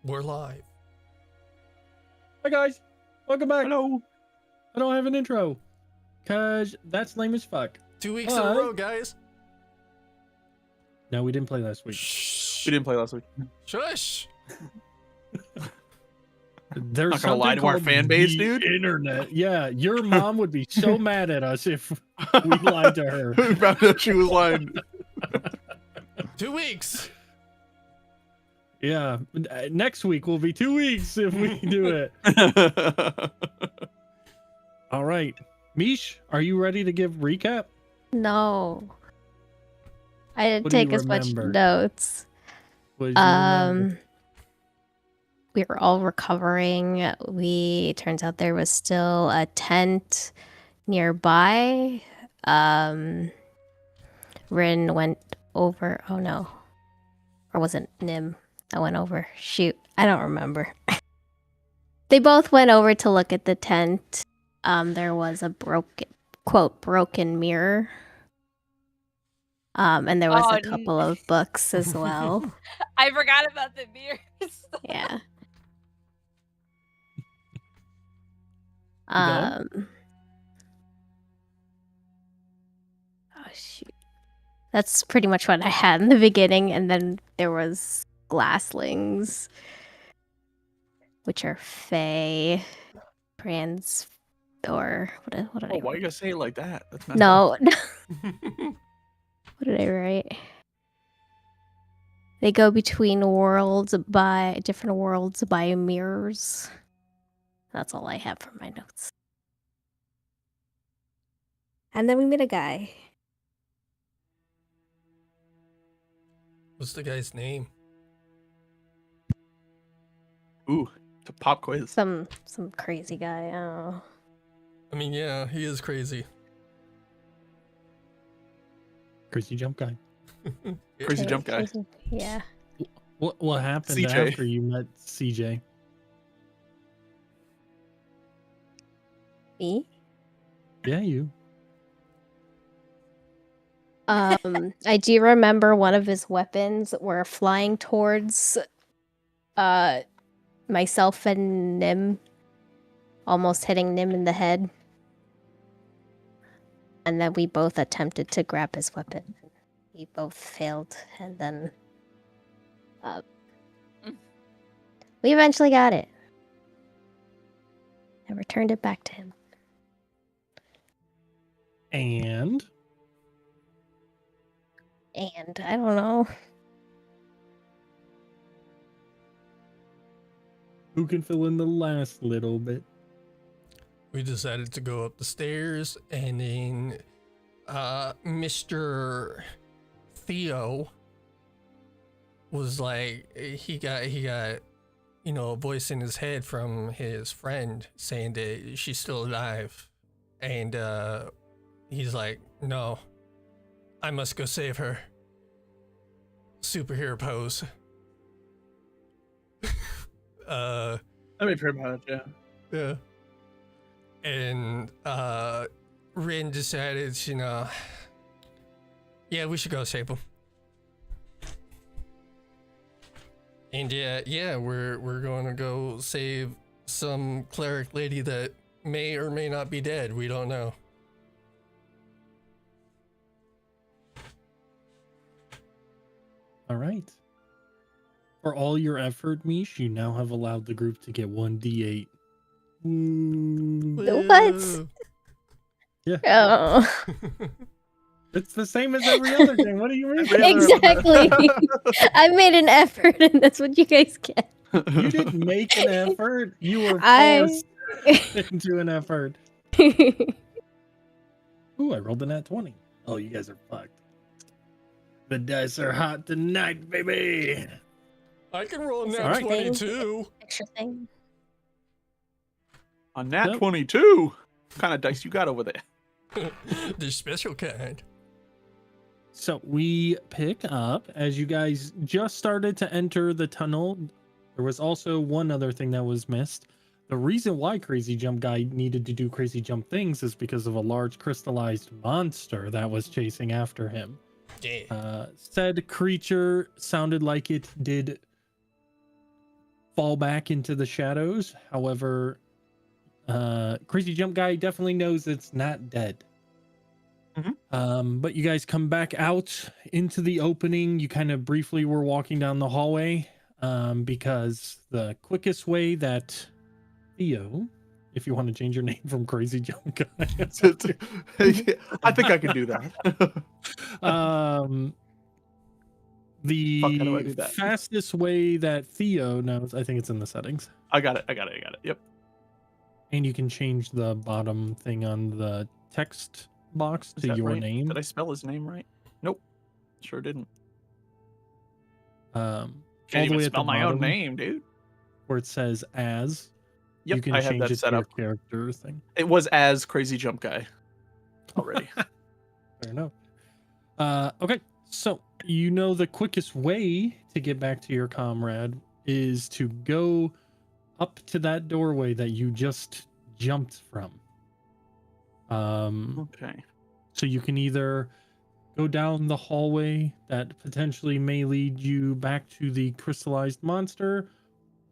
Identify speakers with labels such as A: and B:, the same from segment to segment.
A: We're live.
B: Hi guys, welcome back.
C: Hello.
B: I don't have an intro, cause that's lame as fuck.
A: 2 weeks in a row, guys.
B: No, we didn't play last week.
A: Shh.
C: We didn't play last week.
A: Shush.
B: There's
C: Not gonna lie
B: something
C: to our
B: called
C: fan base,
B: the
C: dude.
B: Internet. Yeah, your mom would be so mad at us if we lied to her.
C: We found out she was lying.
A: 2 weeks.
B: Yeah, next week will be 2 weeks if we do it. All right, Mish, are you ready to give recap?
D: No. I didn't
B: What do you
D: take as much
B: remember?
D: notes.
B: What did you remember?
D: We were all recovering. Turns out there was still a tent nearby. Rin went over. Oh no. Or was it Nim that went over? Shoot. I don't remember. They both went over to look at the tent. There was a broken mirror. And there was a couple of books as well.
E: I forgot about the mirrors.
D: Yeah.
B: Go.
D: Oh shoot. That's pretty much what I had in the beginning, and then there was glasslings, which are fae, trans, or what did
C: Oh,
D: I
C: why you
D: write?
C: gotta say it like that? That's messed
D: No,
C: up.
D: what did I write? They go between different worlds by mirrors. That's all I have for my notes. And then we met a guy.
A: What's the guy's name?
C: Ooh, it's a pop quiz.
D: Some crazy guy. I don't know.
A: I mean, yeah, he is crazy.
B: Crazy jump guy.
C: Crazy jump guy.
D: Yeah.
B: What happened
C: CJ.
B: after you met CJ?
D: Me?
B: Yeah, you.
D: I do remember one of his weapons were flying towards myself and Nim, almost hitting Nim in the head. And then we both attempted to grab his weapon. We both failed, and then we eventually got it. I returned it back to him.
B: And
D: And I don't know.
B: who can fill in the last little bit?
A: We decided to go up the stairs, and then Mr. Theo was like, he got a voice in his head from his friend saying that she's still alive, and he's like, no, I must go save her. Superhero pose.
C: Let me pray about it, yeah.
A: Yeah. And Rin decided, yeah, we should go save him. And yeah, we're going to go save some cleric lady that may or may not be dead. We don't know.
B: All right. For all your effort, Mish, you now have allowed the group to get 1d8.
D: What?
A: Woo.
B: Yeah.
D: Oh.
B: It's the same as every other game. What do you mean?
D: Exactly. I made an effort, and that's what you guys get.
B: You didn't make an effort. You were
D: I-
B: forced into an effort. Ooh, I rolled a nat 20. Oh, you guys are fucked. The dice are hot tonight, baby.
A: I can roll
D: Is
A: now
B: Alright.
A: 22.
D: Extra thing.
C: On nat
B: Yep.
C: 22. What kind of dice you got over there?
A: The special kind.
B: So we pick up as you guys just started to enter the tunnel. There was also one other thing that was missed. The reason why Crazy Jump Guy needed to do crazy jump things is because of a large crystallized monster that was chasing after him.
A: Yeah.
B: Said creature sounded like it did fall back into the shadows. However, Crazy Jump Guy definitely knows it's not dead. But you guys come back out into the opening. You kind of briefly were walking down the hallway, because the quickest way that Theo, if you want to change your name from Crazy Jump Guy,
C: I think I can do that.
B: the
C: Fuck, how do I do that?
B: fastest way that Theo knows, I think it's in the settings,
C: I got it. Yep.
B: and you can change the bottom thing on the text box
C: Is
B: to
C: that
B: your
C: right?
B: name.
C: Did I spell his name right? Nope. Sure didn't.
B: All
C: Can't
B: the
C: even
B: way at the
C: spell my own
B: bottom
C: name, dude.
B: where it says as.
C: Yep,
B: You can
C: I have
B: change
C: that
B: it
C: set
B: to
C: up.
B: your character thing.
C: It was as Crazy Jump Guy already.
B: Fair enough. Okay, so you know the quickest way to get back to your comrade is to go up to that doorway that you just jumped from.
C: Okay.
B: So you can either go down the hallway that potentially may lead you back to the crystallized monster,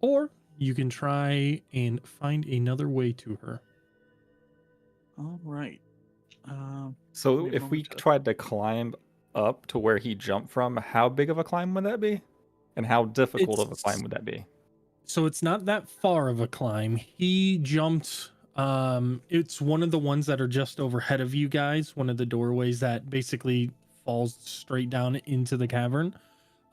B: or you can try and find another way to her.
C: All right.
F: So
C: Give me a
F: if we
C: moment to-
F: tried to climb up to where he jumped from, how big of a climb would that be? And how difficult of a climb would that be?
B: So it's not that far of a climb. He jumped. It's one of the ones that are just overhead of you guys, one of the doorways that basically falls straight down into the cavern.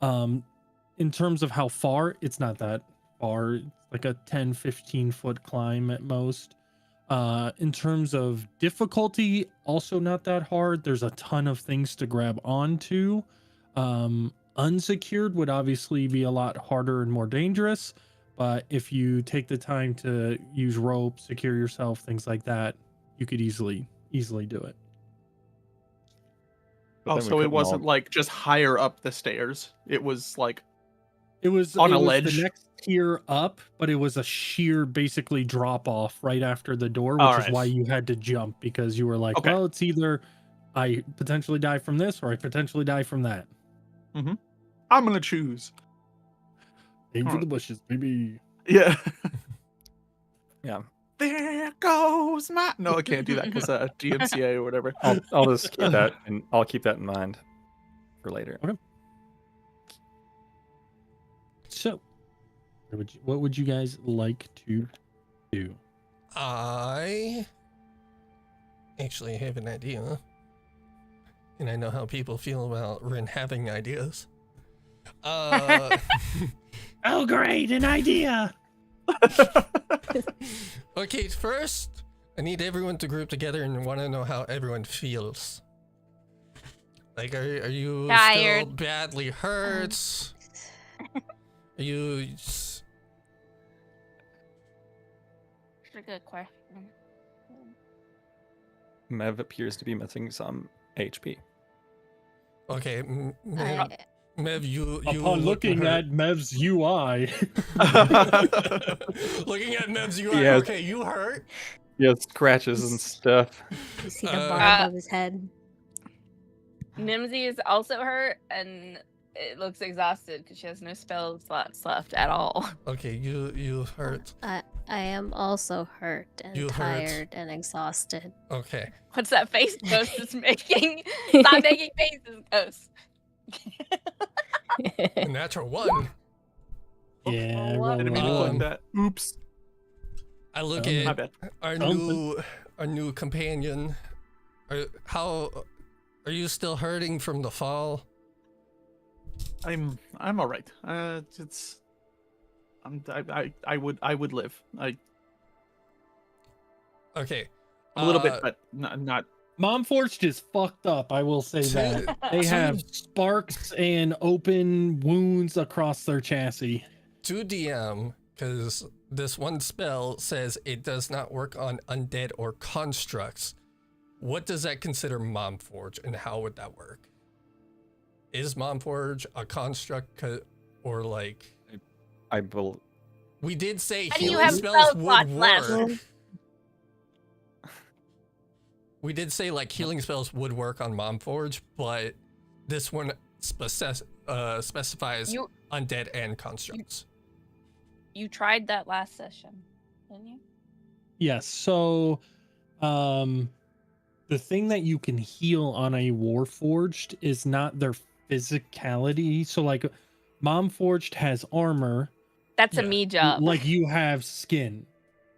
B: In terms of how far, it's not that far. It's like a 10-15 foot climb at most. In terms of difficulty, also not that hard. There's a ton of things to grab onto. Unsecured would obviously be a lot harder and more dangerous, but if you take the time to use rope, secure yourself, things like that, you could easily do it.
F: But
C: Oh,
F: then we
C: so it
F: couldn't
C: wasn't
F: all-
C: like just higher up the stairs. It was like
B: It was
C: On
B: it
C: a
B: was
C: ledge?
B: the next tier up, but it was a sheer basically drop off right after the door, which
C: All
B: is
C: right.
B: why you had to jump, because you were like,
C: Okay.
B: well, it's either I potentially die from this or I potentially die from that.
C: I'm gonna choose.
B: Aim for
C: Alright.
B: the bushes, baby.
C: Yeah.
F: Yeah.
C: There goes my. No, I can't do that because DMCA or whatever.
F: I'll just keep that, and I'll keep that in mind for later.
B: So, what would you guys like to do?
A: I actually have an idea. And I know how people feel about Rin having ideas.
B: Oh, great, an idea!
A: Okay, first, I need everyone to group together and want to know how everyone feels. Like, are you still
E: Tired.
A: badly hurt? Are you...
E: That's a good question.
F: Mev appears to be missing some HP.
A: Okay,
D: I,
A: Mev, you
B: Upon
A: look
B: looking
A: hurt.
B: at Mev's UI,
A: Looking at Mev's UI,
F: Yes.
A: okay, you hurt.
F: Yeah, scratches and stuff.
D: you see the
A: Uh,
D: bar above his head.
E: Mimsy is also hurt and it looks exhausted because she has no spell slots left at all.
A: Okay, you hurt.
D: I am also hurt and
A: You hurt.
D: tired and exhausted.
A: Okay.
E: What's that face Ghost is making? Stop making faces, Ghost.
A: A natural one.
B: yeah,
E: what?
C: Didn't mean to
A: Um,
C: click that. Oops.
A: I look
B: My
A: at
C: bad.
A: our new companion. Are you still hurting from the fall?
C: I'm all right. It's. I would live. I'm
A: Okay.
C: a little
A: Uh,
C: bit, but not.
B: Mom Forged is fucked up. I will say that they have sparks and open wounds across their chassis.
A: To DM, because this one spell says it does not work on undead or constructs. What does that consider Mom Forge, and how would that work? Is Mom Forge a construct, or like
F: I bel
A: we did say
E: How do you
A: healing
E: have
A: spells
E: spell slots
A: would
E: left?
A: work. We did say like healing spells would work on Mom Forge, but this one specifies
E: You-
A: undead and constructs.
E: You tried that last session, didn't you?
B: Yes. So, the thing that you can heal on a Warforged is not their physicality. So, like, Mom Forged has armor,
E: That's a
A: Yeah.
E: me job.
B: like you have skin.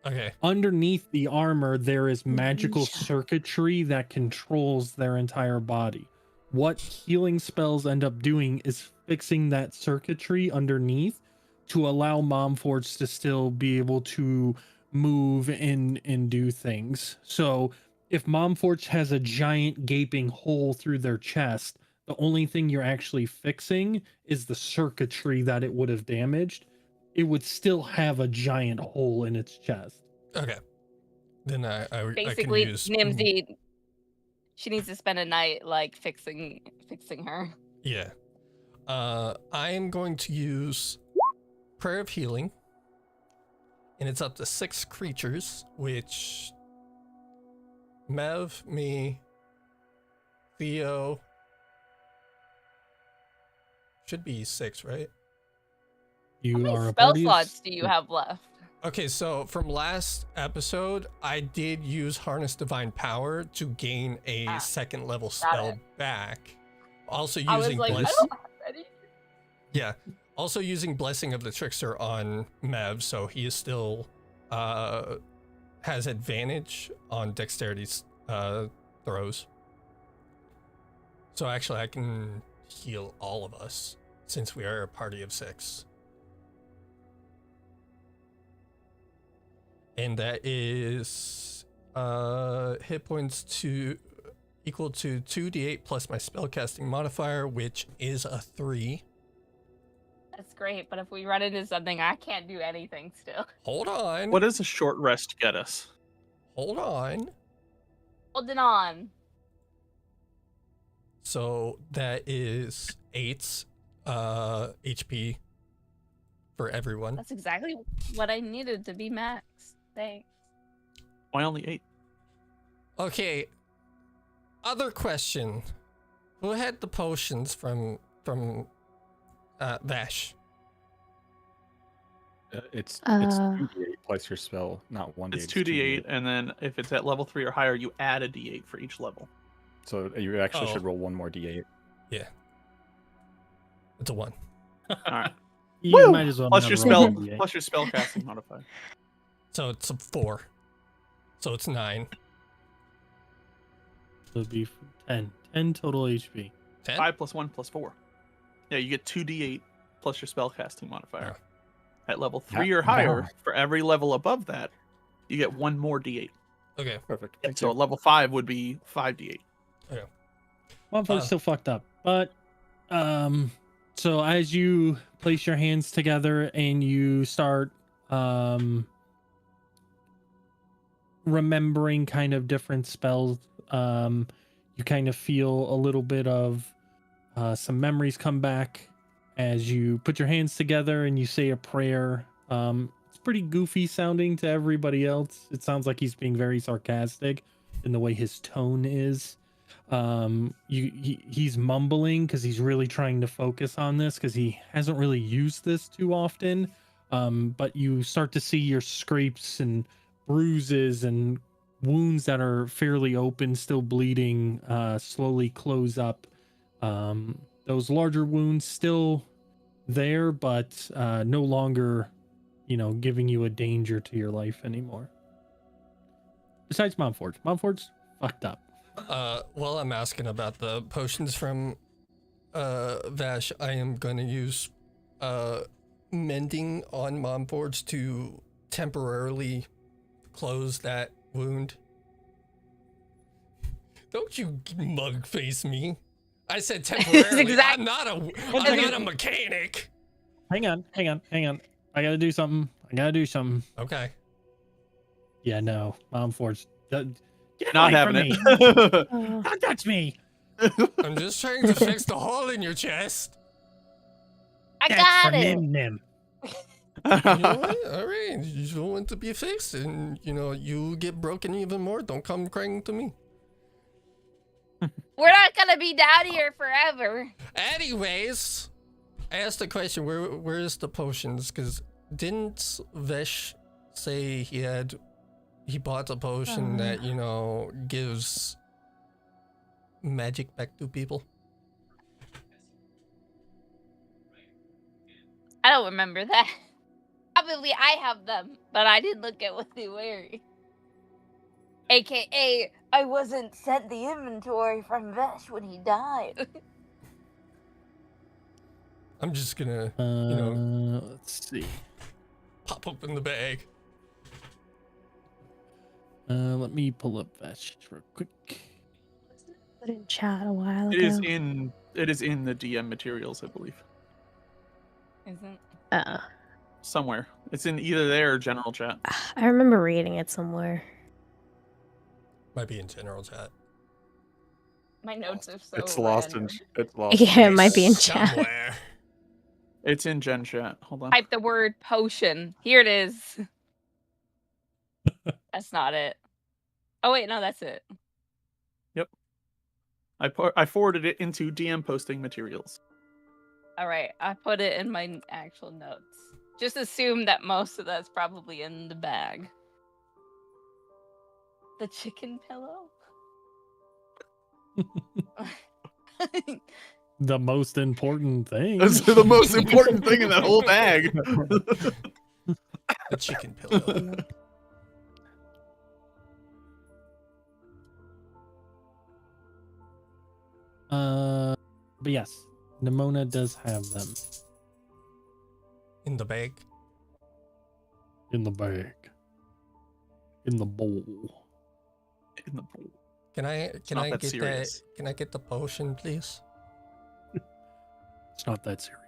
A: Okay.
B: Underneath the armor, there is magical
D: Nisha.
B: circuitry that controls their entire body. What healing spells end up doing is fixing that circuitry underneath to allow Mom Forged to still be able to move and do things. So if Mom Forged has a giant gaping hole through their chest, the only thing you're actually fixing is the circuitry that it would have damaged. It would still have a giant hole in its chest.
A: Okay. Then I can
E: Basically,
A: use
E: Nimsy, she needs to spend a night like fixing her.
A: Yeah. I am going to use Prayer of Healing, and it's up to 6 creatures, which Mev, me, Theo should be 6, right?
B: You
E: How many
B: are a
E: spell
B: party of
E: slots do you have left?
A: Okay, so from last episode, I did use Harness Divine Power to gain a second level spell back. Also
E: I was
A: using
E: like, I
A: Bless.
E: don't have any.
A: Yeah. Also using Blessing of the Trickster on Mev, so he is still has advantage on dexterity throws. So actually I can heal all of us since we are a party of 6. And that is hit points equal to 2d8 plus my spellcasting modifier, which is a 3.
E: That's great, but if we run into something, I can't do anything still.
A: Hold on.
C: What does a short rest get us?
A: Hold on.
E: Holding on.
A: So that is 8 HP for everyone.
E: That's exactly what I needed to be max. Thanks.
C: Why only 8?
A: Okay. Other question. Who had the potions from Vash?
F: It's
D: Uh,
F: 2d8 plus your spell, not 1d8.
C: It's 2d8, and then if it's at level 3 or higher, you add a d8 for each level.
F: So you actually
A: Oh.
F: should roll one more d8.
A: Yeah. It's a 1.
C: All right.
B: You
C: Woo!
B: might as well
C: Plus
B: not
C: your
B: roll
C: spell,
B: a D8.
C: plus your spell casting modifier.
A: So it's a 4. So it's 9.
B: So it'd be 10. 10 total HP.
A: 10?
C: 5 plus 1 plus 4. Yeah, you get 2d8 plus your spell casting modifier. At level 3 or higher, for every level above that, you get 1 more d8.
A: Okay.
F: Perfect.
C: So at level 5 would be 5d8.
B: Motherfucker's still fucked up. But so as you place your hands together and you start remembering kind of different spells, you kind of feel a little bit of some memories come back as you put your hands together and you say a prayer. It's pretty goofy sounding to everybody else. It sounds like he's being very sarcastic in the way his tone is. He's mumbling because he's really trying to focus on this because he hasn't really used this too often. But you start to see your scrapes and bruises and wounds that are fairly open, still bleeding, slowly close up. Those larger wounds still there, but no longer, giving you a danger to your life anymore. Besides Momforge. Momforge's fucked up.
A: While I'm asking about the potions from Vash, I am going to use Mending on Momforge to temporarily close that wound. Don't you mug face me. I said temporarily. I'm not a mechanic.
B: Hang on. I gotta do something.
A: Okay.
B: Yeah, no. Momforge. Get
C: Not
B: away from
C: having
B: me.
C: it.
B: Don't touch me.
A: I'm just trying to fix the hole in your chest.
E: I
B: That's
E: got
B: for
E: it.
B: Nim.
A: You know what? All right. You don't want to be fixed, and you get broken even more. Don't come crying to me.
E: We're not gonna be down here forever.
A: Anyways, I asked the question, where is the potions? Because Didn't Vesh say he bought a potion that, you know, gives magic back to people?
E: I don't remember that. Probably I have them, but I didn't look at what they were. AKA, I wasn't sent the inventory from Vesh when he died.
A: I'm just gonna, you know,
B: let's see.
A: pop open the bag.
B: Let me pull up that real quick.
D: Put in chat a while
C: It
D: ago.
C: is in the DM materials, I believe.
E: Isn't?
C: Somewhere. It's in either there or general chat.
D: I remember reading it somewhere.
A: Might be in general chat.
E: My notes are so
F: It's lost in.
E: random.
F: It's lost.
D: Yeah, it might be in chat.
A: Somewhere.
C: It's in gen chat. Hold on.
E: Type the word potion. Here it is. That's not it. Oh wait, no, that's it.
C: I forwarded it into DM posting materials.
E: All right, I put it in my actual notes. Just assume that most of that's probably in the bag. The chicken pillow?
B: The most important thing.
C: That's the most important thing in that whole bag.
A: The chicken pillow.
B: But yes, Nimona does have them
A: In the bag.
B: in the bag, in the bowl.
C: In the pool.
A: Can I
C: not that
A: get
C: serious.
A: that? Can I get the potion, please?
B: It's not that serious.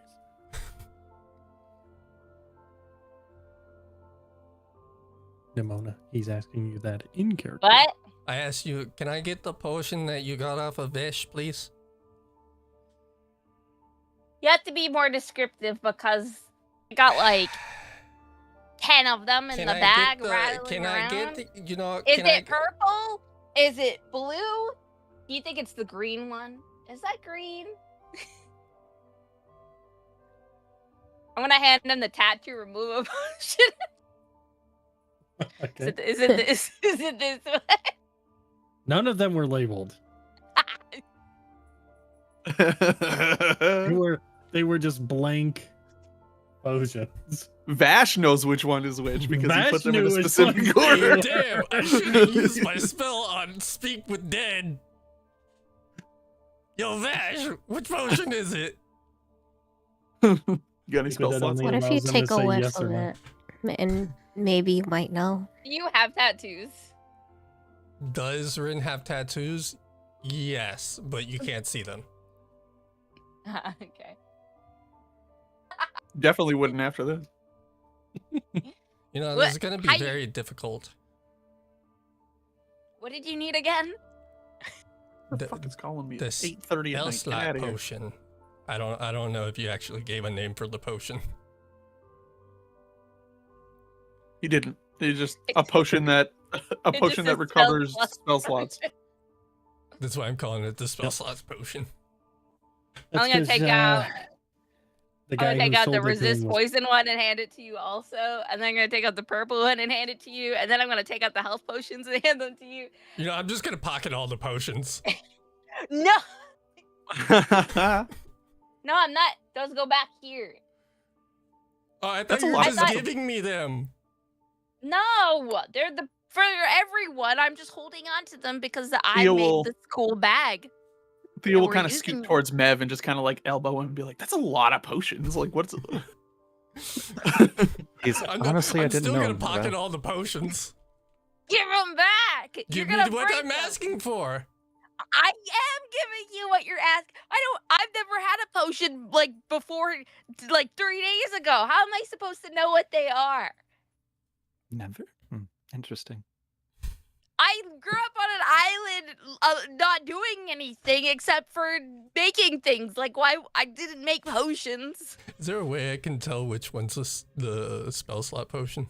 B: Nimona, he's asking you that in character.
E: What?
A: I asked you, can I get the potion that you got off of Vesh, please?
E: You have to be more descriptive because I got like 10 of them in
A: Can
E: the
A: I
E: bag
A: get the?
E: rattling
A: Can
E: around.
A: I get the? You know?
E: Is
A: can
E: it purple? Is it blue? Do you think it's the green one? Is that green? I'm gonna hand him the tattoo removal potion.
B: Okay.
E: Is it this? Is it this one?
B: None of them were labeled. They were just blank potions.
C: Vash knows which one is which because he
B: Vash
C: put them in a
B: knew which
C: specific
B: one.
C: order.
A: Damn! I should have used my spell on Speak with Dead. Yo, Vash, which potion is it?
C: You got any
B: Keep
C: spell
B: it
C: slots?
B: on
D: What
B: the-
D: if
B: allows
D: you
B: them to
D: take a
B: say
D: whiff
B: yes or
D: of
B: no.
D: it? And maybe you might know.
E: Do you have tattoos?
A: Does Rin have tattoos? Yes, but you can't see them.
E: Okay.
C: Definitely wouldn't after this.
A: You know,
E: What-
A: this is gonna be
E: how you-
A: very difficult.
E: What did you need again?
C: The
A: The-
C: fuck is calling me?
A: the
C: It's 8:30 at
A: Spell
C: night. Get
A: slot
C: outta here.
A: potion. I don't know if you actually gave a name for the potion.
C: He didn't. It's just a potion that
E: It just
C: that
E: says
C: recovers
E: slot
C: spell slots.
E: potion.
A: That's why I'm calling it the spell
B: Yep.
A: slots potion.
B: That's
E: I'm gonna
B: 'cause,
E: take out.
B: the
E: I'm
B: guy
E: gonna take
B: who
E: out the
B: sold it to
E: resist
B: him was-
E: poison one and hand it to you also, and then I'm gonna take out the purple one and hand it to you, and then I'm gonna take out the health potions and hand them to you.
A: You know, I'm just gonna pocket all the potions.
E: No, no, I'm not. Those go back here.
A: Oh, I thought
C: That's a
A: you were
C: lot
E: of
A: just
E: stuff.
A: giving me them.
E: No, they're the for everyone. I'm just holding on to them because I
C: Theo
E: made
C: will-
E: this cool bag.
C: Theo will
E: we're
C: kind of
E: using
C: scoot
E: them.
C: towards Mev and just kind of like elbow him and be like, "That's a lot of potions. Like, what's?"
F: He's,
A: I'm
F: honestly,
A: I'm
F: I didn't
A: still
F: know.
A: gonna pocket
F: that.
A: all the potions.
E: Give them back. You're
A: Give me
E: gonna
A: what
E: break
A: I'm
E: them.
A: asking for.
E: I am giving you what you're asking. I've never had a potion like before, like 3 days ago. How am I supposed to know what they are?
F: Never. Interesting.
E: I grew up on an island, not doing anything except for making things. Like, why I didn't make potions.
A: Is there a way I can tell which one's the spell slot potion?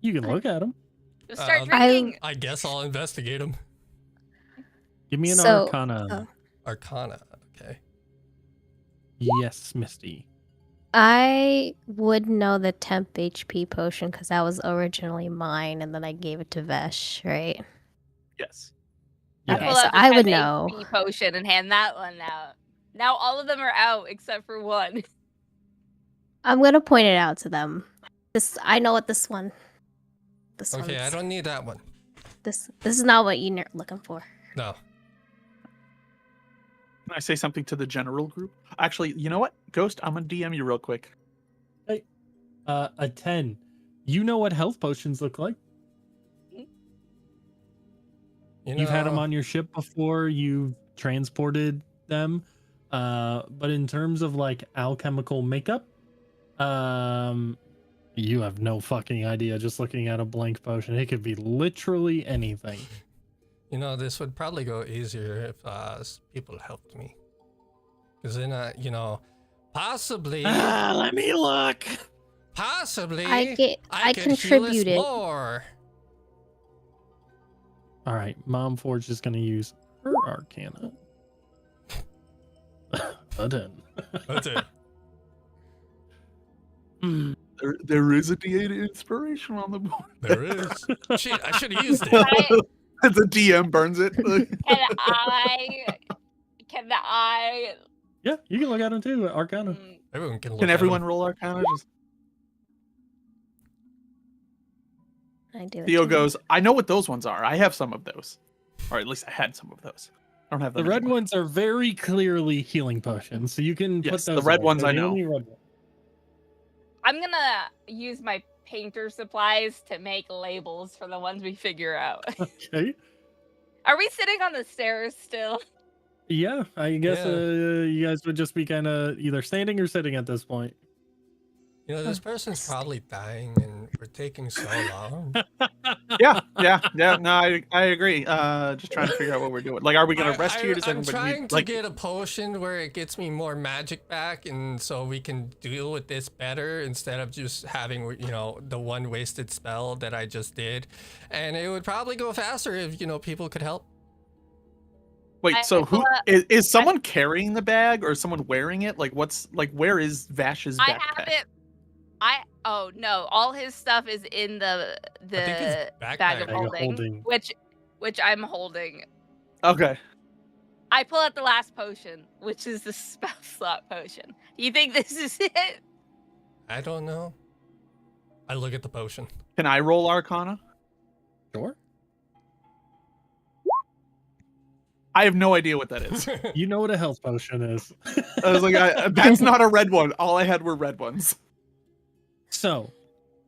B: You can look at them.
E: Just start
A: I'll-
E: drinking.
A: I guess I'll investigate them.
B: Give me an
D: So-
B: Arcana.
A: Arcana. Okay.
B: Yes, Misty.
D: I would know the temp HP potion because that was originally mine, and then I gave it to Vesh, right?
C: Yes.
B: Yeah.
D: Okay,
E: Pull
D: so
E: out the
D: I would
E: temp
D: know.
E: HP potion and hand that one out. Now all of them are out except for one.
D: I'm gonna point it out to them. I know what this one. This
A: Okay, I
D: one's-
A: don't need that one.
D: This is not what you're looking for.
A: No.
C: Can I say something to the general group? Actually, you know what? Ghost, I'm gonna DM you real quick.
B: A 10. You know what health potions look like. You've had them on your ship before. You've transported them. But in terms of like alchemical makeup, you have no fucking idea. Just looking at a blank potion, it could be literally anything.
A: You know, this would probably go easier if people helped me. Because then, possibly,
B: Let me look.
A: possibly,
D: I
A: could heal us
D: contributed.
A: more.
B: All right, Mom Forge is gonna use her Arcana. A 10.
A: That's it.
C: There is a D8 inspiration on the board.
A: There is. Shit, I should have used it.
C: The DM burns it.
E: Can I
B: Yeah, you can look at them too. Arcana.
A: Everyone can look
C: Can
A: at
C: everyone
A: them.
C: roll Arcana? Just...
D: I do. it
C: Theo
D: too.
C: goes, I know what those ones are. I have some of those. Or at least I had some of those. I don't have
B: The
C: them
B: red
C: anymore.
B: ones are very clearly healing potions, so you can put
C: Yes,
B: those.
C: the red
B: away.
C: ones
B: They're
C: I
B: the
C: know.
B: only red ones.
E: I'm gonna use my painter supplies to make labels for the ones we figure out.
B: Okay.
E: Are we sitting on the stairs still?
B: Yeah, I guess
A: Yeah.
B: you guys would just be kind of either standing or sitting at this point.
A: You know, this person's probably dying and we're taking so long.
C: Yeah. No, I agree. Just trying to figure out what we're doing. Like, are we gonna rest here? Does
A: I'm
C: everybody
A: trying
C: need,
A: to
C: like,
A: get a potion where it gets me more magic back, and so we can deal with this better instead of just having, the one wasted spell that I just did. And it would probably go faster if, people could help.
C: wait,
E: I
C: so who
E: pull up-
C: is someone carrying the bag or is someone wearing it? Like, where is Vash's
E: I
C: backpack?
E: have it. Oh no, all his stuff is in the
A: think his
E: bag
A: backpack-
E: of
B: Bag of
E: holding,
B: holding.
E: which I'm holding.
C: Okay.
E: I pull out the last potion, which is the spell slot potion. You think this is it?
A: I don't know. I look at the potion.
C: Can I roll Arcana?
B: Sure.
C: I have no idea what that is.
B: You know what a health potion is.
C: I was like, that's not a red one. All I had were red ones.
B: So,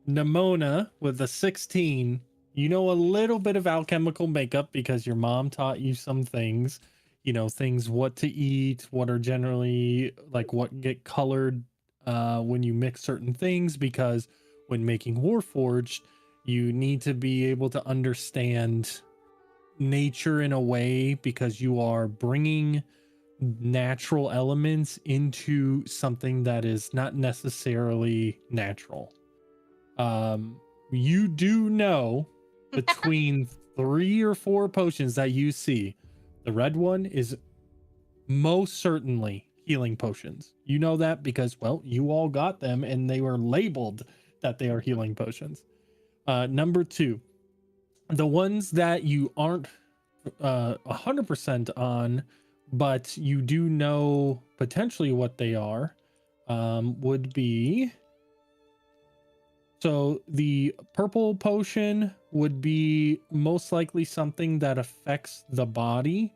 B: Nimona with a 16, you know a little bit of alchemical makeup because your mom taught you some things. Things what to eat, what are generally like what get colored when you mix certain things, because when making Warforged, you need to be able to understand nature in a way because you are bringing natural elements into something that is not necessarily natural. You do know between 3 or 4 potions that you see, the red one is most certainly healing potions. You know that because, well, you all got them and they were labeled that they are healing potions. Number 2, the ones that you aren't 100% on, but you do know potentially what they are, would be, so the purple potion would be most likely something that affects the body,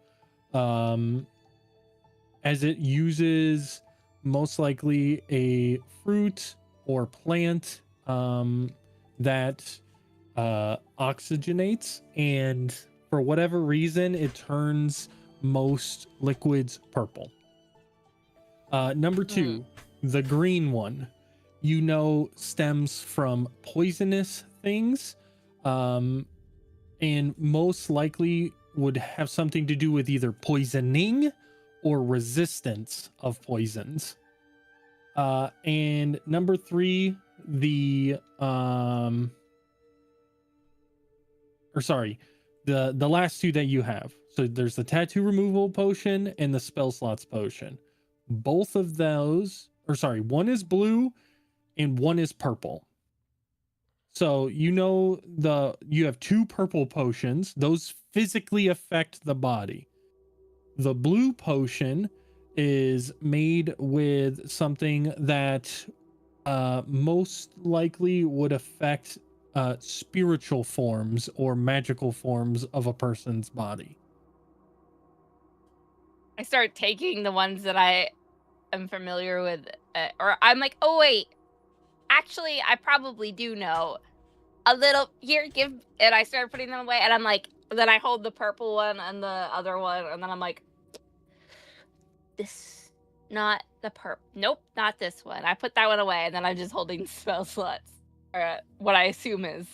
B: as it uses most likely a fruit or plant that oxygenates, and for whatever reason it turns most liquids purple. Number 2, the green one, stems from poisonous things, and most likely would have something to do with either poisoning or resistance of poisons. And number 3, the last 2 that you have. So there's the tattoo removal potion and the spell slots potion. Both of those one is blue and one is purple. So you have 2 purple potions. Those physically affect the body. The blue potion is made with something that most likely would affect spiritual forms or magical forms of a person's body.
E: I start taking the ones that I am familiar with, or I'm like, oh wait, actually, I probably do know a little. Here, give, and I start putting them away, and I'm like, then I hold the purple one and the other one, and then I'm like, this, not the nope, not this one. I put that one away, and then I'm just holding spell slots, or what I assume is,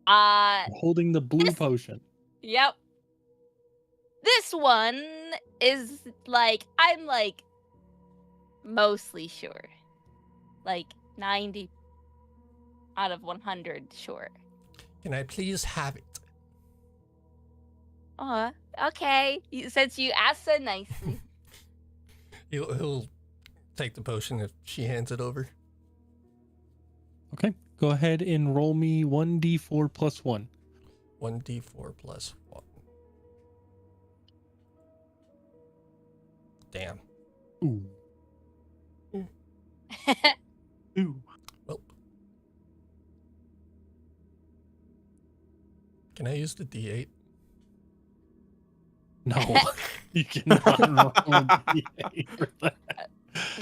B: Holding the blue potion.
E: Yep. This one is like, I'm like mostly sure. Like 90 out of 100 sure.
A: Can I please have it?
E: Okay. Since you asked so nicely.
A: He'll take the potion if she hands it over.
B: Okay. Go ahead and roll me 1d4 plus 1.
A: 1d4 plus 1. Damn.
B: Ooh.
C: Ooh.
A: Well. Can I use the d8?
B: No. You cannot roll a d8 for that.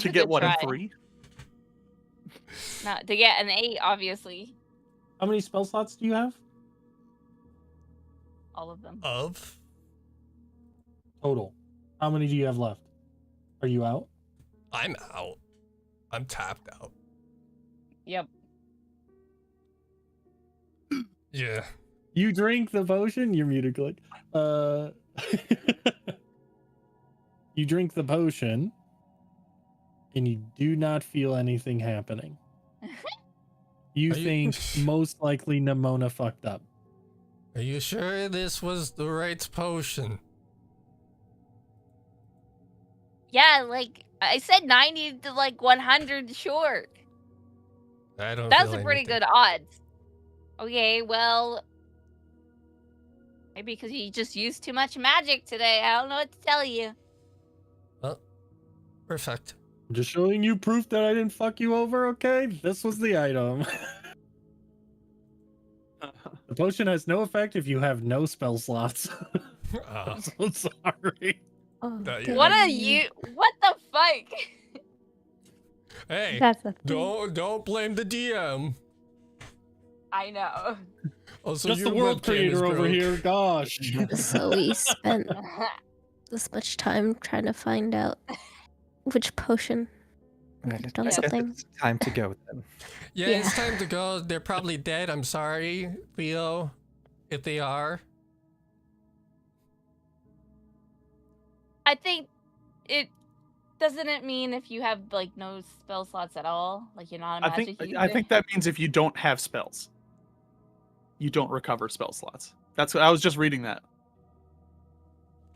C: To get what, a
E: try.
C: 3?
E: Not to get an 8, obviously.
B: How many spell slots do you have?
E: All of them.
A: Of?
B: Total. How many do you have left? Are you out?
A: I'm out. I'm tapped out.
E: Yep.
A: Yeah.
B: You drink the potion? You're muted, Click. You drink the potion, and you do not feel anything happening. You think most likely Nimona fucked up.
A: Are you sure this was the right potion?
E: Yeah, like I said 90 to like 100 sure.
A: I don't
E: That's
A: feel
E: a pretty
A: anything.
E: good odds. Okay, well, maybe because you just used too much magic today. I don't know what to tell you.
A: Well, perfect.
B: I'm just showing you proof that I didn't fuck you over, okay? This was the item. The potion has no effect if you have no spell slots. I'm so sorry.
D: Oh,
A: That- yeah.
E: What are you? What the fuck?
A: Hey,
D: That's a thing.
A: don't blame the DM.
E: I know.
A: Also,
B: Just the
A: your
B: world
A: webcam is
B: creator over
A: broke.
B: here, gosh.
D: So we spent this much time trying to find out which potion
F: I
D: done
F: guess
D: something.
F: it's time to go then.
A: Yeah,
D: Yeah.
A: it's time to go. They're probably dead. I'm sorry, Theo, if they are.
E: I think it doesn't it mean if you have like no spell slots at all, like you're not a magic user?
C: I think that means if you don't have spells, you don't recover spell slots. That's what I was just reading that.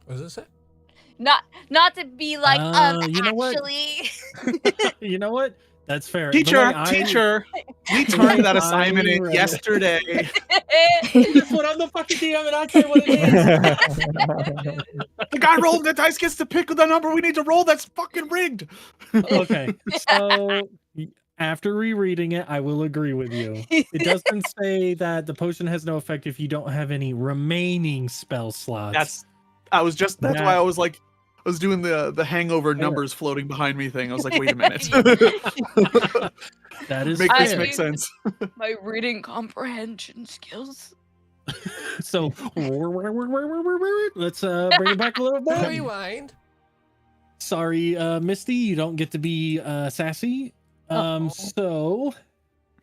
A: What does it say?
E: Not to be like
B: You know what?
E: actually.
B: You know what? That's fair.
C: Teacher, we turned that
B: I
C: assignment in
B: read it.
C: yesterday.
B: Just put on the fucking DM and I tell you what it is.
C: The guy rolling the dice gets to pick the number we need to roll. That's fucking rigged.
B: Okay, so after rereading it, I will agree with you. It doesn't say that the potion has no effect if you don't have any remaining spell slots.
C: That's why I was like, I was doing the hangover numbers floating behind me thing. I was like, wait a minute.
B: That is
C: Make this
B: fair.
C: make sense.
E: My reading comprehension skills.
B: So let's bring it back a little bit.
A: Rewind.
B: Sorry, Misty, you don't get to be sassy. So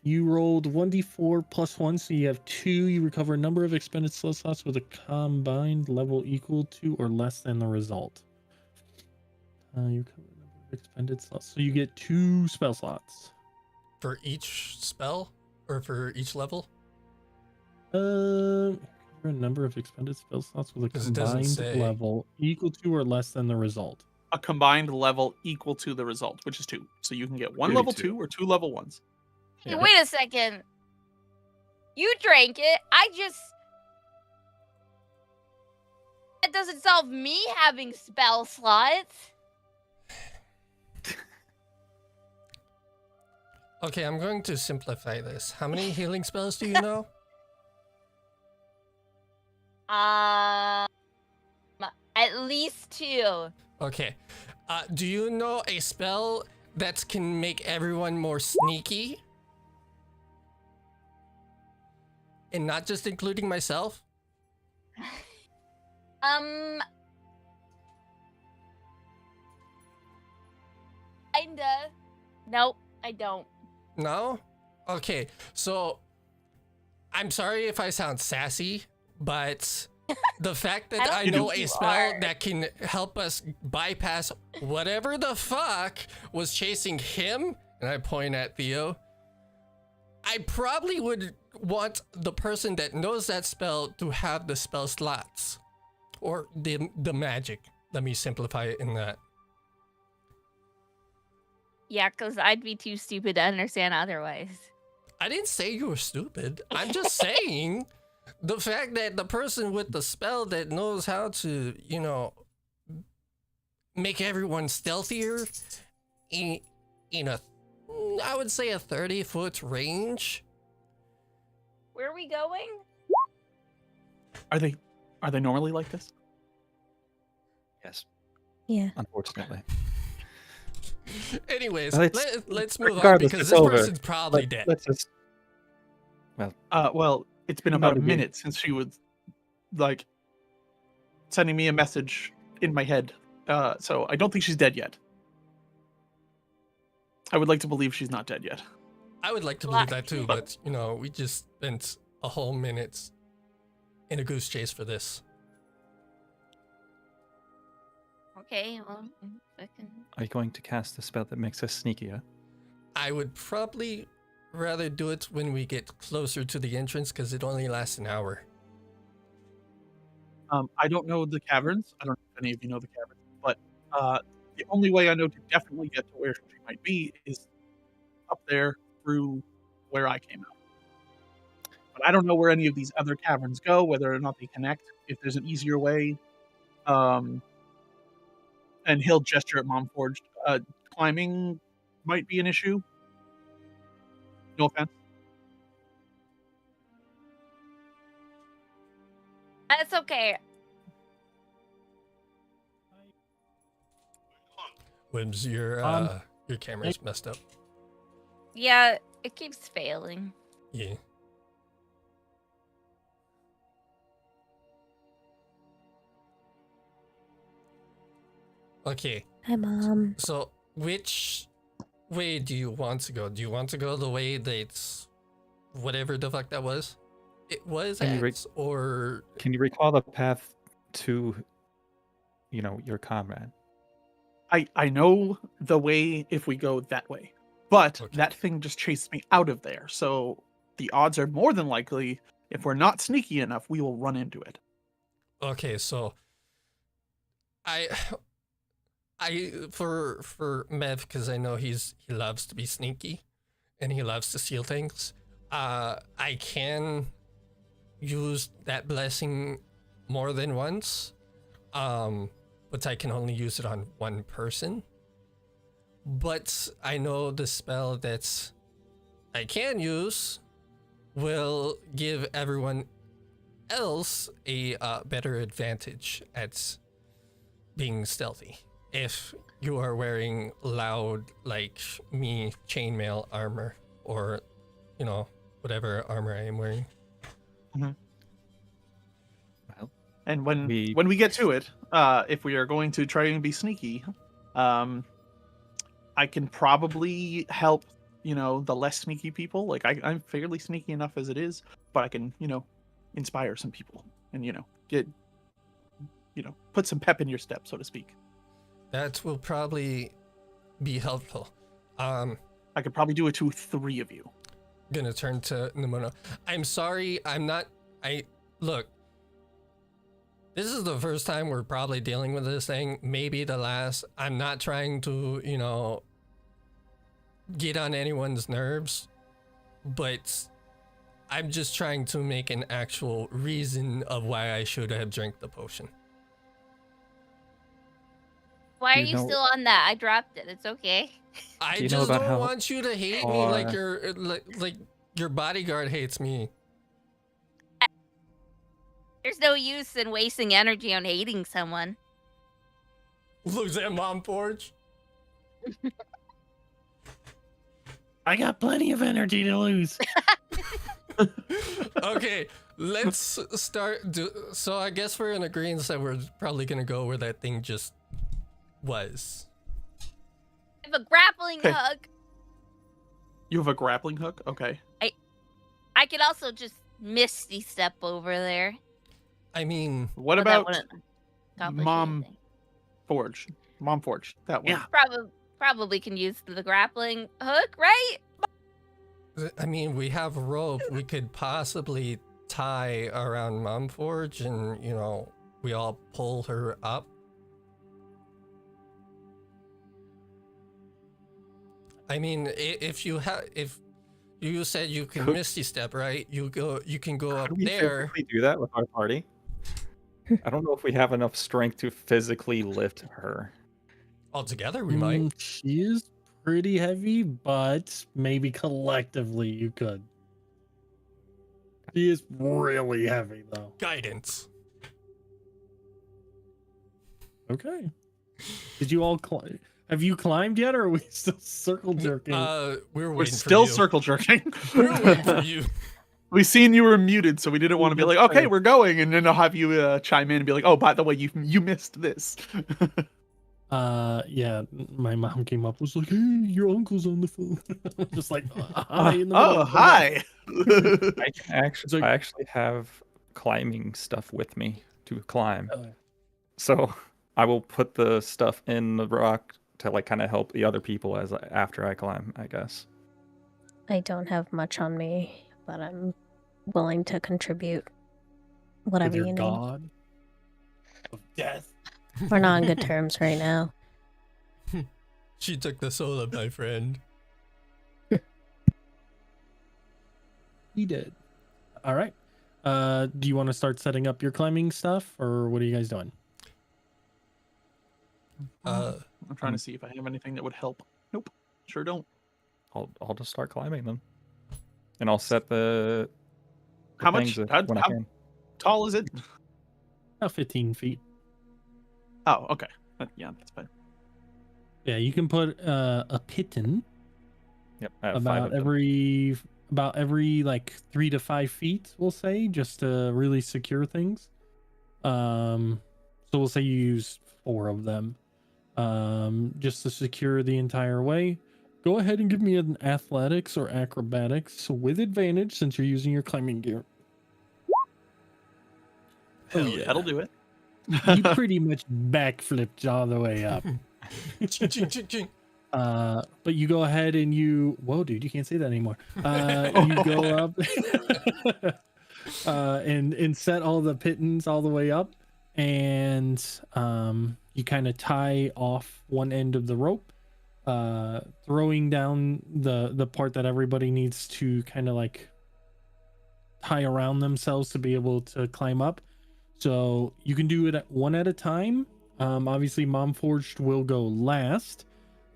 B: you rolled 1d4 plus 1, so you have 2. You recover a number of expended spell slots with a combined level equal to or less than the result. You recover a number of expended slots, so you get 2 spell slots.
A: For each spell? Or for each level?
B: A number of expended spell slots with a
A: 'Cause it doesn't
B: combined
A: say.
B: level equal to or less than the result.
C: a combined level equal to the result, which is 2. So you can get 1
F: Maybe
C: level
F: 2.
C: 2 or 2 level 1s.
E: Hey, wait a second. You drank it. That doesn't solve me having spell slots.
A: Okay, I'm going to simplify this. How many healing spells do you know?
E: At least 2.
A: Okay. Do you know a spell that can make everyone more sneaky? And not just including myself?
E: Kinda. Nope, I don't.
A: No? Okay, so I'm sorry if I sound sassy, but the fact that
E: I
A: I
E: don't
A: know
E: think
A: a
E: you
A: spell
E: are.
A: that can help us bypass whatever the fuck was chasing him, and I point at Theo, I probably would want the person that knows that spell to have the spell slots. Or the magic. Let me simplify it in that.
E: Yeah, because I'd be too stupid to understand otherwise.
A: I didn't say you were stupid. I'm just saying the fact that the person with the spell that knows how to, make everyone stealthier in a, I would say a 30-foot range.
E: Where are we going?
C: Are they normally like this?
F: Yes,
D: Yeah.
F: unfortunately.
A: Anyways,
F: Let's-
A: let's move on
F: regardless,
A: because
F: it's
A: this
F: over.
A: person's probably dead.
F: Let's just.
C: Well, it's been
F: Not
C: about a
F: a big-
C: minute since she was like sending me a message in my head. So I don't think she's dead yet. I would like to believe she's not dead yet.
A: I would like to believe that too, but we just spent a whole minute in a goose chase for this.
E: Okay, well, fucking.
F: Are you going to cast a spell that makes us sneakier?
A: I would probably rather do it when we get closer to the entrance because it only lasts an hour.
C: I don't know the caverns. I don't know if any of you know the caverns, but the only way I know to definitely get to where she might be is up there through where I came out. But I don't know where any of these other caverns go, whether or not they connect, if there's an easier way. And he'll gesture at Momforged. Climbing might be an issue. No offense.
E: That's okay.
A: Wims, your camera's messed up.
E: Yeah, it keeps failing.
A: Yeah. Okay.
D: Hi, Mom.
A: So, which way do you want to go? Do you want to go the way that's whatever the fuck that was? It was
F: Can you
A: X, or
F: Can you recall the path to, your comrade?
C: I know the way if we go that way, but
A: Okay.
C: that thing just chased me out of there. So the odds are more than likely, if we're not sneaky enough, we will run into it.
A: okay, so I for Mev, because I know he loves to be sneaky and he loves to steal things. I can use that blessing more than once, but I can only use it on one person. But I know the spell that I can use will give everyone else a better advantage at being stealthy. If you are wearing loud, like me, chainmail armor, or whatever armor I am wearing.
F: Well,
C: And when we get to it, if we are going to try and be sneaky, I can probably help, the less sneaky people. Like I'm fairly sneaky enough as it is, but I can, inspire some people and, get, put some pep in your step, so to speak.
A: That will probably be helpful.
C: I could probably do it to 3 of you.
A: Gonna turn to Nimona. I'm sorry, look. This is the first time we're probably dealing with this thing. Maybe the last. I'm not trying to, get on anyone's nerves, but I'm just trying to make an actual reason of why I should have drank the potion.
E: Why are
F: You
E: you
F: know-
E: still on that? I dropped it. It's okay.
A: I
F: Do you know
A: just
F: about
A: don't
F: how
A: want you to hate me like
F: far-
A: your bodyguard hates me.
E: There's no use in wasting energy on hating someone.
A: Looks at Mom Forge.
B: I got plenty of energy to lose.
A: Okay, let's start. So I guess we're in agreement that we're probably gonna go where that thing just was.
E: I have a grappling
C: Okay.
E: hook.
C: You have a grappling hook? Okay.
E: I could also just misty step over there.
A: I mean,
C: What
E: But that
C: about
E: wouldn't accomplish
C: Mom
E: anything.
C: Forge? Mom Forge. That one.
B: Yeah.
E: Probably can use the grappling hook, right?
A: I mean, we have rope. We could possibly tie around Mom Forge, and we all pull her up. I mean, if you said you can
F: Could-
A: misty step, right? You can go
F: How
A: up
F: do we
A: there.
F: physically do that with our party? I don't know if we have enough strength to physically lift her.
A: Altogether, we might.
B: She is pretty heavy, but maybe collectively you could. She is really heavy, though.
A: Guidance.
B: Okay. Did you all climb? Have you climbed yet, or are we still circle jerking?
A: We're
C: We're
A: waiting
C: still
A: for you.
C: circle jerking.
A: We're waiting for you.
C: We seen you were muted, so we didn't want to be like,
B: That's
C: okay,
B: fair.
C: we're going, and then I'll have you chime in and be like, oh, by the way, you missed this.
B: Yeah, my mom came up, was like, hey, your uncle's on the phone. Just like, hi. In the middle
C: Oh,
B: of the
C: hi.
F: I can actually,
B: like-
F: I actually have climbing stuff with me to climb.
B: Oh.
F: So I will put the stuff in the rock to like kind of help the other people after I climb, I guess.
D: I don't have much on me, but I'm willing to contribute whatever
B: With your
D: you need.
B: god of death.
D: We're not on good terms right now.
A: She took the soul of my friend.
B: He did. All right. Do you want to start setting up your climbing stuff, or what are you guys doing?
A: Uh,
C: I'm trying to see if I have anything that would help. Nope, sure don't.
F: I'll just start climbing then, and I'll set the
C: How much?
F: things
C: How,
F: when I
C: how
F: can.
C: tall is it?
B: About 15 feet.
C: Oh, okay. Yeah, that's fine.
B: Yeah, you can put a piton
F: Yep, I have 5 of them.
B: about every like 3 to 5 feet, we'll say, just to really secure things. So we'll say you use 4 of them, just to secure the entire way. Go ahead and give me an athletics or acrobatics with advantage since you're using your climbing gear.
A: hell
B: yeah.
C: That'll do it.
B: You pretty much backflipped all the way up.
A: ching, ching, ching, ching.
B: But you go ahead and whoa, dude, you can't say that anymore. You go up and set all the pitons all the way up, and you kind of tie off one end of the rope, throwing down the part that everybody needs to kind of like tie around themselves to be able to climb up. So you can do it one at a time. Obviously, Mom Forged will go last,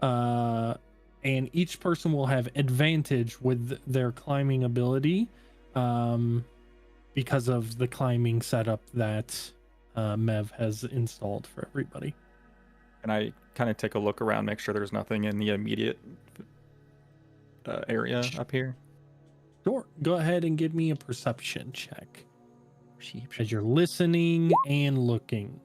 B: and each person will have advantage with their climbing ability, because of the climbing setup that Mev has installed for everybody.
F: And I kind of take a look around, make sure there's nothing in the immediate area up here.
B: Sure, go ahead and give me a perception check as you're listening and looking.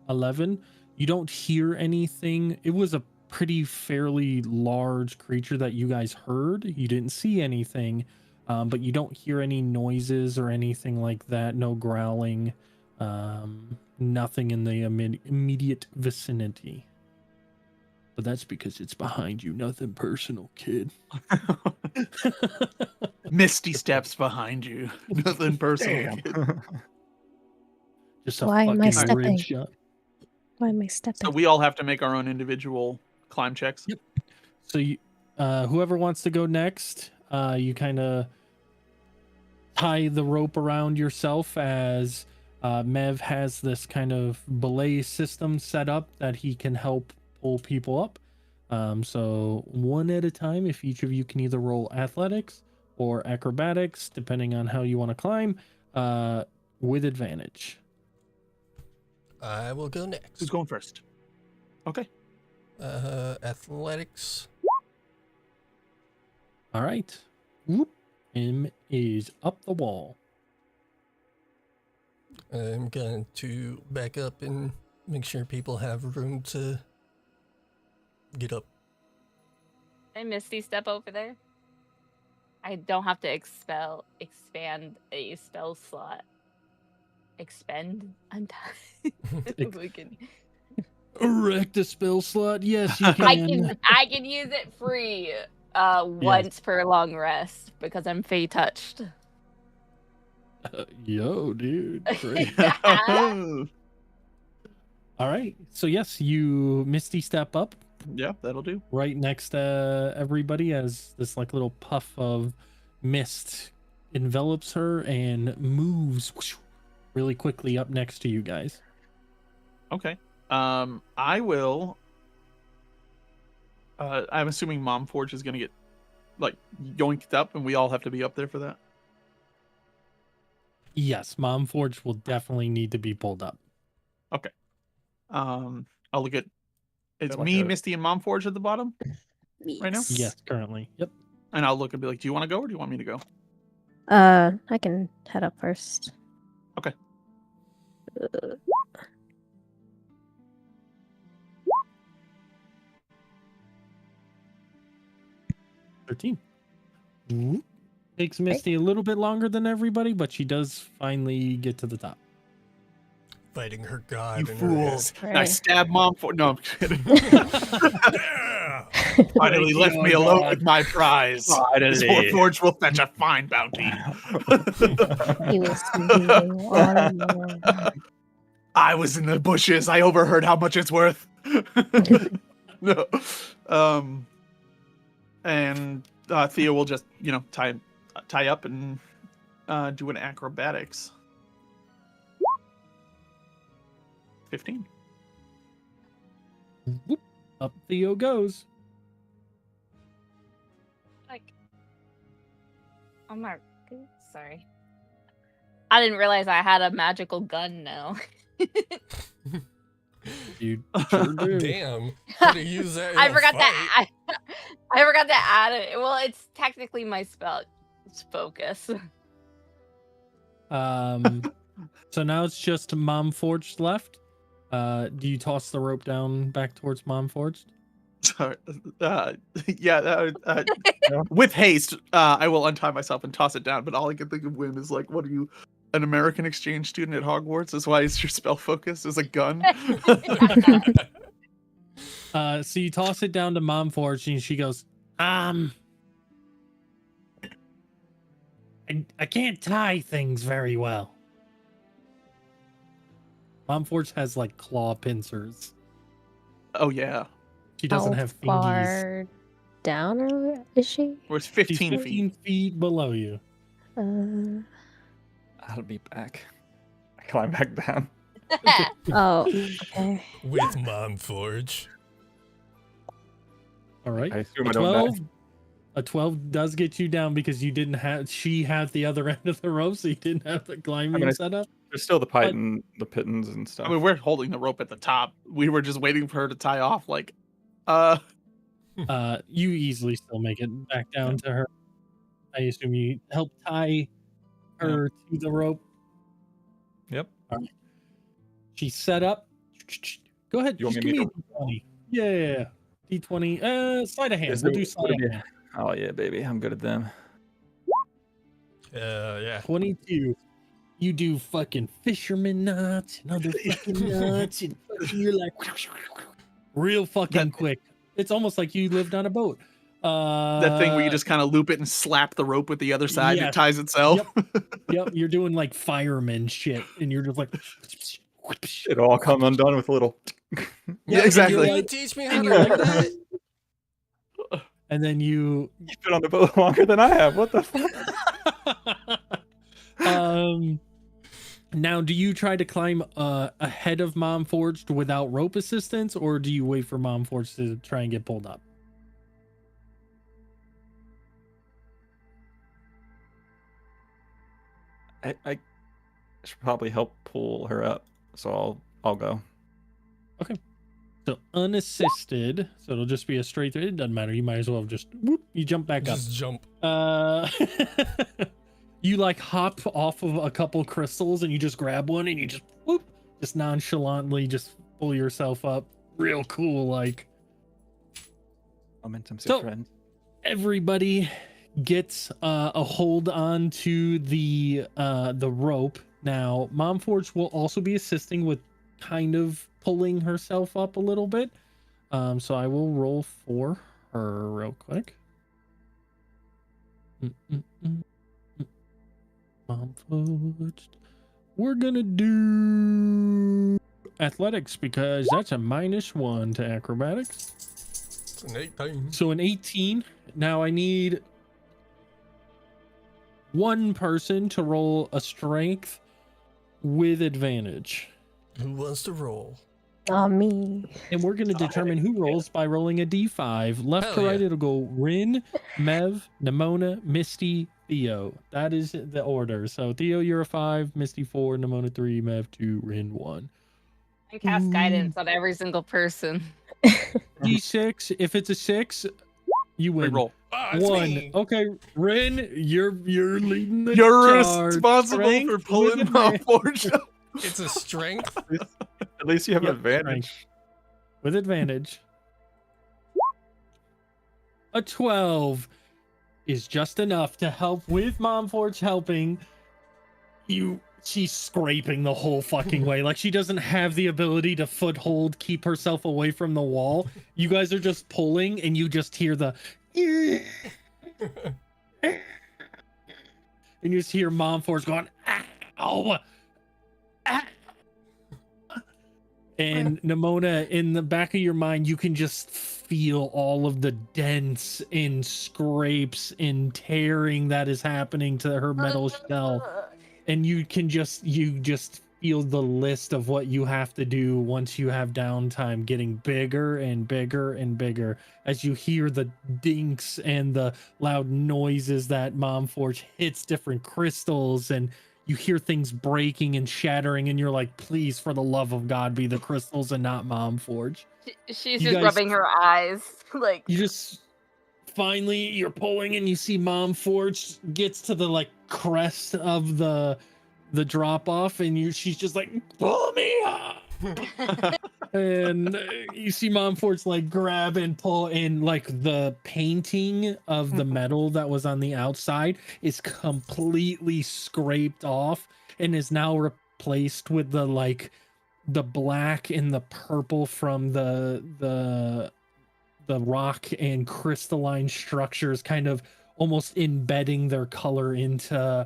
B: 11. You don't hear anything. It was a pretty fairly large creature that you guys heard. You didn't see anything, but you don't hear any noises or anything like that. No growling, nothing in the immediate vicinity. But that's because it's behind you. Nothing personal, kid.
C: Misty steps behind you. Nothing personal.
F: Damn.
C: kid.
B: Just a
D: Why am I
B: fucking rib
D: stepping?
B: shot.
D: Why am I
C: So
D: stepping?
C: we all have to make our own individual climb checks.
B: Yep. So you, whoever wants to go next, you kind of tie the rope around yourself as Mev has this kind of belay system set up that he can help pull people up. So one at a time, if each of you can either roll athletics or acrobatics, depending on how you want to climb, with advantage.
A: I will go next.
C: Who's going first? Okay.
A: Athletics.
B: All right. Whoop. Him is up the wall.
A: I'm going to back up and make sure people have room to get up.
E: Hey, Misty, step over there. I don't have to expand a spell slot. Expend? I'm tired. We can-
B: Erect a spell slot. Yes, you
E: I
B: can.
E: can use it free once per long rest because I'm Fey touched.
B: Yo, dude. Great. All right. So yes, you Misty step up
C: Yeah, that'll do.
B: right next to everybody as this like little puff of mist envelops her and moves really quickly up next to you guys.
C: Okay. I will. I'm assuming Mom Forge is gonna get like yoinked up, and we all have to be up there for that.
B: Yes, Mom Forge will definitely need to be pulled up.
C: I'll look at. It's
F: Like
C: me,
F: a-
C: Misty, and Mom Forge at the bottom, Right now?
B: Yes, currently. Yep.
C: and I'll look and be like, "Do you want to go, or do you want me to go?"
D: I can head up first.
C: Okay.
B: 13. Takes Misty a little bit longer than everybody, but she does finally get to the top.
A: Fighting her god.
C: You
A: in her
C: fools!
A: head.
C: And I stab Mom Forge. No, I'm kidding.
A: Yeah!
C: Finally
F: Thank
C: left
F: you,
C: me
F: oh
C: alone
F: God.
C: with my prize. This
F: Finally.
C: Forge will fetch a fine bounty.
D: He was moving on.
C: I was in the bushes. I overheard how much it's worth. No. And Theo will just, tie up and do an acrobatics. 15.
B: Whoop. Up Theo goes.
E: Like, oh my, sorry. I didn't realize I had a magical gun now.
B: You sure do.
A: Damn. Gotta use that in
E: I
A: a
E: forgot
A: fight.
E: I forgot to add it. Well, it's technically my spell focus.
B: So now it's just Mom Forged left. Do you toss the rope down back towards Mom Forged?
C: Sorry. With haste, I will untie myself and toss it down. But all I can think of when is like, what are you, an American exchange student at Hogwarts? That's why it's your spell focus is a gun.
B: So you toss it down to Mom Forged and she goes, I can't tie things very well. Mom Forge has like claw pincers.
C: Oh yeah,
B: She doesn't
D: How
B: have fingies.
D: far down is she?
C: or it's
B: She's
C: 15 feet.
B: 15 feet below you.
F: I'll be back. I climb back down.
D: Oh, okay.
A: With Mom Forge.
B: All right.
F: I assume
B: A
F: I don't
B: 12,
F: die.
B: a 12 does get you down because you didn't have, she had the other end of the rope, so you didn't have the climbing
F: I-
B: set up.
F: There's still the python, the pittons and stuff.
C: I mean, we're holding the rope at the top. We were just waiting for her to tie off. Like,
B: You easily still make it back down to her. I assume you help tie her to the rope.
F: Yep.
B: All right. She's set up. Go ahead.
F: You want
B: Just
F: me
B: give
F: to
B: me a D20. Yeah. D20. Sleight of hand.
F: Is
B: We'll
F: it-
B: do
F: would
B: sleight
F: it
B: of
F: be-
B: hand.
F: Oh yeah, baby, I'm good at them.
A: Yeah.
B: 22. You do fucking fisherman knots and other fucking knots, and fucking, you're like real fucking quick. It's almost like you lived on a boat.
C: That thing where you just kind of loop it and slap the rope with the other side and
B: yes.
C: it ties itself.
B: Yep, you're doing like fireman shit, and you're just like.
F: It all come undone with a little.
C: Yeah, exactly.
A: Can you teach me how
B: and
A: to
B: you're
A: do
B: like-
A: that?
B: And then you
F: You've been on the boat longer than I have. What the fuck?
B: Now, do you try to climb ahead of Mom Forged without rope assistance, or do you wait for Mom Forged to try and get pulled up?
F: I should probably help pull her up, so I'll go.
B: So unassisted, so it'll just be a straight through. It doesn't matter. You might as well just whoop, you jump back up.
A: Just jump.
B: You like hop off of a couple crystals and you just grab one and you just whoop, just nonchalantly just pull yourself up. Real cool, like.
F: Momentum,
B: So-
F: friend.
B: Everybody gets a hold on to the rope. Now, Momforge will also be assisting with kind of pulling herself up a little bit. So I will roll for her real quick. Momforge. We're gonna do athletics because that's a -1 to acrobatics.
A: It's an 18.
B: So an 18. Now I need one person to roll a strength with advantage.
A: Who wants to roll?
D: Oh, me.
B: And we're going to determine who rolls by rolling a d5. Left
A: Hell
B: to right,
A: yeah.
B: it'll go Rin, Mev, Nimona, Misty, Theo. That is the order. So Theo, you're a 5, Misty 4, Nimona 3, Mev 2, Rin 1.
E: I cast guidance on every single person.
B: D6, if it's a 6, you win.
C: Reroll.
A: Ah, it's
B: 1.
A: me.
B: Okay, Rin, you're leading the
C: You're
B: charge.
C: responsible
B: Strength
C: for
B: with
C: pulling
B: advantage.
C: Forge.
A: It's a strength.
F: At least you have
B: Yep,
F: advantage.
B: With advantage. A 12 is just enough to help with Momforge helping you. She's scraping the whole fucking way. Like she doesn't have the ability to foothold, keep herself away from the wall. You guys are just pulling and you just hear the and you just hear Momforge going, ow! Ah. And Nimona, in the back of your mind, you can just feel all of the dents and scrapes and tearing that is happening to her metal shell. And you just feel the list of what you have to do once you have downtime getting bigger and bigger and bigger as you hear the dinks and the loud noises that Momforge hits different crystals, and you hear things breaking and shattering, and you're like, please, for the love of God, be the crystals and not Momforge.
E: She's
B: You
E: just
B: guys-
E: rubbing her eyes. Like,
B: You just finally you're pulling and you see Momforge gets to the like crest of the drop off, and she's just like, pull me up. And you see Momforge like grab and pull, and like the painting of the metal that was on the outside is completely scraped off and is now replaced with the like the black and the purple from the rock and crystalline structures kind of almost embedding their color into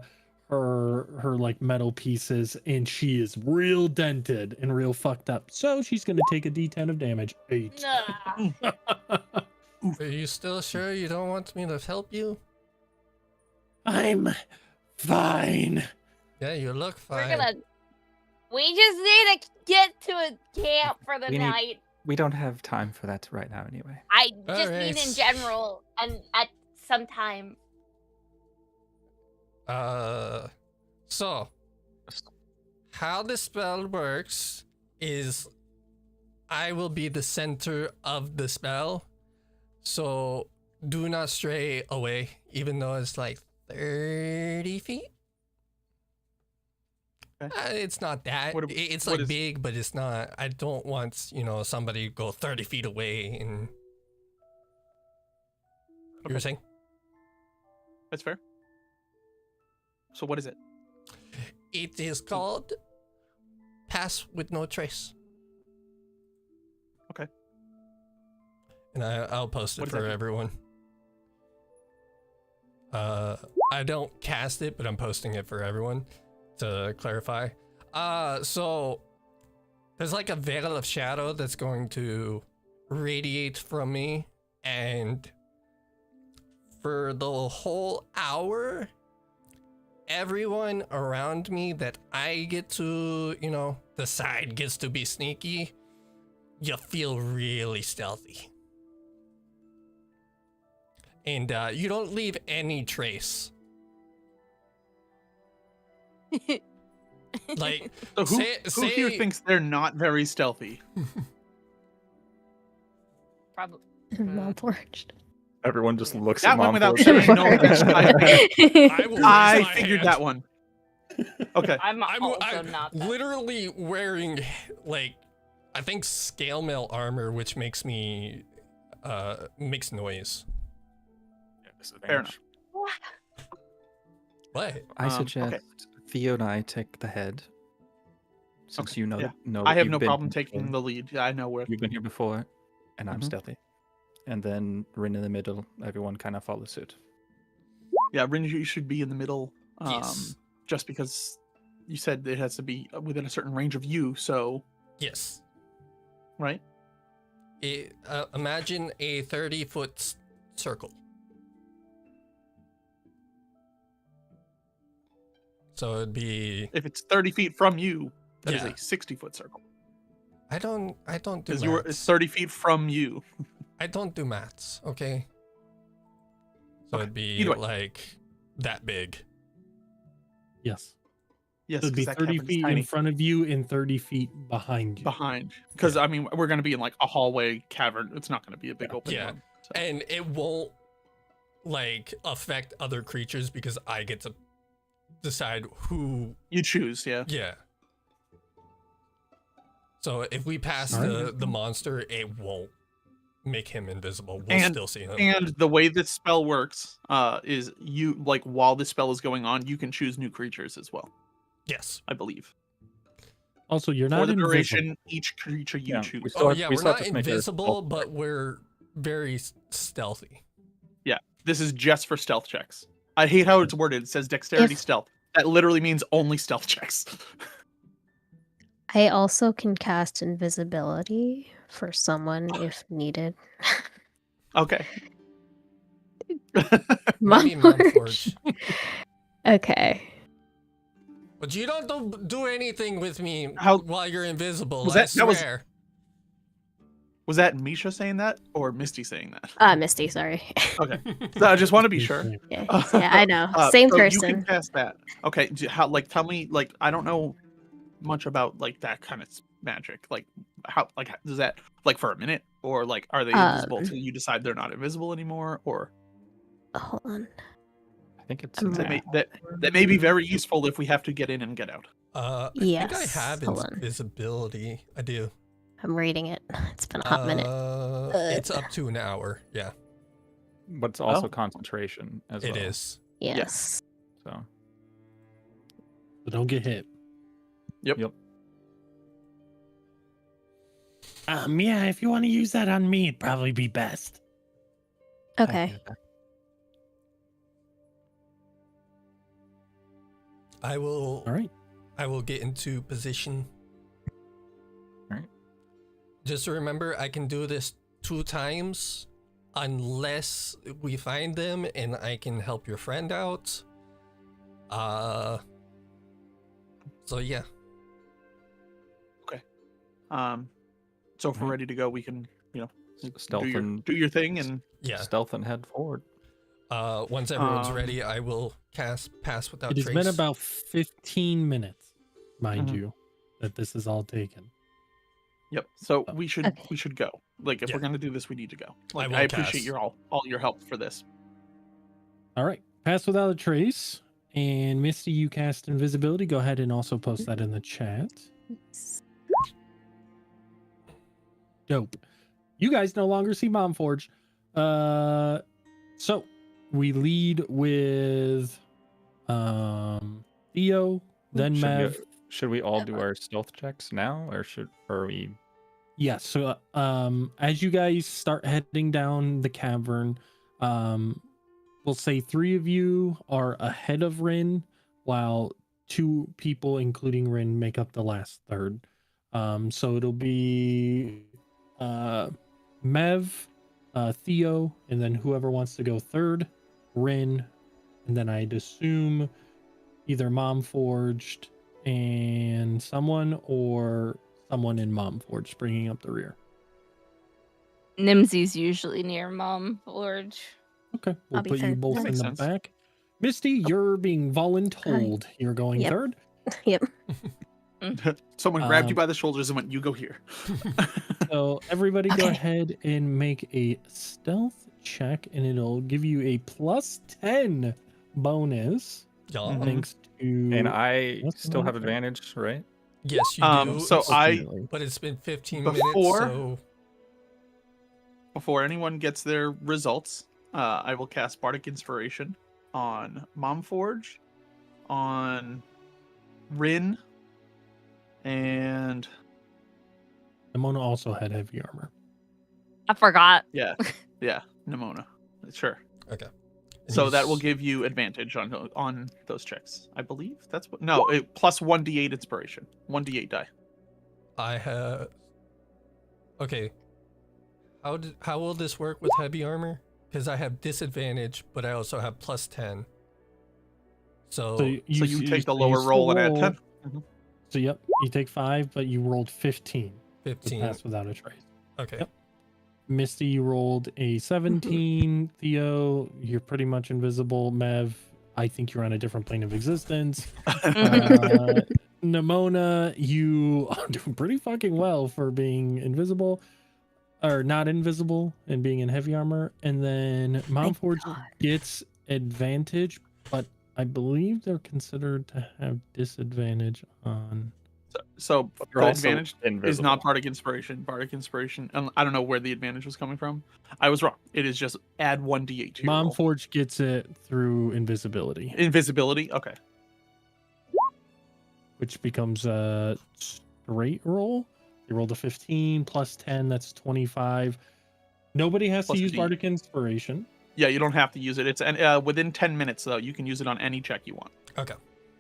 B: her like metal pieces, and she is real dented and real fucked up. So she's gonna take a d10 of damage. 8.
E: nah.
A: Are you still sure you don't want me to help you?
B: I'm fine.
A: Yeah, you look fine.
E: We just need to get to a camp for the
F: We need-
E: night.
F: We don't have time for that right now, anyway.
E: I just
A: Alright.
E: mean in general and at some time.
A: So how the spell works is I will be the center of the spell. So do not stray away, even though it's like 30 feet.
C: Okay.
A: It's not that.
C: What-
A: It's
C: what
A: like
C: is-
A: big, but it's not. I don't want, somebody go 30 feet away and. You were
C: Okay.
A: saying?
C: That's fair. So what is it?
A: It is called Pass with No Trace.
C: Okay.
A: And I'll post it
C: What does
A: for
C: that mean?
A: everyone. I don't cast it, but I'm posting it for everyone to clarify. So there's like a veil of shadow that's going to radiate from me, and for the whole hour, everyone around me that I get to, decide gets to be sneaky, you feel really stealthy. And you don't leave any trace. Like,
C: So who here thinks they're not very stealthy?
E: Probably.
D: Malforged.
F: Everyone just looks
C: That
F: at
C: went
F: Mom
C: without
F: Forge.
C: saying. No one thinks
A: I will raise
C: I
A: my
C: figured
A: hand.
C: that one. Okay.
E: I'm also
A: I'm
E: not that.
A: literally wearing, like, I think scale mail armor, which makes me makes noise.
C: Fair enough.
A: What?
F: I
C: okay.
F: suggest Theo and I take the head, since
C: Okay,
F: you know.
C: yeah.
F: know
C: I
F: that
C: have
F: you've
C: no
F: been
C: problem
F: here
C: taking
F: before.
C: the lead. Yeah, I know where.
F: You've been here before, and I'm
C: Mhm.
F: stealthy. And then Rin in the middle. Everyone kind of follows suit.
C: Yeah, Rin, you should be in the middle.
A: Yes.
C: Just because you said it has to be within a certain range of you, so
A: Yes.
C: right?
A: Imagine a 30-foot circle. So it'd be.
C: If it's 30 feet from you, that is
A: Yeah.
C: a 60-foot circle.
A: I don't do
C: Because
A: maths.
C: it's 30 feet from you.
A: I don't do maths. Okay. So
C: Okay,
A: it'd be
C: either way.
A: like that big.
B: Yes.
C: Yes,
B: So it'd be
C: because that
B: 30
C: cavern's
B: feet
C: tiny
B: in front of you and 30 feet behind you.
C: behind. Because I mean, we're gonna be in like a hallway cavern. It's not gonna be a big open
A: Yeah.
C: room. So.
A: And it won't like affect other creatures because I get to decide who.
C: You choose, yeah.
A: Yeah. So if we pass
B: Alright.
A: the monster, it won't make him invisible. We'll
C: And-
A: still see him.
C: And the way this spell works, is you like while this spell is going on, you can choose new creatures as well.
A: Yes.
C: I believe.
B: Also, you're
C: For
B: not
C: the
B: invisible.
C: duration, each creature you
F: Yeah,
C: choose.
F: we still
A: Oh
F: have-
A: yeah,
F: we
A: we're
F: still have
A: not
F: to make our
A: invisible,
F: stealth
A: but
F: check.
A: we're very stealthy.
C: This is just for stealth checks. I hate how it's worded. It says dexterity
D: If-
C: stealth. That literally means only stealth checks.
D: I also can cast invisibility for someone if needed.
C: Okay.
A: Maybe
D: Malforged.
A: Mumforge.
D: Okay.
A: But you don't do anything with me
C: How-
A: while you're invisible.
C: Was
A: I
C: that was
A: swear.
C: was that Misha saying that or Misty saying that?
D: Misty, sorry.
C: Okay. So I just want to be sure.
D: Yeah, I know. Same
C: so You
D: person.
C: can cast that. Okay. How? Like, tell me. Like, I don't know much about like that kind of magic. Like, how? Like, does that like for a minute, or like are they invisible till you decide they're not invisible anymore, or
D: Hold on.
F: I think it's
D: I'm
F: an
C: that
D: right.
C: may that may be very useful if we have to get in and get out.
A: I
D: Yes,
A: think I have
D: hold on.
A: invisibility. I do.
D: I'm reading it. It's been a hot minute.
A: It's up to an hour. Yeah,
F: but it's also
C: Oh.
F: concentration as
A: it
F: well.
A: is.
D: Yes.
F: So
B: So don't get hit.
C: Yep.
B: Yeah, if you want to use that on me, it'd probably be best.
D: Okay.
A: I will.
B: All right.
A: I will get into position.
F: Alright.
A: Just remember, I can do this 2 times, unless we find them and I can help your friend out. So yeah.
C: So if we're
F: Mhm.
C: ready to go, we can
F: stealth and
C: do your thing and
A: Yeah.
F: stealth and head forward.
A: Once everyone's
C: Um,
A: ready, I will cast Pass Without
B: It has
A: Trace.
B: been about 15 minutes, mind
C: Mhm.
B: you, that this is all taken.
C: Yep. So
B: Oh.
C: we should
D: Okay.
C: go. Like if
A: Yeah.
C: we're gonna do this, we need to go. Like
A: will
C: I appreciate
A: cast.
C: your all your help for this.
B: All right. Pass without a trace. And Misty, you cast invisibility. Go ahead and also post that in the chat. Dope. You guys no longer see Momforge. So we lead with Theo, then
F: Should we-
B: Mev.
F: Should we all do our stealth checks now, or are we?
B: Yes. So as you guys start heading down the cavern, we'll say 3 of you are ahead of Rin, while 2 people, including Rin, make up the last third. So it'll be Mev, Theo, and then whoever wants to go third, Rin, and then I'd assume either Mom Forged and someone, or someone in Mom Forged bringing up the rear.
E: Nimsy's usually near Mom Forge.
B: Okay, we'll
D: I'll be
B: put you
D: third
B: both
D: then.
B: in the
C: Makes sense.
B: back. Misty, you're being voluntold. You're going
D: Yep.
B: third.
D: Yep.
C: Someone grabbed you
B: Um,
C: by the shoulders and went, "You go here."
B: So everybody go
D: Okay.
B: ahead and make a stealth check, and it'll give you a +10 bonus.
A: Y'all.
C: Mhm.
B: Thanks to
F: And I
B: That's
F: still have
B: okay.
F: advantage, right?
A: Yes, you do.
C: So
A: It's-
B: Unfortunately.
A: but it's been 15
C: Before-
A: minutes, so
C: Before anyone gets their results, I will cast Bardic Inspiration on Momforge, on Rin, and
B: Nimona also had heavy armor.
E: I forgot.
C: yeah, Nimona. Sure.
A: okay. And
C: So that will
A: he's-
C: give you advantage on those checks. I believe that's what. No, plus 1d8 inspiration. 1d8 die.
A: I have. Okay. How will this work with heavy armor? Because I have disadvantage, but I also have +10. So,
C: So you take the lower
B: still
C: roll and add
B: roll.
C: 10.
B: So yep, you take 5, but you rolled 15 to
A: 15.
B: pass without a trace.
A: Okay.
B: Yep. Misty, you rolled a 17. Theo, you're pretty much invisible. Mev, I think you're on a different plane of existence. Nimona, you are doing pretty fucking well for being invisible, or not invisible, and being in heavy armor. And then Momforge
D: God.
B: gets advantage, but I believe they're considered to have disadvantage on.
C: So
F: You're
C: the
F: also
C: advantage is
F: invisible.
C: not Bardic Inspiration. Bardic Inspiration, and I don't know where the advantage was coming from. I was wrong. It is just add 1d8 to your roll.
B: Momforge gets it through invisibility,
C: Invisibility. Okay.
B: which becomes a straight roll. You rolled a 15 plus 10, that's 25. Nobody has
C: Plus
B: to use
C: D.
B: Bardic Inspiration.
C: Yeah, you don't have to use it. It's within 10 minutes though. You can use it on any check you want.
A: Okay.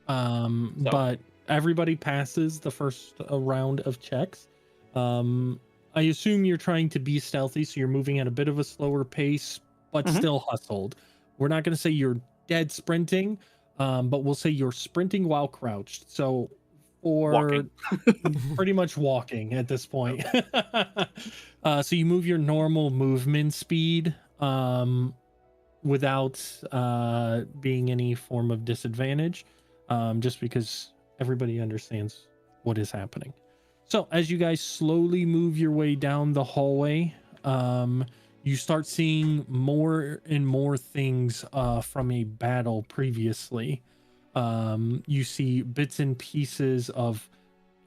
C: So-
B: But everybody passes the first round of checks. I assume you're trying to be stealthy, so you're moving at a bit of a slower pace, but
C: Mhm.
B: still hustled. We're not going to say you're dead sprinting, but we'll say you're sprinting while crouched. So, or
C: Walking.
B: pretty much walking at this point. So you move your normal movement speed without being any form of disadvantage, just because everybody understands what is happening. So as you guys slowly move your way down the hallway, you start seeing more and more things from a battle previously. You see bits and pieces of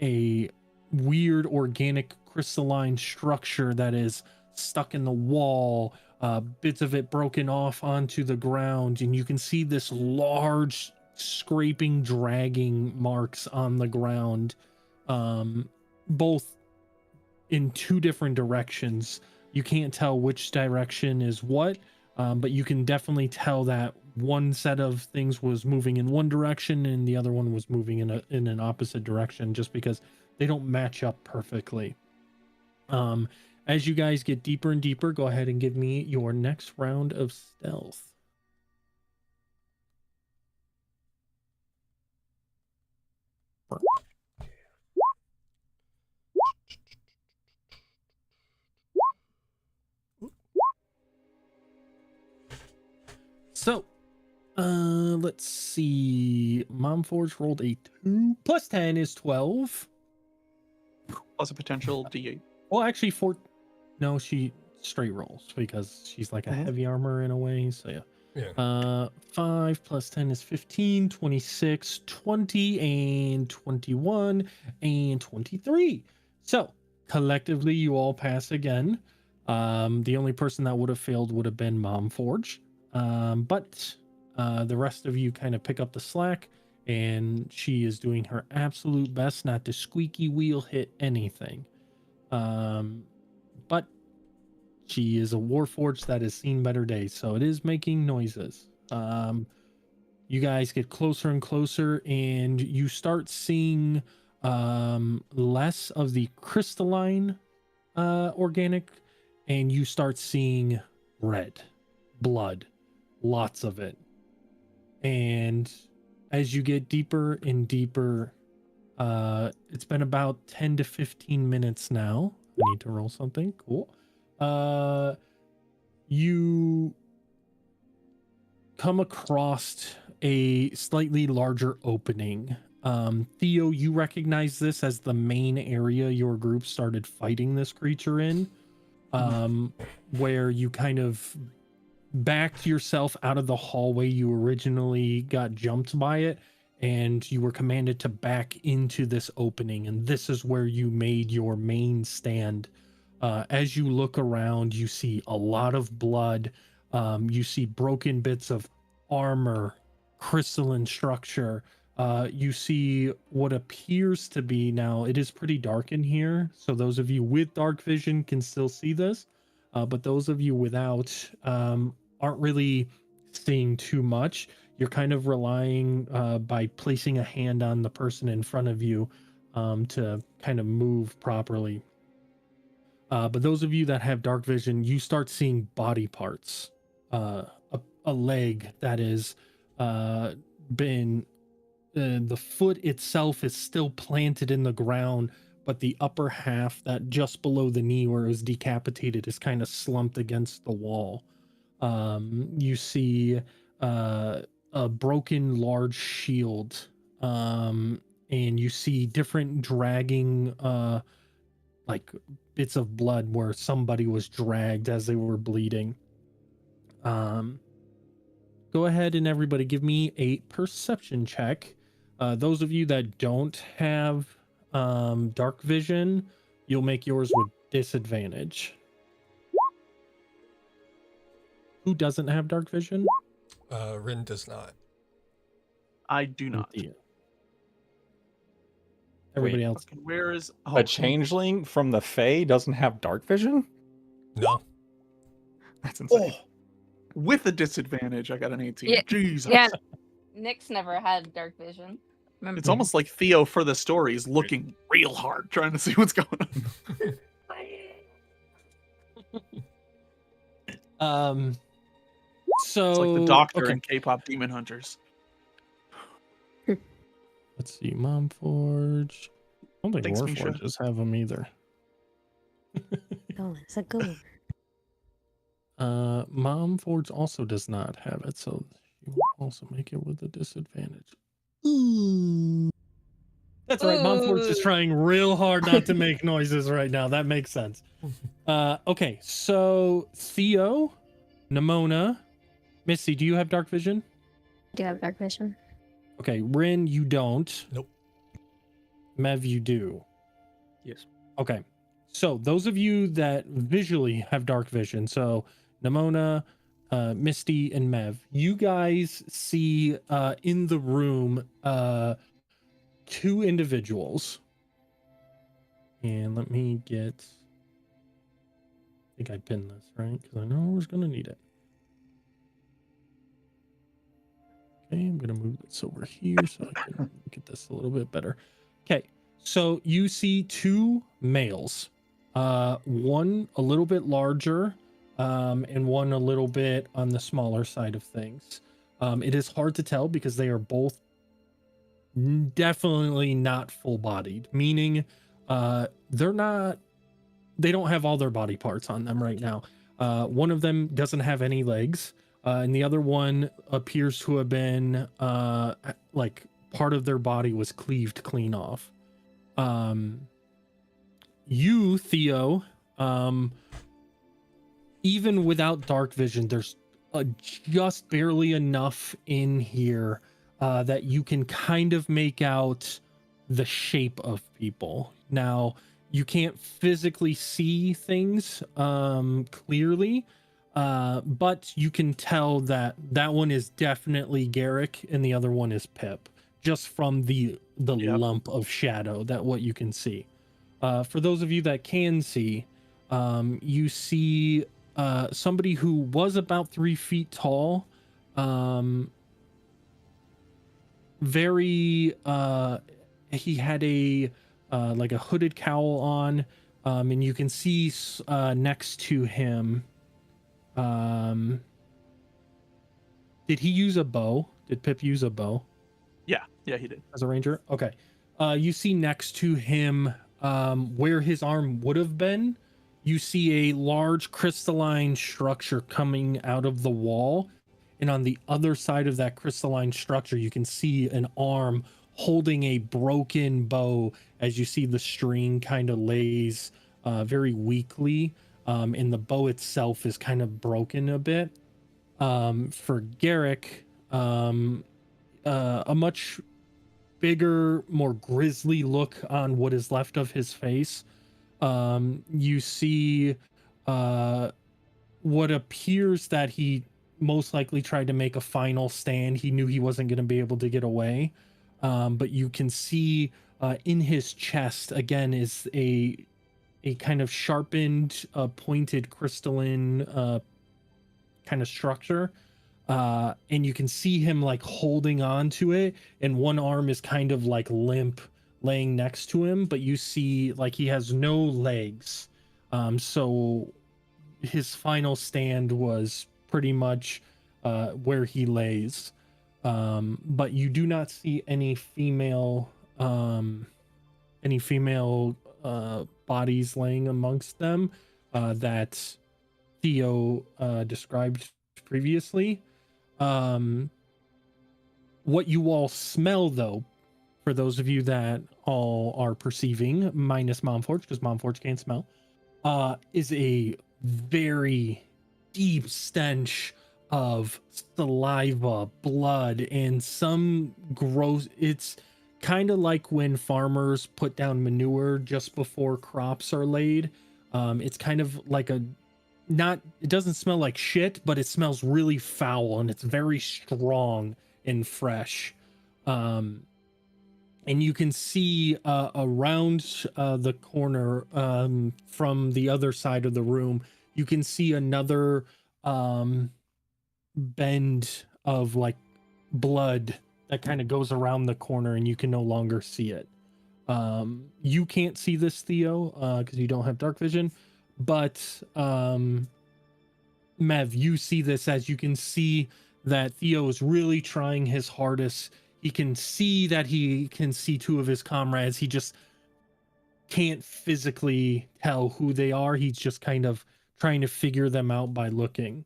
B: a weird organic crystalline structure that is stuck in the wall, bits of it broken off onto the ground, and you can see this large scraping, dragging marks on the ground, both in 2 different directions. You can't tell which direction is what, but you can definitely tell that one set of things was moving in one direction and the other one was moving in an opposite direction, just because they don't match up perfectly. As you guys get deeper and deeper, go ahead and give me your next round of stealth. So, let's see. Momforge rolled a 2 plus 10 is 12.
C: Plus a potential d8.
B: Well, actually, 4. No, she straight rolls because she's like a
C: Mhm.
B: heavy armor in a way. So, yeah.
A: Yeah.
B: 5 plus 10 is 15, 26, 20, and 21, and 23. So, collectively, you all pass again. The only person that would have failed would have been Momforge. But the rest of you kind of pick up the slack, and she is doing her absolute best not to squeaky wheel hit anything. But she is a warforged that has seen better days, so it is making noises. You guys get closer and closer, and you start seeing less of the crystalline organic, and you start seeing red blood, lots of it. And as you get deeper and deeper, it's been about 10 to 15 minutes now. I need to roll something. Cool. You come across a slightly larger opening. Theo, you recognize this as the main area your group started fighting this creature in, where you kind of backed yourself out of the hallway you originally got jumped by it, and you were commanded to back into this opening, and this is where you made your main stand. As you look around, you see a lot of blood. You see broken bits of armor, crystalline structure. You see what appears to be, now it is pretty dark in here, so those of you with dark vision can still see this, but those of you without aren't really seeing too much. You're kind of relying by placing a hand on the person in front of you to kind of move properly. But those of you that have dark vision, you start seeing body parts. A leg that is been the foot itself is still planted in the ground, but the upper half that just below the knee where it was decapitated is kind of slumped against the wall. You see a broken large shield, and you see different dragging like bits of blood where somebody was dragged as they were bleeding. Go ahead and everybody give me a perception check. Those of you that don't have dark vision, you'll make yours with disadvantage. Who doesn't have dark vision?
A: Rin does not.
C: I do not.
B: Yeah. Everybody
F: Wait,
B: else.
C: Fucking where is
F: A changeling from the Fae doesn't have dark vision?
A: No.
F: That's insane.
C: Oh, with a disadvantage, I got an 18.
E: Yeah.
C: Jesus.
E: Yeah. Nick's never had dark vision. Remember?
C: It's almost like Theo for the story is looking real hard, trying to see what's going
B: on. So
C: It's like the Doctor
B: okay.
C: in K-pop Demon Hunters.
B: Let's see, Mom Forge. I don't think
C: Thanks, Misha.
B: Warforges have them either.
D: Oh, it's a good one.
B: Mom Forge also does not have it, so you will also make it with a disadvantage. That's right. Mom Forge is trying real hard not to make noises right now. That makes sense. Okay, so Theo, Nimona, Missy, do you have dark vision?
D: Do you have dark vision?
B: Okay, Rin, you don't.
A: Nope.
B: Mev, you do.
F: Yes.
B: Okay, so those of you that visually have dark vision, so Nimona, Misty, and Mev, you guys see in the room two individuals. And let me get... I think I pinned this, right? Because I know I was going to need it. Okay, I'm going to move this over here so I can get this a little bit better. Okay, so you see two males. One a little bit larger, and one a little bit on the smaller side of things. It is hard to tell because they are both definitely not full-bodied, meaning they don't have all their body parts on them right now. One of them doesn't have any legs, and the other one appears to have been like part of their body was cleaved clean off. You, Theo, even without dark vision, there's just barely enough in here that you can kind of make out the shape of people. Now, you can't physically see things clearly, but you can tell that that one is definitely Garrick and the other one is Pip, just from the lump of shadow that what you can see. For those of you that can see, You see somebody who was about 3 feet tall, very he had a like a hooded cowl on, and you can see next to him, did he use a bow? Did Pip use a bow
C: Yeah, he did.
B: as a ranger? Okay. You see next to him, where his arm would have been, you see a large crystalline structure coming out of the wall. And on the other side of that crystalline structure, you can see an arm holding a broken bow as you see the string kind of lays very weakly. And the bow itself is kind of broken a bit. For Garrick, a much bigger, more grisly look on what is left of his face. You see what appears that he most likely tried to make a final stand. He knew he wasn't going to be able to get away. But you can see in his chest, again, is a kind of sharpened, pointed crystalline kind of structure. And you can see him like holding on to it, and one arm is kind of like limp laying next to him, but you see like he has no legs. So his final stand was pretty much where he lays. But you do not see any female bodies laying amongst them that Theo described previously. What you all smell, though, for those of you that all are perceiving, minus Momforge, because Momforge can't smell, is a very deep stench of saliva, blood, and some gross. It's kind of like when farmers put down manure just before crops are laid. It's kind of like it doesn't smell like shit, but it smells really foul, and it's very strong and fresh. And you can see around the corner, from the other side of the room, you can see another bend of like blood that kind of goes around the corner, and you can no longer see it. You can't see this, Theo, because you don't have dark vision, but Mev, you see this, as you can see that Theo is really trying his hardest. He can see that he can see two of his comrades. He just can't physically tell who they are. He's just kind of trying to figure them out by looking.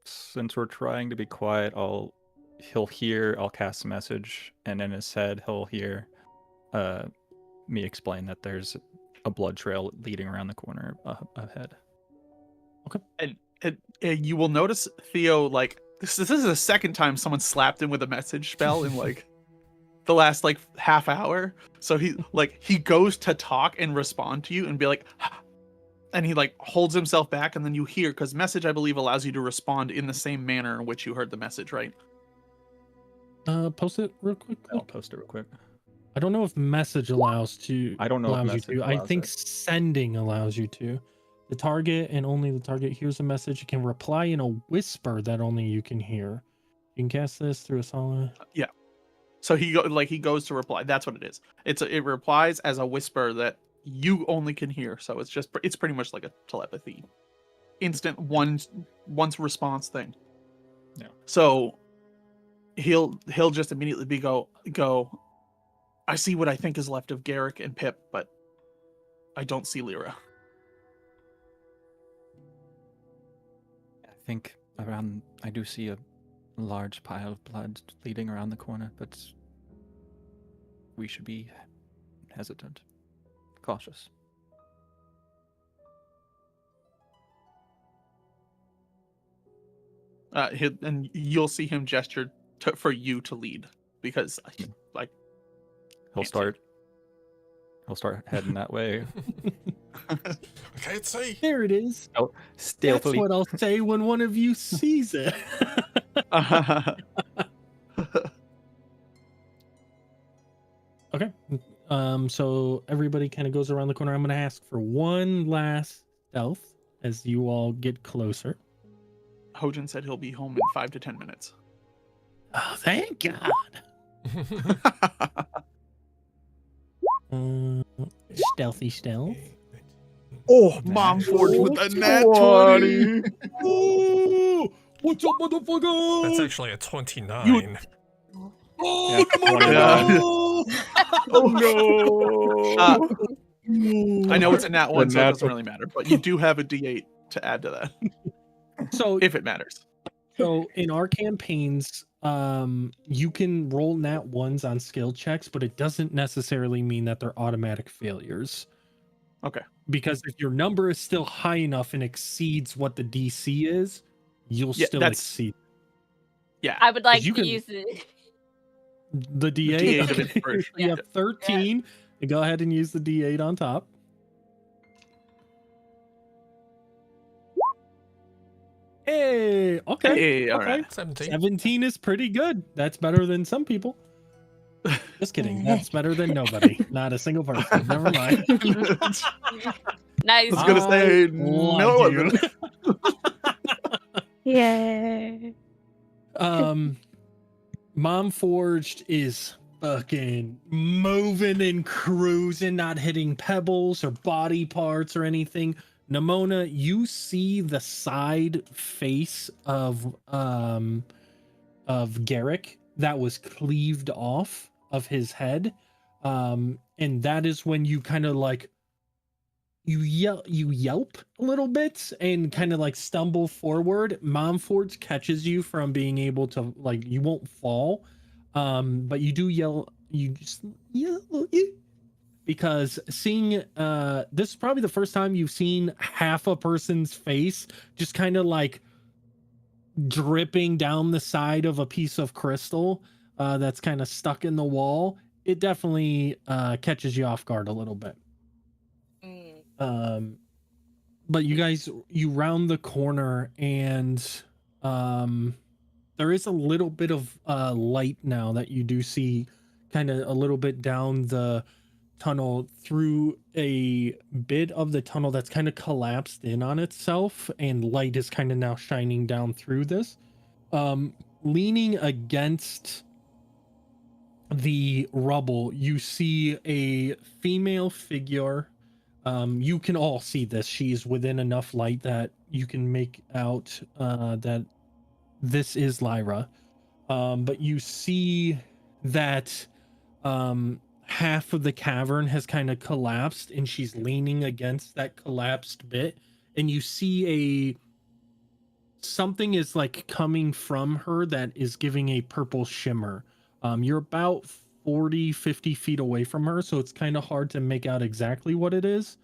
F: Since we're trying to be quiet, I'll cast a message, and in his head he'll hear me explain that there's a blood trail leading around the corner ahead.
C: And you will notice Theo, like, this is the second time someone slapped him with a message spell in like the last like half hour. So he goes to talk and respond to you and be like, and he like holds himself back, and then you hear, because message, I believe, allows you to respond in the same manner in which you heard the message, right?
B: Post it real quick.
F: I'll post it real quick.
B: I don't know if message allows to.
F: I don't know if message
B: you to. I
F: allows
B: think
F: it.
B: sending allows you to. The target and only the target hears a message. You can reply in a whisper that only you can hear. You can cast this through a solid.
C: Yeah. So he goes to reply. That's what it is. It replies as a whisper that you only can hear. So it's pretty much like a telepathy, instant once response thing.
F: Yeah.
C: So he'll just immediately go. I see what I think is left of Garrick and Pip, but I don't see Lyra.
F: I think I do see a large pile of blood leading around the corner, but we should be hesitant, cautious.
C: And you'll see him gesture for you to lead, because like
F: He'll start heading that way.
A: I can't see.
B: There it is.
F: Oh, stealthily.
B: That's what I'll say when one of you sees it. Okay. So everybody kind of goes around the corner. I'm going to ask for one last stealth as you all get closer.
C: Hojin said he'll be home in 5 to 10 minutes.
B: Oh, thank God. Stealthy stealth.
C: Oh, Mom Forge with a nat 20.
B: Oh, what's up, motherfucker?
A: That's actually a 29.
B: Oh,
F: Yeah,
B: come on.
F: 29.
C: Oh no! I know it's a nat 1, so it
F: nat
C: doesn't really matter. But you do have a D8 to add to that,
B: So
C: if it matters.
B: So in our campaigns, you can roll nat ones on skill checks, but it doesn't necessarily mean that they're automatic failures.
C: Okay.
B: Because if your number is still high enough and exceeds what the DC is, you'll
C: Yeah,
B: still
C: that's-
B: exceed
C: Yeah.
E: I would like
B: you
E: to
B: can-
E: use it.
B: the D8.
C: D8 of
B: Okay.
C: inspiration.
B: You have 13. Go ahead and use the D8 on top. Hey, okay.
C: Hey, all
B: okay.
C: right.
A: 17.
B: 17 is pretty good. That's better than some people. Just kidding. That's better than nobody. Not a single person. Never mind.
E: Nice.
C: I was gonna say no.
B: love you.
D: Yay.
B: Mom Forged is fucking moving and cruising, not hitting pebbles or body parts or anything. Nimona, you see the side face of Garrick that was cleaved off of his head. And that is when you kind of like you yelp a little bit and kind of like stumble forward. Mom Forge catches you from being able to, like, you won't fall. But you do yell, you just yell because seeing this is probably the first time you've seen half a person's face just kind of like dripping down the side of a piece of crystal that's kind of stuck in the wall. It definitely catches you off guard a little bit. But you guys, you round the corner and there is a little bit of light now that you do see kind of a little bit down the tunnel through a bit of the tunnel that's kind of collapsed in on itself, and light is kind of now shining down through this. Leaning against the rubble, you see a female figure. You can all see this. She's within enough light that you can make out that this is Lyra. But you see that half of the cavern has kind of collapsed and she's leaning against that collapsed bit, and you see something is like coming from her that is giving a purple shimmer. You're about 40-50 feet away from her, so it's kind of hard to make out exactly what it is.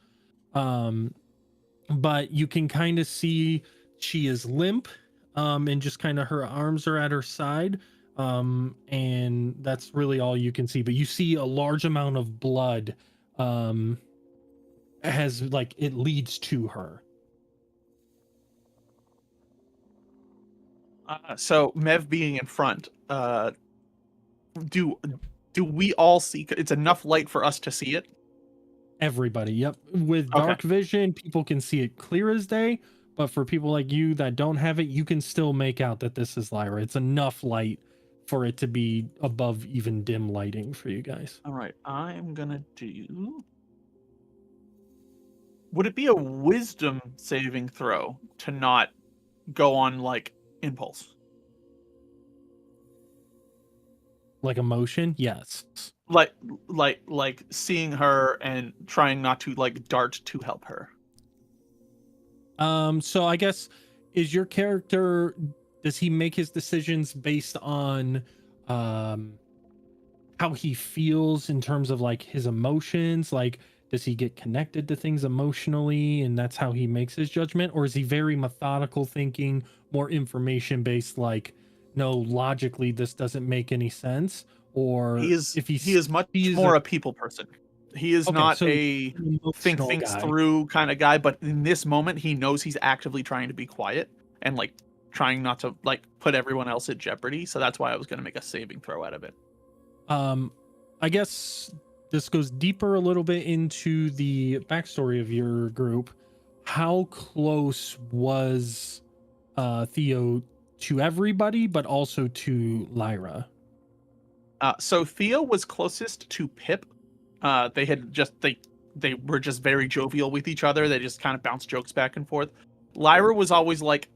B: But you can kind of see she is limp, and just kind of her arms are at her side. And that's really all you can see, but you see a large amount of blood has, like, it leads to her.
C: So Mev being in front, do we all see? It's enough light for us to see it.
B: Everybody, yep. With
C: Okay.
B: dark vision, people can see it clear as day, but for people like you that don't have it, you can still make out that this is Lyra. It's enough light for it to be above even dim lighting for you guys.
C: All right, I'm gonna do. Would it be a wisdom saving throw to not go on like impulse?
B: Like emotion? Yes.
C: Like seeing her and trying not to like dart to help her.
B: So I guess, is your character, does he make his decisions based on how he feels in terms of like his emotions? Like, does he get connected to things emotionally and that's how he makes his judgment? Or is he very methodical thinking, more information based, like, no, logically this doesn't make any sense? Or
C: He is
B: if
C: he is much more a people person. He is
B: Okay,
C: not
B: so
C: a
B: an
C: think
B: emotional
C: things
B: guy.
C: through kind of guy, but in this moment he knows he's actively trying to be quiet and like trying not to like put everyone else at jeopardy. So that's why I was going to make a saving throw out of it.
B: I guess this goes deeper a little bit into the backstory of your group. How close was Theo to everybody, but also to Lyra?
C: So Theo was closest to Pip. They were just very jovial with each other. They just kind of bounced jokes back and forth. Lyra was always like,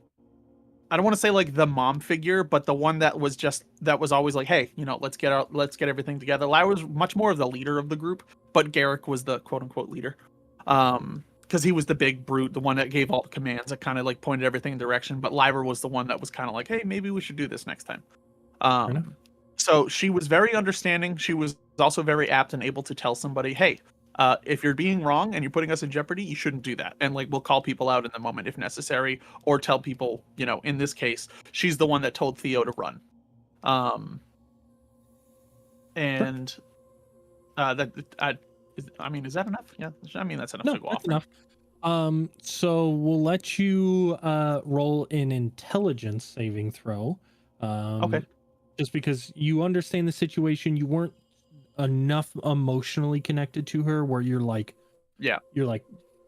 C: I don't want to say like the mom figure, but the one that was always like, hey, let's get everything together. Lyra was much more of the leader of the group, but Garrick was the quote unquote leader. Because he was the big brute, the one that gave all the commands, that kind of like pointed everything in direction. But Lyra was the one that was kind of like, hey, maybe we should do this next time.
B: enough.
C: So she was very understanding. She was also very apt and able to tell somebody, hey, if you're being wrong and you're putting us in jeopardy, you shouldn't do that. And like, we'll call people out in the moment if necessary, or tell people, in this case, she's the one that told Theo to run. And is that enough? Yeah, I mean, that's enough
B: No,
C: to go
B: that's
C: off.
B: enough. So we'll let you roll an intelligence saving throw.
C: Okay.
B: Just because you understand the situation, you weren't enough emotionally connected to her where you're like,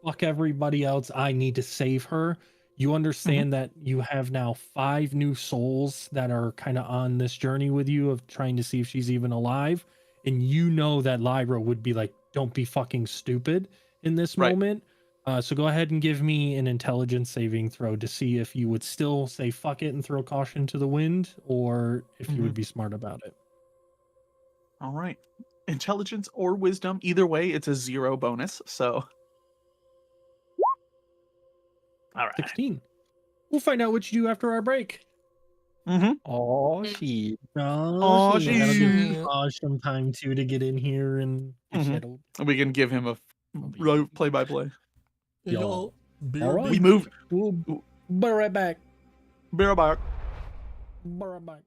B: fuck everybody else, I need to save her. You understand that you have now 5 new souls that are kind of on this journey with you of trying to see if she's even alive, and you know that Lyra would be like, don't be fucking stupid in this
C: Right.
B: moment. So go ahead and give me an intelligence saving throw to see if you would still say fuck it and throw caution to the wind, or if you would be smart about it.
C: All right. Intelligence or wisdom, either way, it's a 0 bonus. So, all right.
B: 16. We'll find out what you do after our break.
F: Oh, she.
B: Oh,
C: she-
B: that'll give
A: she-
B: some time too to get in here and get settled.
C: We can give him a play-by-play.
A: Yo, beer
B: All right.
C: We moved.
B: We'll be right back.
C: Be right back.
B: Be right back.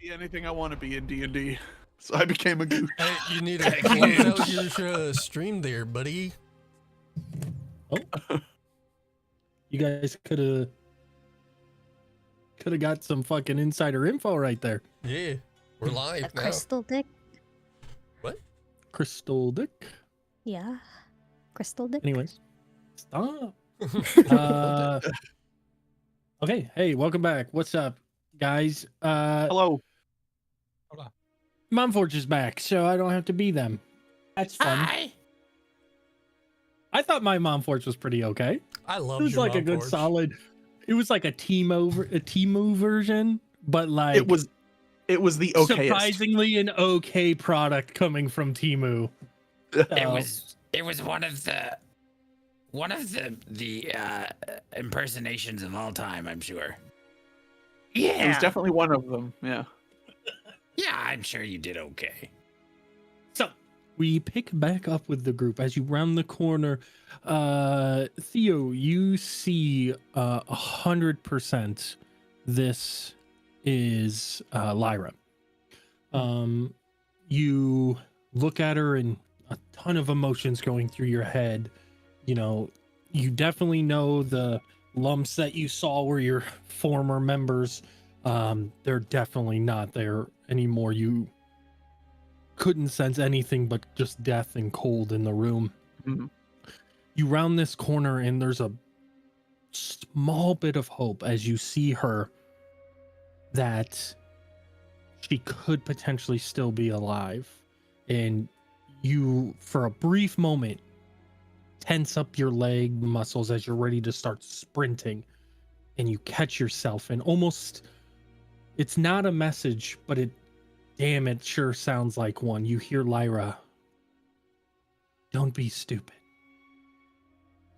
C: be anything I want to be in D&D, so I became a gooch.
A: Hey, you need to close out your stream there, buddy.
B: You guys could have got some fucking insider info right there.
A: Yeah, we're
D: A
A: live now.
D: crystal dick?
B: Crystal dick.
D: Yeah. Crystal dick?
B: Anyways, stop. Okay, hey, welcome back. What's up, guys?
C: Hello.
B: Momforge is back, so I don't have to be them. That's fun.
G: Hi.
B: I thought my Momforge was pretty okay.
A: I love
B: It was
A: your
B: like a good
A: Momforge.
B: solid. It was like a Temu version, but like
C: It was the okayest.
B: surprisingly an okay product coming from Temu.
G: It was one of the impersonations of all time, I'm sure.
C: It was definitely one of them. Yeah.
G: Yeah, I'm sure you did okay.
B: So we pick back up with the group as you round the corner. Theo, you see 100% this is Lyra. You look at her and a ton of emotions going through your head. You know, you definitely know the lumps that you saw were your former members. They're definitely not there anymore. You couldn't sense anything but just death and cold in the room.
C: Mhm.
B: You round this corner and there's a small bit of hope as you see her that she could potentially still be alive. And you, for a brief moment, tense up your leg muscles as you're ready to start sprinting. And you catch yourself and almost, it's not a message, but it sure sounds like one. You hear Lyra, "Don't be stupid."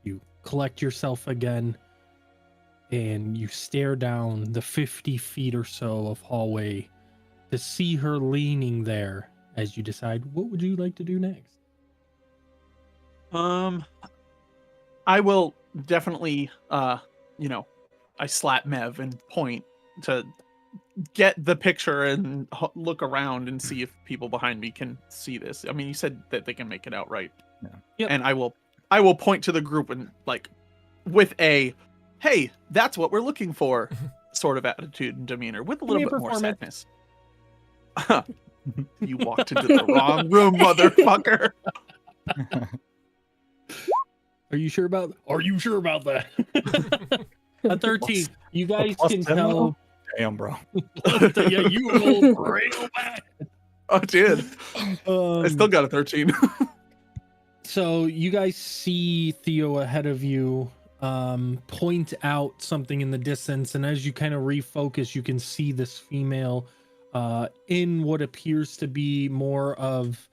B: You collect yourself again and you stare down the 50 feet or so of hallway to see her leaning there as you decide, what would you like to do next?
C: I will definitely, I slap Mev and point to get the picture and look around and see if people behind me can see this. I mean, you said that they can make it out, right?
F: Yeah.
B: Yep.
C: And I will point to the group and like with a, hey, that's what we're looking for sort of attitude and demeanor with a
B: Give me
C: little
B: a
C: bit more
B: performance.
C: sadness. You walked into the wrong room, motherfucker.
B: Are you sure about that? A 13. You guys
F: plus
B: can
F: 10
B: tell.
F: now? Damn, bro.
B: Yeah, you rolled real bad.
C: I did. I still got a 13.
B: So you guys see Theo ahead of you point out something in the distance, and as you kind of refocus, you can see this female in what appears to be more of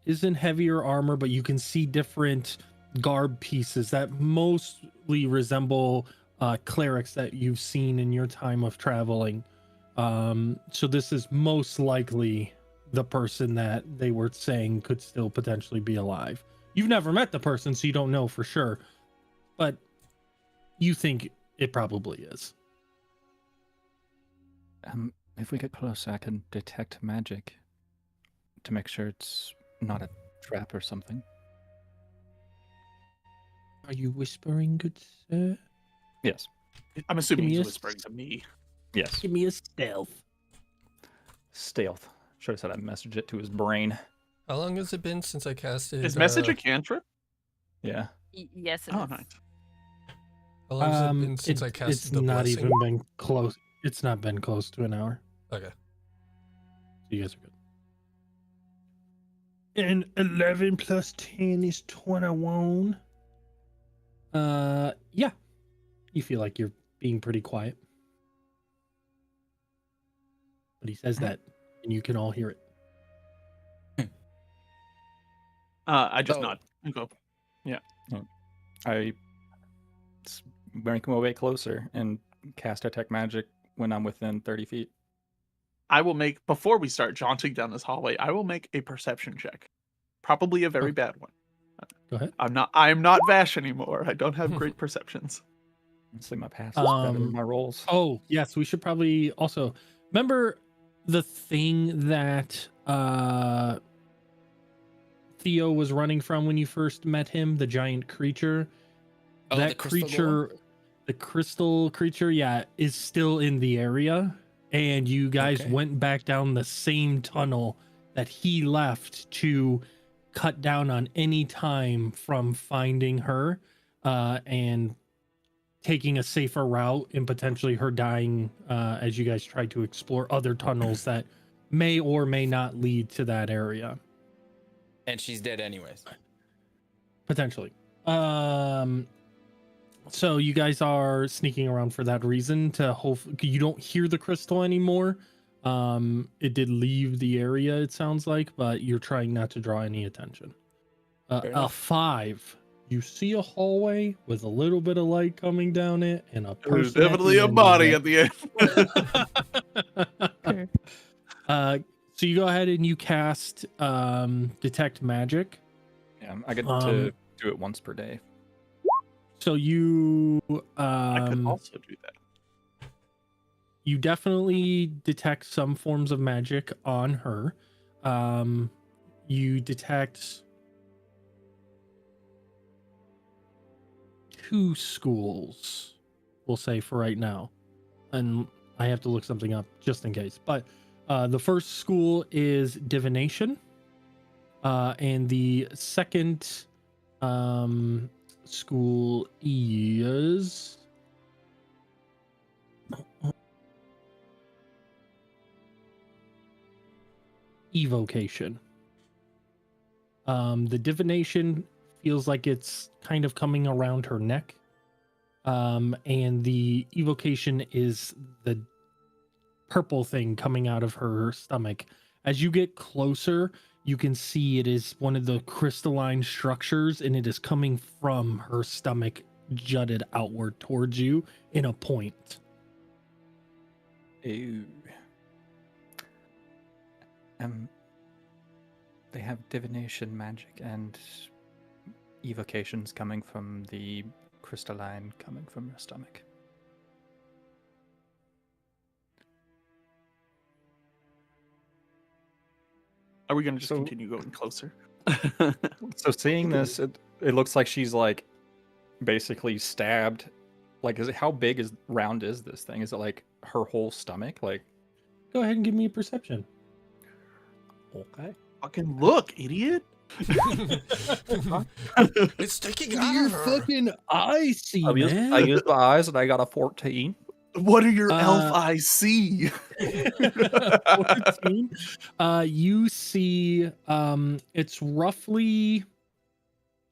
B: isn't heavier armor, but you can see different garb pieces that mostly resemble clerics that you've seen in your time of traveling. So this is most likely the person that they were saying could still potentially be alive. You've never met the person, so you don't know for sure, but you think it probably is.
F: If we get close, I can detect magic to make sure it's not a trap or something.
B: Are you whispering, good sir?
F: Yes.
C: I'm assuming
B: Give me
C: he's
B: a
C: whispering to me.
F: Yes.
B: Give me a stealth.
F: Stealth. Should have said I messaged it to his brain.
A: How long has it been since I casted?
C: Is message a cantrip?
F: Yeah.
E: Yes, it
C: Oh,
E: is.
C: nice.
A: How long has it been since I casted
B: it's
A: the
B: not
A: blessing?
B: even been close. It's not been close to an hour.
A: Okay.
B: So you guys are good. And 11 plus 10 is 21. Yeah. You feel like you're being pretty quiet. But he says that, and you can all hear it.
C: I just
G: Oh.
C: nod and go.
F: I make my way closer and cast Detect Magic when I'm within 30 feet.
C: I will make, before we start jaunting down this hallway, I will make a perception check. Probably a very
B: Okay.
C: bad one.
B: Go ahead.
C: I am not Vash anymore. I don't have great perceptions.
F: Honestly, my pass is better than my rolls.
B: Oh, yes, we should probably also remember the thing that Theo was running from when you first met him, the giant creature.
G: Oh,
B: That
G: the crystal golem?
B: creature, the crystal creature, yeah, is still in the area. And you guys
G: Okay.
B: went back down the same tunnel that he left to cut down on any time from finding her and taking a safer route and potentially her dying as you guys tried to explore other tunnels that may or may not lead to that area.
G: And she's dead anyways.
B: Potentially. So you guys are sneaking around for that reason to hope you don't hear the crystal anymore. It did leave the area, it sounds like, but you're trying not to draw any attention.
G: Fair
B: A
G: enough.
B: 5. You see a hallway with a little bit of light coming down it and a
C: There's
B: person.
C: definitely a body at the end.
B: So you go ahead and you cast detect magic.
F: Yeah, I get to do it once per day.
B: So you
C: I could also do that.
B: you definitely detect some forms of magic on her. You detect 2 schools, we'll say for right now. And I have to look something up just in case. But the first school is divination. And the second school is evocation. The divination feels like it's kind of coming around her neck. And the evocation is the purple thing coming out of her stomach. As you get closer, you can see it is one of the crystalline structures, and it is coming from her stomach, jutted outward towards you in a point.
F: Ew. They have divination magic and evocations coming from the crystalline coming from your stomach.
C: Are we gonna just
F: So-
C: continue going closer?
F: So seeing this, it looks like she's like basically stabbed. Like, how big is round is this thing? Is it like her whole stomach? Like,
B: Go ahead and give me a perception.
F: okay.
C: Fucking look, idiot!
A: It's taking out of her.
B: eyes see,
F: I used my eyes and I got a 14.
C: What do your elf
B: Uh,
C: eyes see?
B: 14. You see it's roughly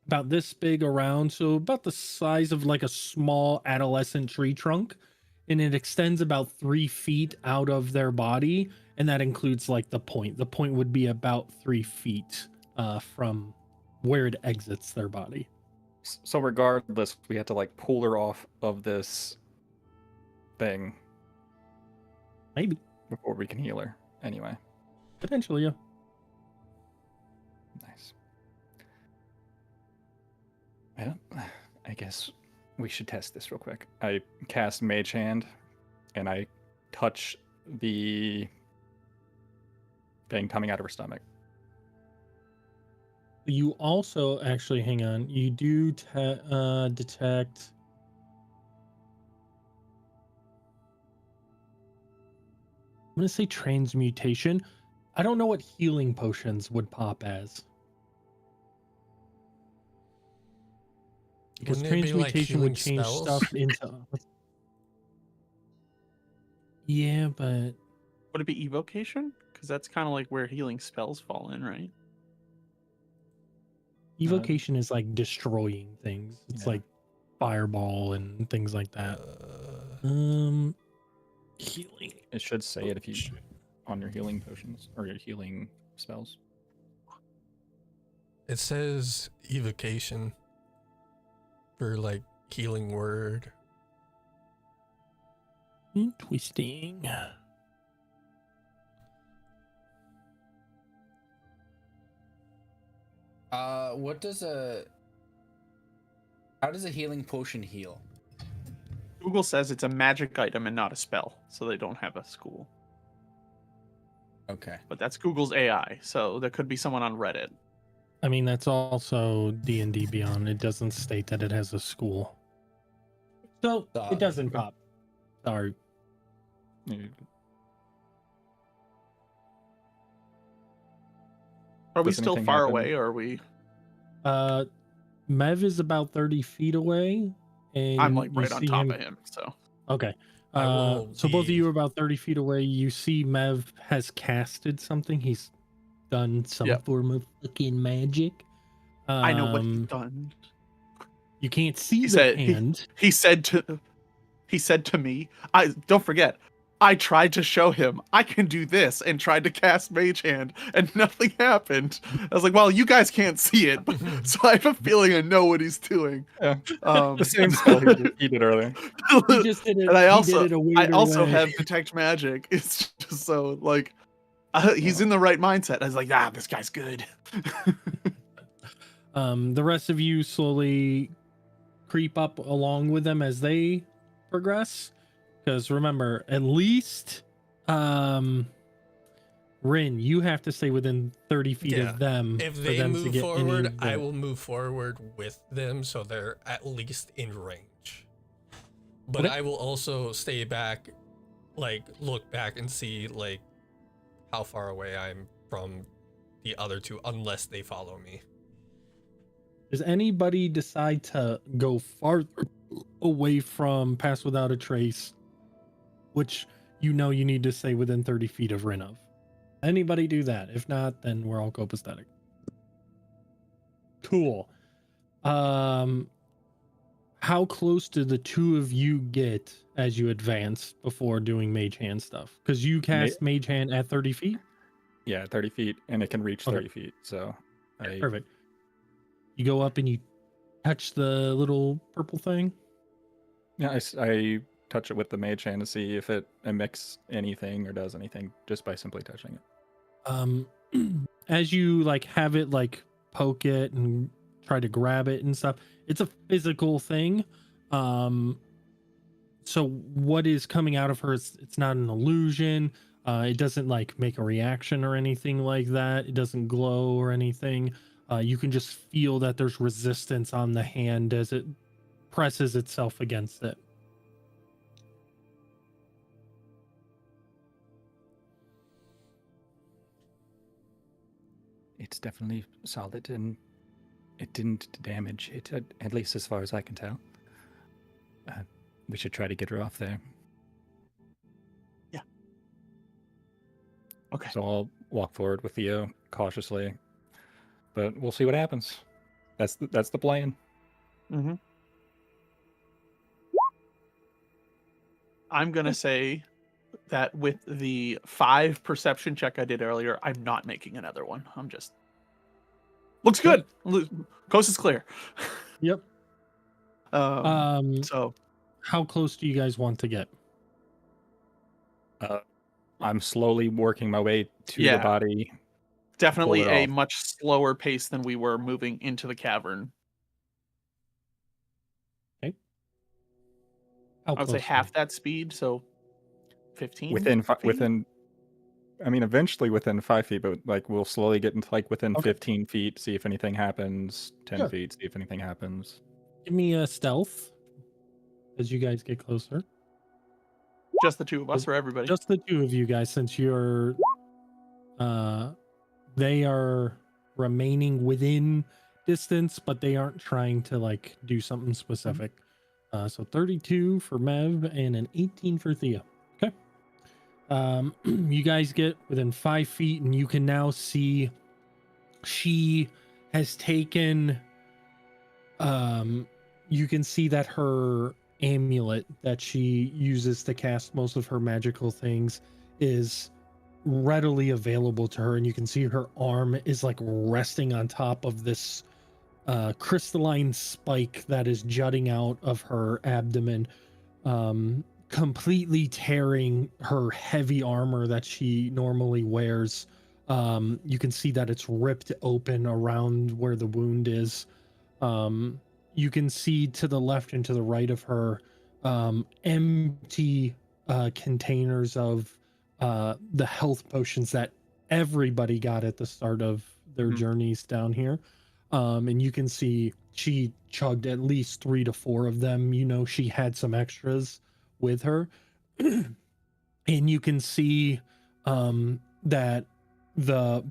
B: about this big around, so about the size of like a small adolescent tree trunk, and it extends about 3 feet out of their body, and that includes like the point. The point would be about 3 feet from where it exits their body.
F: So regardless, we had to like pull her off of this thing
B: Maybe.
F: before we can heal her. Anyway,
B: Potentially, yeah.
F: nice. Well, I guess we should test this real quick. I cast Mage Hand, and I touch the thing coming out of her stomach.
B: You also actually, hang on, you do detect. I'm going to say transmutation. I don't know what healing potions would pop as. Because
A: Wouldn't it be like
B: transmutation would
A: healing
B: change
A: spells?
B: stuff into. Yeah, but
C: Would it be evocation? Because that's kind of like where healing spells fall in, right?
B: evocation is like destroying things. It's
F: Yeah.
B: like fireball and things like that. Healing.
F: It should say it if you on your healing potions or your healing spells.
A: It says evocation for like healing word.
B: Interesting.
G: What does how does a healing potion heal?
C: Google says it's a magic item and not a spell, so they don't have a school.
G: Okay.
C: but that's Google's AI, so there could be someone on Reddit.
B: I mean, that's also D&D Beyond. It doesn't state that it has a school. So it doesn't pop. Sorry.
C: Are we
F: Does
C: still
F: anything
C: far
F: happen?
C: away, or are we?
B: Mev is about 30 feet away, and
C: I'm like
B: you
C: right on
B: see
C: top
B: him.
C: of him, so.
B: Okay.
A: I will
B: So both of
A: be-
B: you are about 30 feet away. You see Mev has casted something. He's done some
C: Yep.
B: form of fucking magic.
C: I know what he's done.
B: You can't see
C: He
B: the
C: said
B: hand.
C: he said to me, I don't forget, I tried to show him I can do this and tried to cast Mage Hand and nothing happened. I was like, well, you guys can't see it, so I have a feeling I know what he's doing.
F: Yeah. The same spell he did earlier.
B: He just did it.
C: And I
B: he did it a weirder way.
C: have detect magic. It's just so like he's in the right mindset. I was like, this guy's good.
B: The rest of you slowly creep up along with them as they progress. Because remember, at least Rin, you have to stay within 30 feet
A: Yeah.
B: of them.
A: If
B: for
A: they
B: them to
A: move
B: get
A: forward,
B: any
A: I
B: of
A: will move forward with them so they're at least in range. But
B: Okay.
A: I will also stay back, like look back and see like how far away I'm from the other two, unless they follow me.
B: Does anybody decide to go farther away from Pass Without a Trace, which you need to stay within 30 feet of Rin of? Anybody do that? If not, then we're all copacetic. Cool. How close do the two of you get as you advance before doing Mage Hand stuff? Because you cast Mage Hand at 30 feet?
F: Yeah, 30 feet, and it can reach
B: Okay.
F: 30 feet. So
B: Perfect. You go up and you touch the little purple thing?
F: Yeah, I touch it with the mage hand to see if it emits anything or does anything just by simply touching it.
B: As you like have it like poke it and try to grab it and stuff, it's a physical thing. So what is coming out of her, it's not an illusion. It doesn't like make a reaction or anything like that. It doesn't glow or anything. You can just feel that there's resistance on the hand as it presses itself against it.
F: It's definitely solid, and it didn't damage it, at least as far as I can tell. We should try to get her off there.
C: Yeah. Okay.
F: So I'll walk forward with Theo cautiously, but we'll see what happens. That's the plan.
C: Mm-hmm. I'm gonna say that with the 5 perception check I did earlier, I'm not making another one. I'm just looks good. Coast is clear.
B: Yep.
C: So
B: how close do you guys want to get?
F: I'm slowly working my way to
C: Yeah.
F: the body.
C: definitely
F: Pull it
C: a
F: off.
C: much slower pace than we were moving into the cavern.
B: How
C: I would say
B: close?
C: half that speed, so 15
F: Within
C: feet?
F: I mean, eventually within 5 feet, but like we'll slowly get into like within
B: Okay.
F: 15 feet, see if anything happens. 10
B: Sure.
F: feet, see if anything happens.
B: Give me a stealth as you guys get closer.
C: Just the two of us or everybody?
B: Just the two of you guys, since you're they are remaining within distance, but they aren't trying to like do something specific. So 32 for Mev and an 18 for Thea. Okay. You guys get within 5 feet, and you can now see she has taken you can see that her amulet that she uses to cast most of her magical things is readily available to her, and you can see her arm is like resting on top of this crystalline spike that is jutting out of her abdomen, completely tearing her heavy armor that she normally wears. You can see that it's ripped open around where the wound is. You can see to the left and to the right of her empty containers of the health potions that everybody got at the start of their journeys down here. And you can see she chugged at least 3 to 4 of them. You know, she had some extras with her. And you can see that the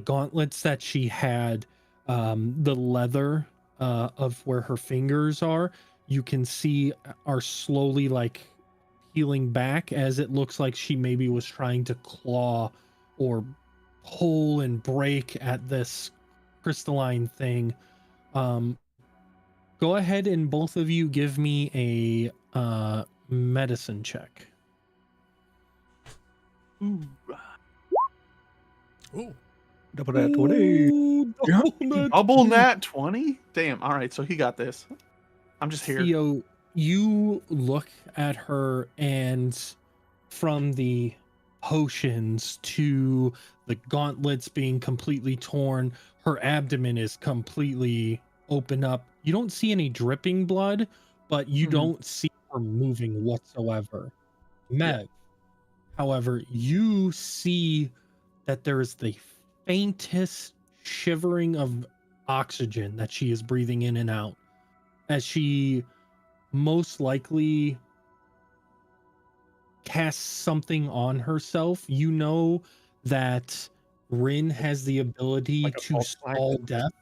B: gauntlets that she had, the leather of where her fingers are, you can see are slowly like peeling back, as it looks like she maybe was trying to claw or pull and break at this crystalline thing. Go ahead and both of you give me a medicine check.
C: Ooh.
A: Ooh.
F: Double that 20.
B: Ooh,
C: Double nat 20? Damn. All right, so he got this. I'm just here.
B: Theo, you look at her, and from the potions to the gauntlets being completely torn, her abdomen is completely open up. You don't see any dripping blood, but you don't see her moving whatsoever. Mev, however, you see that there is the faintest shivering of oxygen that she is breathing in and out, as she most likely casts something on herself. You know that Rin has the ability
F: Like a
B: to
F: false
B: stall
F: flag.
B: death.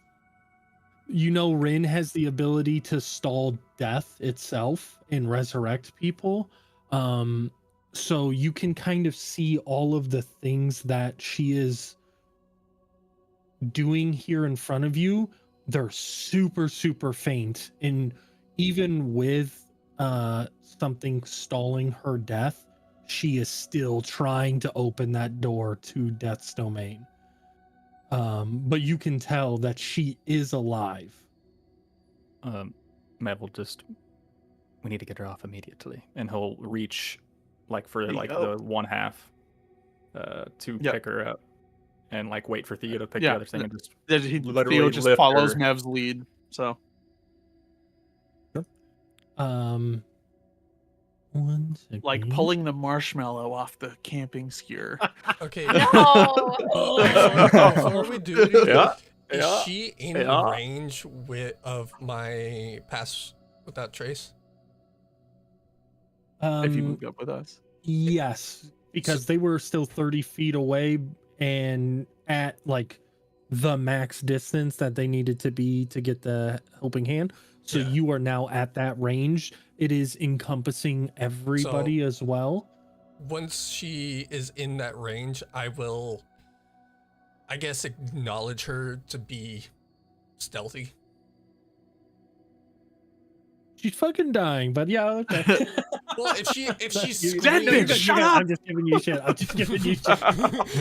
B: You know Rin has the ability to stall death itself and resurrect people. So you can kind of see all of the things that she is doing here in front of you. They're super, super faint. And even with something stalling her death, she is still trying to open that door to Death's domain. But you can tell that she is alive.
F: Matt will just, we need to get her off immediately, and he'll reach like for
C: There you
F: like
C: go.
F: the one half to
C: Yep.
F: pick her up, and like wait for Theo to pick
C: Yeah,
F: the other thing and just
C: Theo
F: literally
C: just
F: lift
C: follows
F: her.
C: Mev's lead. So
B: One second.
C: like pulling the marshmallow off the camping skewer.
A: Okay.
E: No.
A: Well, before we do anything,
F: Yeah,
A: is
F: yeah,
A: she in
F: yeah.
A: range of my pass without trace?
C: If you moved up with us.
B: Yes, because they were still 30 feet away and at like the max distance that they needed to be to get the helping hand. So
A: Yeah.
B: you are now at that range. It is encompassing everybody as well.
A: Once she is in that range, I will, I guess, acknowledge her to be stealthy.
B: She's fucking dying, but yeah, okay.
A: Well, if she
C: Dead bitch,
A: screams,
C: shut up!
B: I'm just giving you shit. I'm just giving you shit.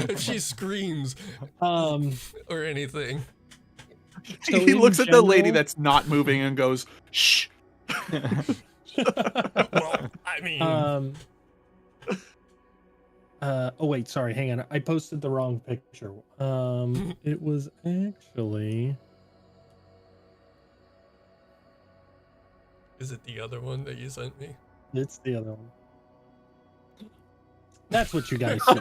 A: if she screams or anything.
B: So
C: He
B: in
C: looks at the lady
B: general-
C: that's not moving and goes, "Shh."
A: Well, I mean,
B: oh wait, sorry, hang on. I posted the wrong picture. It was actually
A: is it the other one that you sent me?
B: it's the other one. That's what you guys see.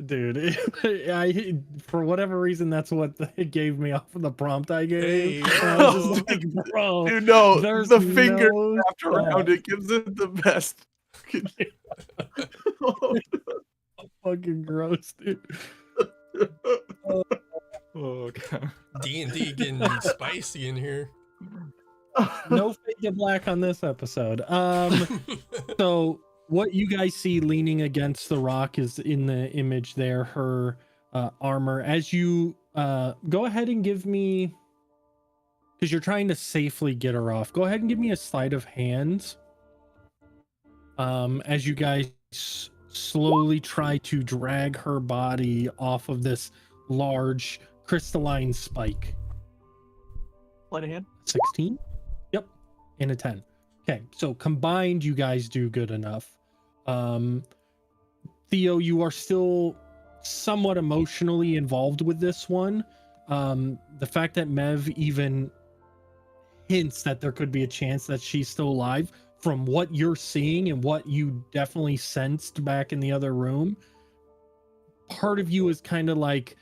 B: Dude, I for whatever reason that's what it gave me off of the prompt I gave.
A: Hey.
B: And I was just like, bro,
C: Dude, no,
B: there's
C: the finger
B: no
C: wrapped around it gives it the best.
B: fucking gross, dude.
F: Oh god.
A: D&D getting spicy in here.
B: No fade to black on this episode. So what you guys see leaning against the rock is in the image there, her armor. As you go ahead and give me, because you're trying to safely get her off, go ahead and give me a sleight of hand. As you guys slowly try to drag her body off of this large crystalline spike.
C: Sleight of hand.
B: 16? Yep. And a 10. Okay, so combined, you guys do good enough. Theo, you are still somewhat emotionally involved with this one. The fact that Mev even hints that there could be a chance that she's still alive. From what you're seeing and what you definitely sensed back in the other room, part of you is kind of like,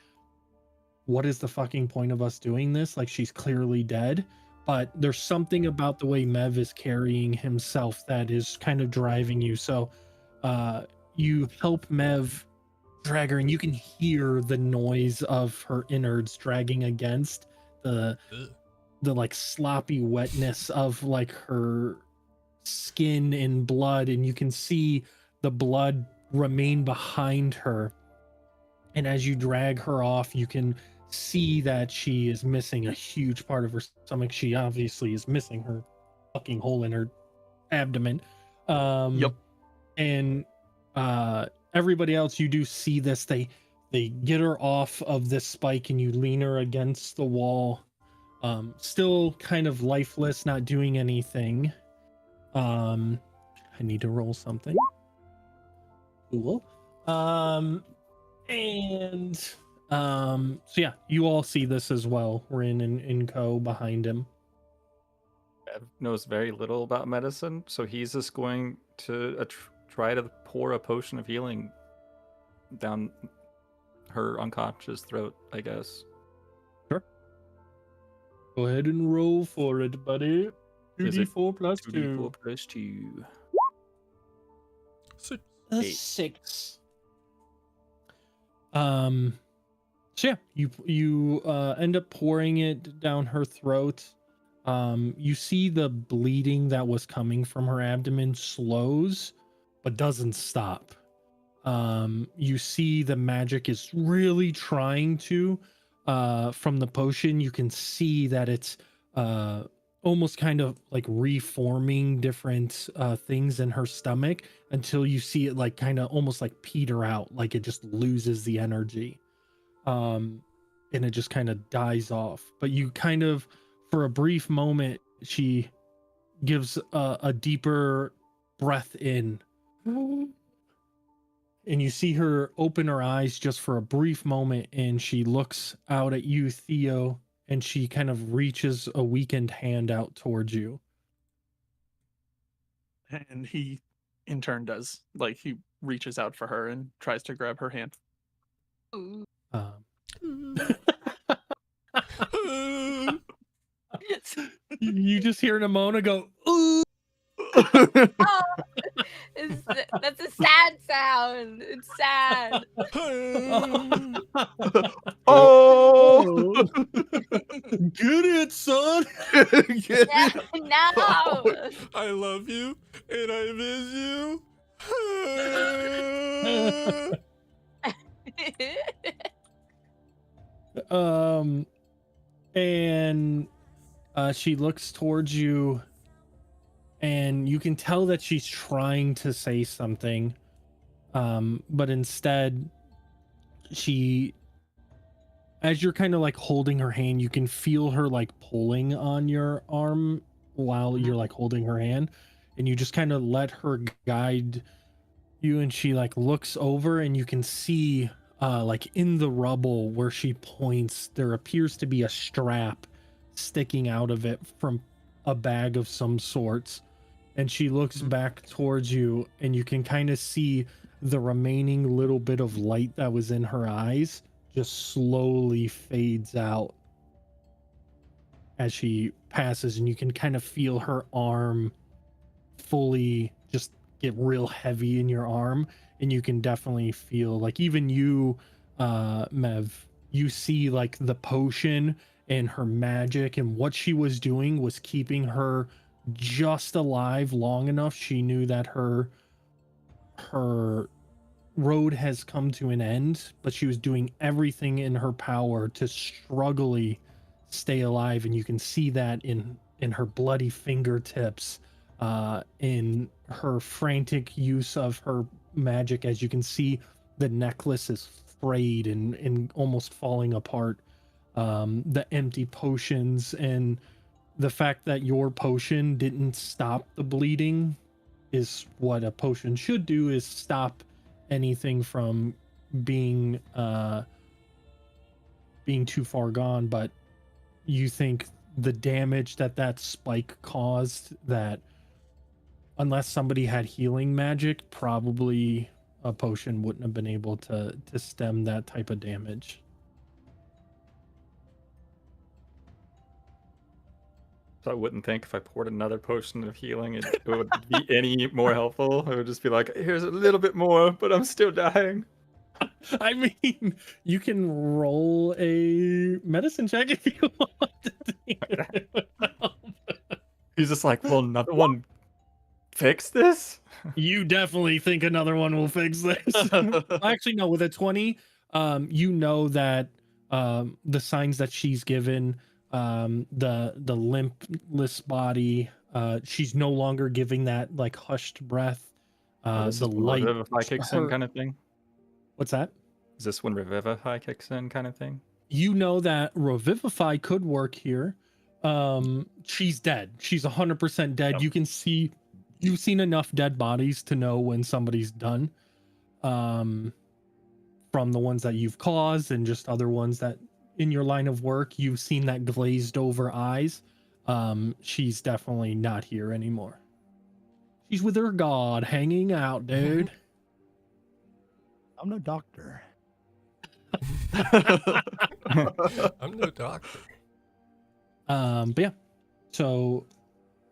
B: what is the fucking point of us doing this? Like, she's clearly dead. But there's something about the way Mev is carrying himself that is kind of driving you. So you help Mev drag her, and you can hear the noise of her innards dragging against the like sloppy wetness of like her skin and blood, and you can see the blood remain behind her. And as you drag her off, you can see that she is missing a huge part of her stomach. She obviously is missing her fucking hole in her abdomen.
C: Yep.
B: And everybody else, you do see this. They get her off of this spike, and you lean her against the wall, still kind of lifeless, not doing anything. I need to roll something. Cool. So yeah, you all see this as well. Rin and Co behind him.
F: Bev knows very little about medicine, so he's just going to try to pour a potion of healing down her unconscious throat, I guess.
B: Sure. Go ahead and roll for it, buddy.
F: Is it
B: 2d4 plus
F: 2d4
B: 2.
F: plus 2.
B: A
F: 8.
B: 6. So yeah, you end up pouring it down her throat. You see the bleeding that was coming from her abdomen slows, but doesn't stop. You see the magic is really trying to, from the potion, you can see that it's almost kind of like reforming different things in her stomach until you see it like kind of almost like peter out, like it just loses the energy. And it just kind of dies off. But you kind of, for a brief moment, she gives a deeper breath in. And you see her open her eyes just for a brief moment, and she looks out at you, Theo, and she kind of reaches a weakened hand out towards you.
C: And he, in turn, does. Like, he reaches out for her and tries to grab her hand.
B: You just hear Nimona go, ooh.
E: Oh, that's a sad sound. It's sad.
C: Oh!
B: Get it, son.
C: Get
E: Yeah,
C: it?
E: no.
A: I love you and I miss you.
B: And she looks towards you, and you can tell that she's trying to say something, but instead as you're kind of like holding her hand, you can feel her like pulling on your arm while you're like holding her hand, and you just kind of let her guide you, and she like looks over, and you can see like in the rubble where she points, there appears to be a strap sticking out of it from a bag of some sorts. And she looks back towards you, and you can kind of see the remaining little bit of light that was in her eyes just slowly fades out as she passes, and you can kind of feel her arm fully just get real heavy in your arm, and you can definitely feel like even you, Mev, you see like the potion and her magic, and what she was doing was keeping her just alive long enough. She knew that her road has come to an end, but she was doing everything in her power to struggling stay alive, and you can see that in her bloody fingertips, in her frantic use of her magic. As you can see, the necklace is frayed and almost falling apart. The empty potions, and the fact that your potion didn't stop the bleeding is what a potion should do, is stop anything from being too far gone. But you think the damage that spike caused, that unless somebody had healing magic, probably a potion wouldn't have been able to stem that type of damage.
F: So I wouldn't think if I poured another potion of healing, it would be any more helpful. It would just be like, here's a little bit more, but I'm still dying.
B: I mean, you can roll a medicine check if you want to.
F: He's just like, will another one fix this?
B: You definitely think another one will fix this. Actually, no, with a 20, you know that the signs that she's given, the limpless body, she's no longer giving that like hushed breath.
F: This
B: The
F: is when
B: light.
F: Revivify kicks in
B: her-
F: kind of thing?
B: What's that?
F: Is this when Revivify kicks in kind of thing?
B: You know that Revivify could work here. She's dead. She's 100% dead.
F: Yep.
B: You can see, you've seen enough dead bodies to know when somebody's done. From the ones that you've caused and just other ones that in your line of work, you've seen that glazed over eyes. She's definitely not here anymore. She's with her god hanging out, dude.
H: I'm no doctor.
A: I'm no doctor.
B: But yeah. So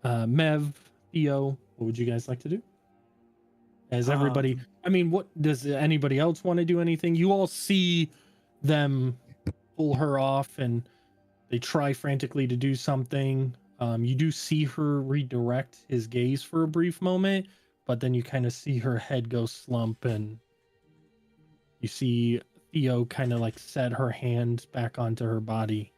B: Mev, Theo, what would you guys like to do? As everybody, I mean, what does anybody else want to do anything? You all see them pull her off and they try frantically to do something. You do see her redirect his gaze for a brief moment, but then you kind of see her head go slump and you see Theo kind of like set her hand back onto her body.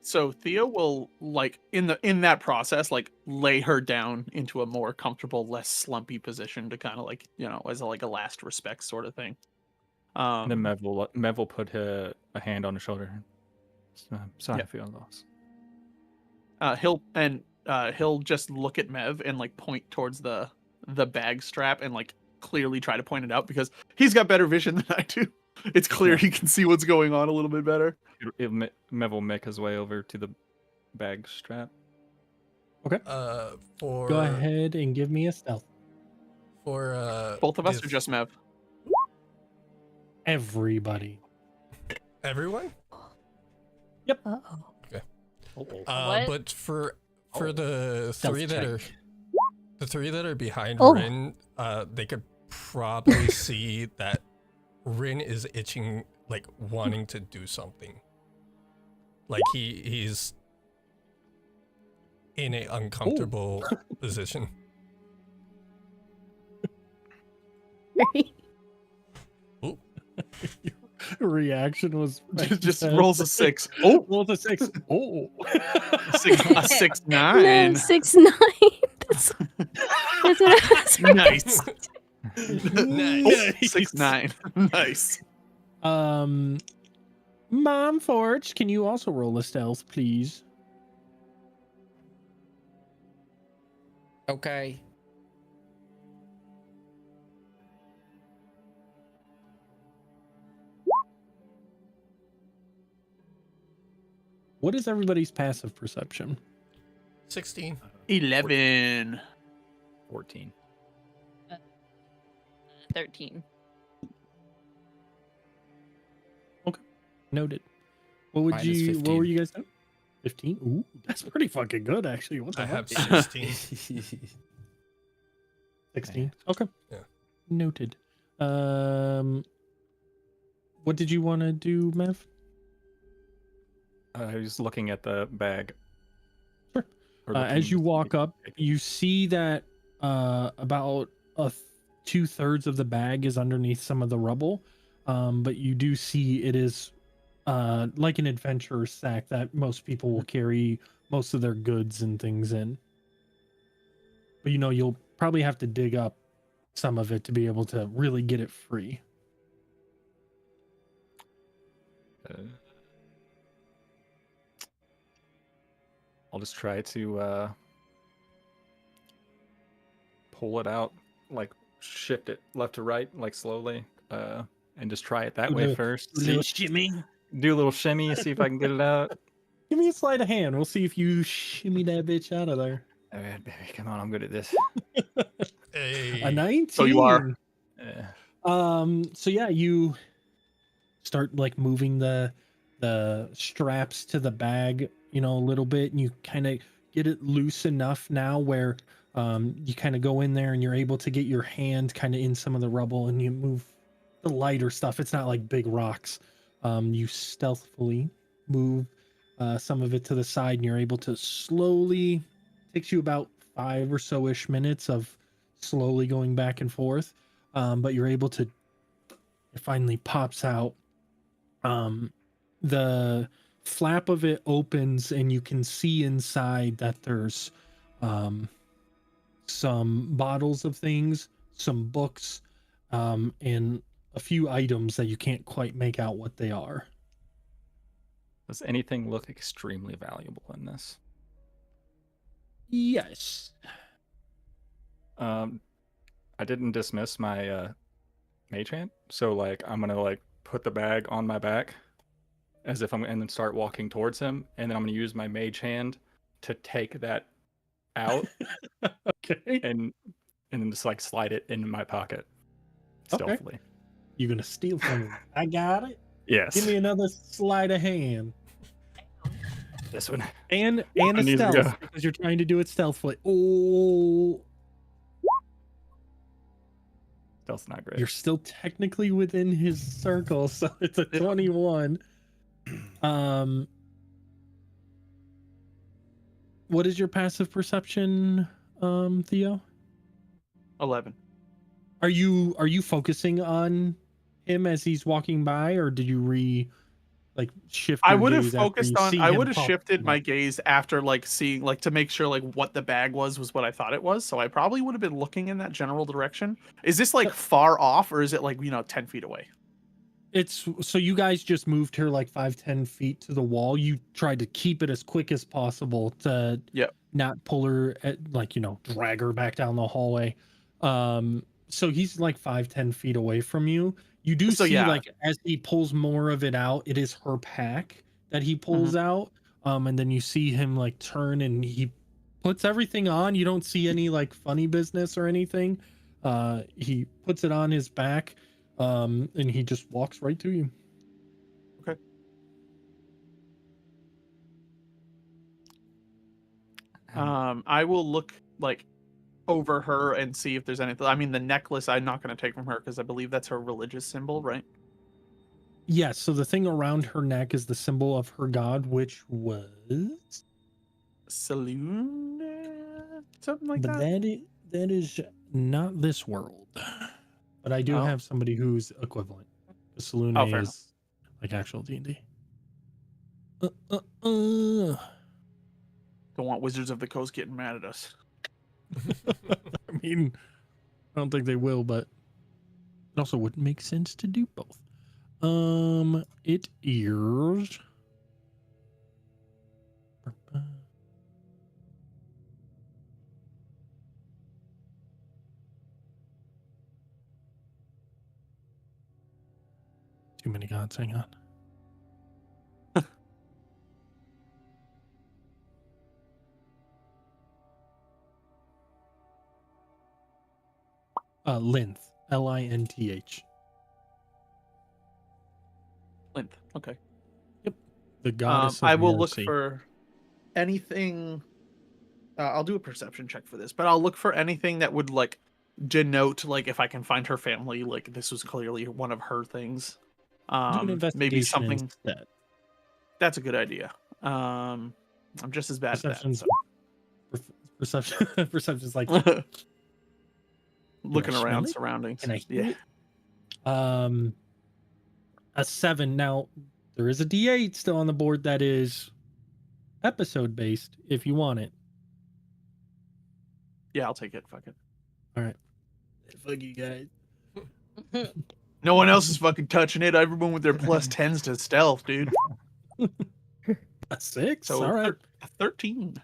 C: So Theo will like in that process like lay her down into a more comfortable, less slumpy position to kind of like, you know, as a last respect sort of thing.
F: And then Mev will put a hand on her shoulder. Sorry
C: Yeah.
F: for your loss.
C: He'll just look at Mev and like point towards the bag strap and like clearly try to point it out because he's got better vision than I do. It's clear he can see what's going on a little bit better.
F: Mev will make his way over to the bag strap.
B: Okay.
A: For
B: Go ahead and give me a stealth.
A: For
C: Both of us
A: if
C: or just Mev?
B: Everybody.
A: everyone.
D: Uh-oh.
E: What?
A: But for the three that
B: check.
A: are the three that are behind
D: Oh.
A: Rin, they could probably see that Rin is itching, like wanting to do something. Like he's in an uncomfortable position. Ooh.
B: Reaction was
C: Just rolls a 6. Oh,
B: rolls a 6. Oh.
C: a 6 9.
D: No, 6'9". That's what I was
C: Nice.
A: Nice.
C: 6 9. Nice.
B: Mom Forge, can you also roll a stealth, please?
G: Okay.
B: What is everybody's passive perception?
A: 16.
C: 11.
F: 14.
E: 13.
B: Noted. What would
G: Mine is
B: you? What were
G: 15.
B: you guys doing? 15. Ooh, that's pretty fucking good, actually. What the
A: I
B: hell?
A: have 16.
B: 16. Okay.
A: Yeah.
B: Noted. What did you want to do, Mev?
F: I was looking at the bag.
B: Sure.
F: Or
B: As
F: looking
B: you
F: to
B: walk
F: see-
B: up, you see that about 2/3 of the bag is underneath some of the rubble, but you do see it is like an adventurer's sack that most people will carry most of their goods and things in. But you know, you'll probably have to dig up some of it to be able to really get it free.
F: I'll just try to pull it out, like shift it left to right, like slowly, and just try it that way first.
B: Little shimmy.
F: Do a little shimmy, see if I can get it out.
B: Give me a sleight of hand. We'll see if you shimmy that bitch out of there.
F: All right, baby, come on, I'm good at this.
A: Hey.
B: A 19.
C: So you are.
B: So yeah, you start like moving the straps to the bag, you know, a little bit, and you kind of get it loose enough now where you kind of go in there and you're able to get your hand kind of in some of the rubble, and you move the lighter stuff. It's not like big rocks. You stealthily move some of it to the side, and you're able to slowly, takes you about 5 or so ish minutes of slowly going back and forth, but you're able to, it finally pops out. The flap of it opens and you can see inside that there's some bottles of things, some books, and a few items that you can't quite make out what they are.
F: Does anything look extremely valuable in this?
B: Yes.
F: I didn't dismiss my mage hand, so like I'm gonna like put the bag on my back as if and then start walking towards him, and then I'm gonna use my mage hand to take that out
B: Okay.
F: and then just like slide it into my pocket stealthily.
B: You're gonna steal from me. I got it.
F: Yes.
B: Give me another sleight of hand.
F: This one.
B: And a
F: It needs to
B: stealth
F: go.
B: because you're trying to do it stealthily. Oh,
F: Stealth's not great.
B: you're still technically within his circle, so it's a 21. What is your passive perception, Theo?
C: 11.
B: Are you focusing on him as he's walking by, or did you shift
C: I
B: your
C: would have
B: gaze after
C: focused
B: you
C: on.
B: see
C: I
B: him
C: would have
B: pop
C: shifted
B: up?
C: my gaze after like seeing like to make sure like what the bag was what I thought it was. So I probably would have been looking in that general direction. Is this like far off or is it like 10 feet away?
B: It's so you guys just moved her like 5-10 feet to the wall. You tried to keep it as quick as possible to not pull her drag her back down the hallway. So he's like 5-10 feet away from you. You do
C: So,
B: see
C: yeah.
B: like as he pulls more of it out, it is her pack that he pulls out. And then you see him like turn and he puts everything on. You don't see any like funny business or anything. He puts it on his back. And he just walks right to you.
C: Okay. I will look like over her and see if there's anything. I mean, the necklace I'm not going to take from her because I believe that's her religious symbol, right?
B: Yes. So the thing around her neck is the symbol of her god, which was
C: Saloon, something like that.
B: That is not this world. But I do have somebody who's equivalent. The Saloon is like actual D&D.
C: Don't want Wizards of the Coast getting mad at us.
B: I mean, I don't think they will, but it also wouldn't make sense to do both. It is too many gods. Hang on. Linth. Linth.
C: Linth. Okay.
B: Yep. The goddess of
C: I will look
B: mercy.
C: for anything. I'll do a perception check for this, but I'll look for anything that would like denote like if I can find her family, like this was clearly one of her things.
B: Do an investigation
C: Maybe something.
B: instead.
C: That's a good idea. I'm just as bad
B: Perception's
C: at that.
B: Perception. Perception's like
C: So. Looking
B: I smell
C: around
B: it?
C: surroundings.
B: Can I hear it? A 7. Now there is a D8 still on the board that is episode based if you want it.
C: Yeah, I'll take it. Fuck it.
B: All right. Fuck you guys.
C: No one else is fucking touching it. Everyone with their plus 10s to stealth, dude.
B: A 6.
C: So
B: all right.
C: 13.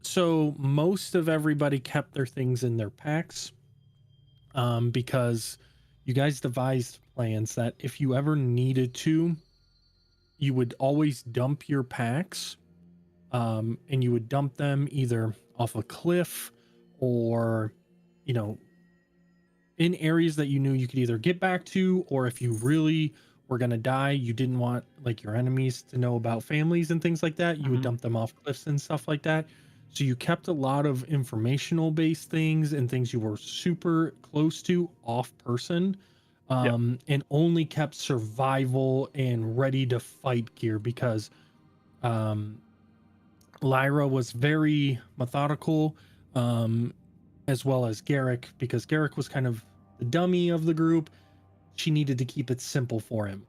B: So most of everybody kept their things in their packs, because you guys devised plans that if you ever needed to, you would always dump your packs, and you would dump them either off a cliff or, you know, in areas that you knew you could either get back to, or if you really were going to die, you didn't want like your enemies to know about families and things like that, you would
C: Mhm.
B: dump them off cliffs and stuff like that. So you kept a lot of informational based things and things you were super close to off person, and only kept survival and ready to fight gear because um, Lyra was very methodical, um, as well as Garrick, because Garrick was kind of the dummy of the group. She needed to keep it simple for him.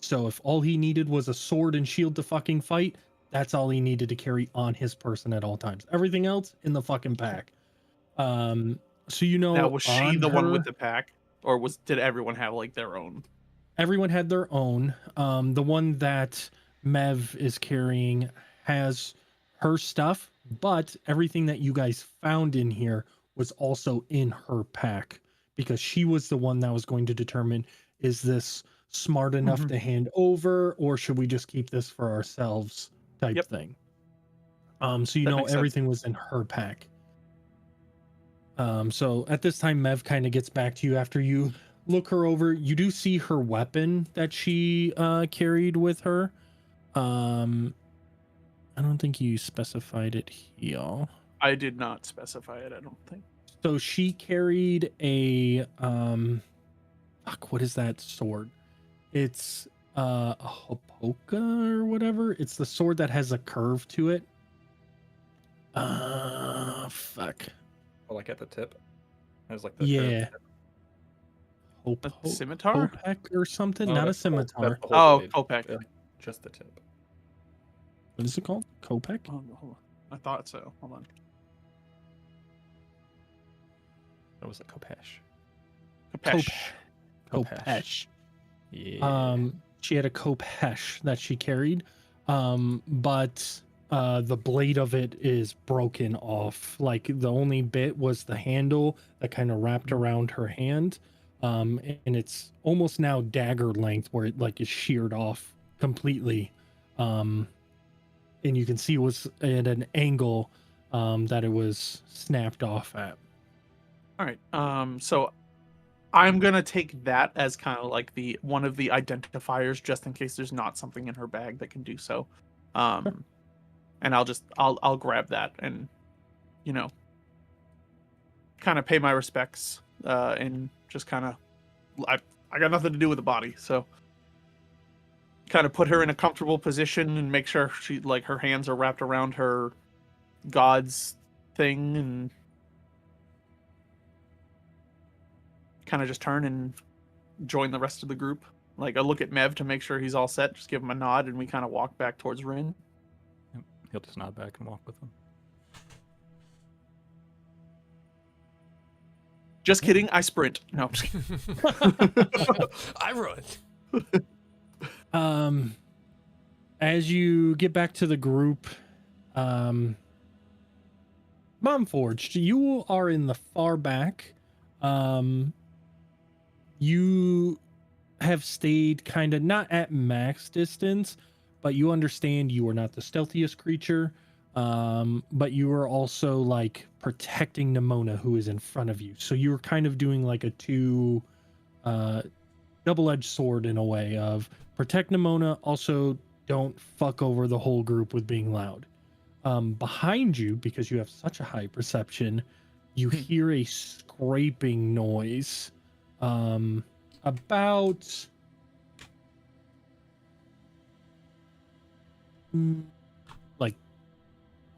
B: So if all he needed was a sword and shield to fucking fight, that's all he needed to carry on his person at all times. Everything else in the fucking pack. So you
C: Now,
B: know,
C: was she
B: on
C: the one with
B: her,
C: the pack, or did everyone have like their own?
B: everyone had their own. The one that Mev is carrying has her stuff, but everything that you guys found in here was also in her pack because she was the one that was going to determine, is this smart enough
C: Mhm.
B: to hand over, or should we just keep this for ourselves type
C: Yep.
B: thing. So you
C: That
B: know
C: makes sense.
B: everything was in her pack. So at this time, Mev kind of gets back to you after you look her over. You do see her weapon that she carried with her. I don't think you specified it here.
C: I did not specify it, I don't think.
B: So she carried a fuck, what is that sword? It's a hopoka or whatever. It's the sword that has a curve to it. Fuck.
F: Or like at the tip. Has like the
B: Yeah.
F: curved tip.
C: A scimitar?
B: Kopek or something?
F: No,
B: Not a
F: that's the whole-
B: scimitar.
F: that's the whole
C: Oh,
F: blade.
C: Kopek.
F: Like, just the tip.
B: What is it called? Kopek?
C: Oh, hold on. I thought so. Hold on.
F: What was it? Kopesh.
C: Kapesh.
B: Kopesh.
F: Yeah.
B: She had a Kopesh that she carried, but the blade of it is broken off. Like the only bit was the handle that kind of wrapped around her hand, and it's almost now dagger length where it like is sheared off completely, and you can see it was at an angle that it was snapped off at.
C: All right. So I'm gonna take that as kind of like the one of the identifiers, just in case there's not something in her bag that can do so. And I'll grab that and, you know, kind of pay my respects. And just kind of, I got nothing to do with the body, so kind of put her in a comfortable position and make sure she like her hands are wrapped around her god's thing and kind of just turn and join the rest of the group. Like I look at Mev to make sure he's all set, just give him a nod, and we kind of walk back towards Rin.
F: He'll just nod back and walk with them.
C: Just kidding, I sprint. No, I'm just kidding.
A: I run.
B: As you get back to the group, Momforged, you are in the far back. You have stayed kind of not at max distance, but you understand you are not the stealthiest creature. But you are also like protecting Nimona, who is in front of you. So you were kind of doing like a double-edged sword in a way of protect Nimona, also don't fuck over the whole group with being loud. Behind you, because you have such a high perception, you hear a scraping noise. About like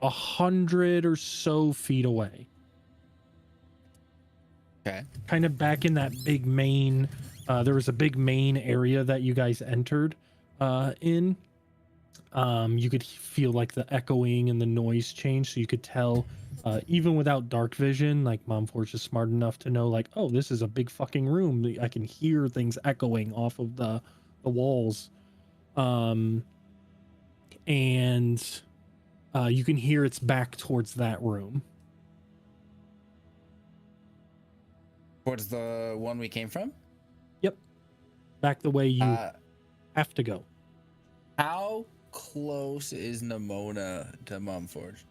B: 100 or so feet away.
G: Okay.
B: Kind of back in that big main. There was a big main area that you guys entered in. You could feel like the echoing and the noise change, so you could tell, even without dark vision, like Momforge is smart enough to know, like, oh, this is a big fucking room. I can hear things echoing off of the walls, and you can hear it's back towards that room.
G: Towards the one we came from?
B: Yep, back the way you have to go.
I: How close is Nimona to Mumforge?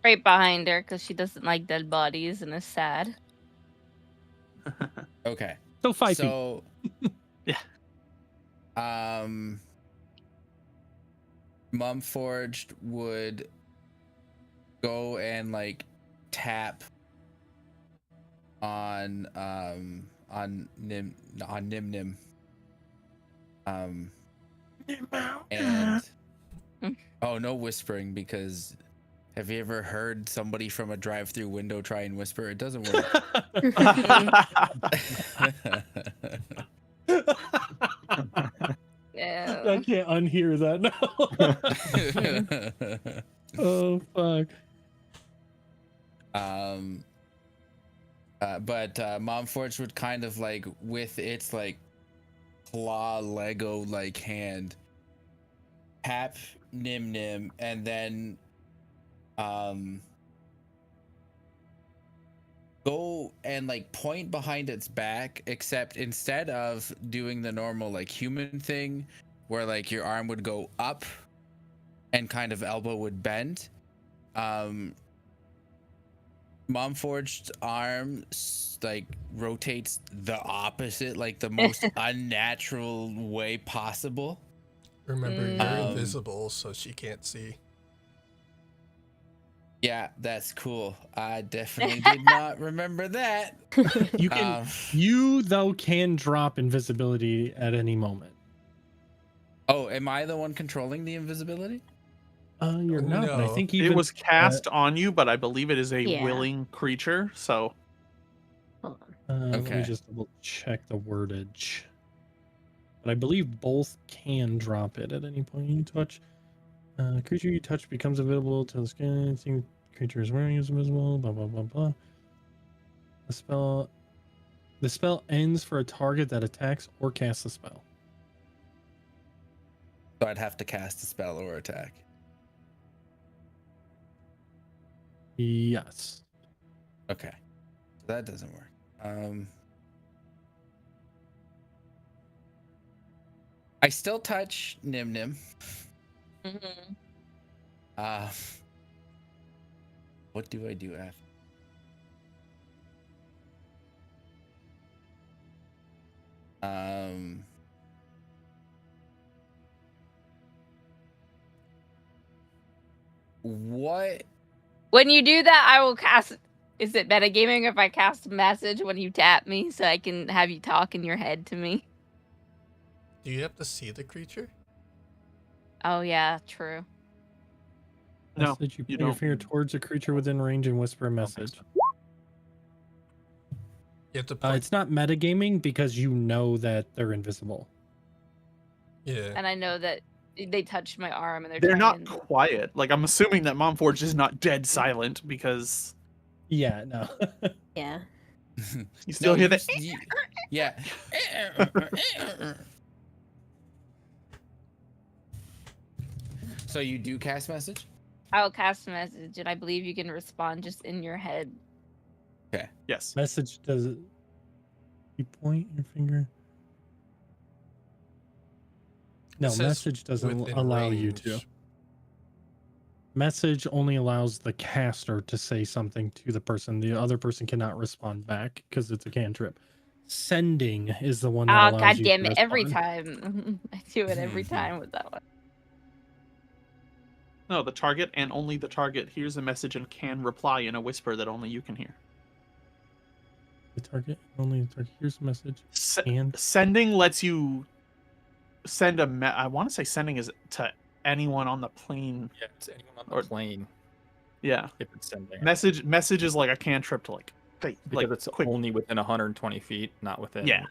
E: Right behind her because she doesn't like dead bodies and is sad.
I: Okay.
B: So 5 feet.
I: So,
C: Yeah.
I: Mumforged would go and like tap on Nim and oh, no whispering, because have you ever heard somebody from a drive-through window try and whisper? It doesn't work.
E: Yeah.
B: I can't unhear that now. Oh fuck.
I: But Momforge would kind of like, with its like claw Lego like hand, tap Nim and then go and like point behind its back, except instead of doing the normal like human thing where like your arm would go up and kind of elbow would bend, Momforged's arm like rotates the opposite, like the most unnatural way possible.
A: Remember, you're invisible, so she can't see.
I: Yeah, that's cool. I definitely did not remember that.
B: You can you though can drop invisibility at any moment.
I: Oh, am I the one controlling the invisibility?
B: You're not, but I
A: No.
B: think even
C: It was cast on you, but I believe it is a
D: Yeah.
C: willing creature. So
D: Hold on.
B: let me
I: Okay.
B: just double check the wordage. But I believe both can drop it at any point you touch. Creature you touch becomes invisible to the skin. Anything creature is wearing is invisible. Blah blah blah blah. The spell ends for a target that attacks or casts a spell.
I: So I'd have to cast a spell or attack.
B: Yes.
I: Okay. So that doesn't work. I still touch Nim.
E: Mhm.
I: What do I do after? What?
E: When you do that, I will cast. Is it metagaming if I cast a message when you tap me so I can have you talk in your head to me?
A: Do you have to see the creature?
E: Oh, yeah, true.
C: no,
B: Message, you
C: you
B: put your
C: don't.
B: finger towards a creature within range and whisper a message.
A: You have to point.
B: It's not metagaming because you know that they're invisible.
A: Yeah.
E: And I know that they touched my arm and
C: They're not
E: trying.
C: quiet. Like, I'm assuming that Momforge is not dead silent because
B: Yeah, no.
D: Yeah.
C: you still hear that.
I: Yeah. So you do cast message?
E: I'll cast a message, and I believe you can respond just in your head.
I: Okay.
C: Yes.
B: Message does it. You point your finger. No,
A: It says
B: message doesn't
A: within
B: allow you to.
A: range.
B: Message only allows the caster to say something to the person. The other person cannot respond back because it's a cantrip. Sending is the one that
E: Oh,
B: allows
E: god
B: you
E: damn
B: to
E: it. Every
B: respond.
E: time. I do it every time with that one.
C: No, the target and only the target hears the message and can reply in a whisper that only you can hear.
B: The target only the target hears the message. And
C: Sending lets you send I want to say sending is to anyone on the plane.
F: Yeah, it's anyone on the
C: Or-
F: plane
C: Yeah.
F: if it's sending.
C: Message is like a cantrip to like
F: Because it's
C: quick.
F: only within 120 feet, not within
C: Yeah.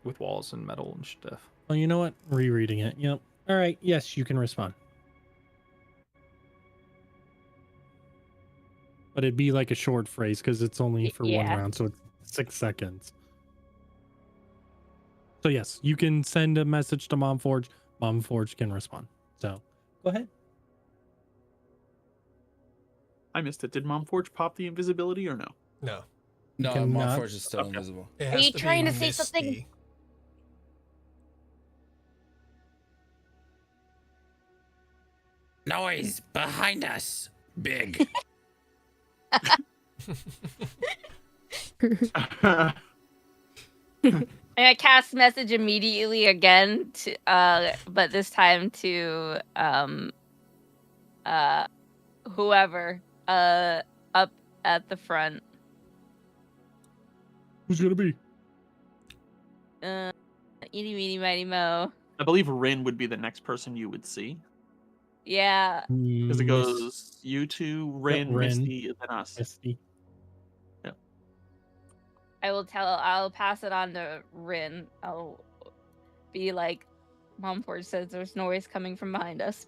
F: with walls and metal and stuff.
B: oh, you know what? Rereading it. Yep. All right. Yes, you can respond. But it'd be like a short phrase because it's only for one
E: Yeah.
B: round, so it's 6 seconds. So yes, you can send a message to Momforge. Momforge can respond. So go ahead.
C: I missed it. Did Momforge pop the invisibility or no?
A: No.
I: No,
B: cannot-
I: Morpheus is still invisible.
A: It
E: Are
A: has
E: you
A: to be
E: trying to say something?
A: misty.
G: Noise behind us. Big.
E: And I cast message immediately again to but this time to whoever up at the front.
B: Who's gonna be?
E: Eeny meeny miny mo.
C: I believe Rin would be the next person you would see.
E: Yeah.
C: Because it goes you two, Rin,
B: Rin.
C: Misty, and then us.
B: Misty.
E: I'll pass it on to Rin. I'll be like, Momford says there's noise coming from behind us.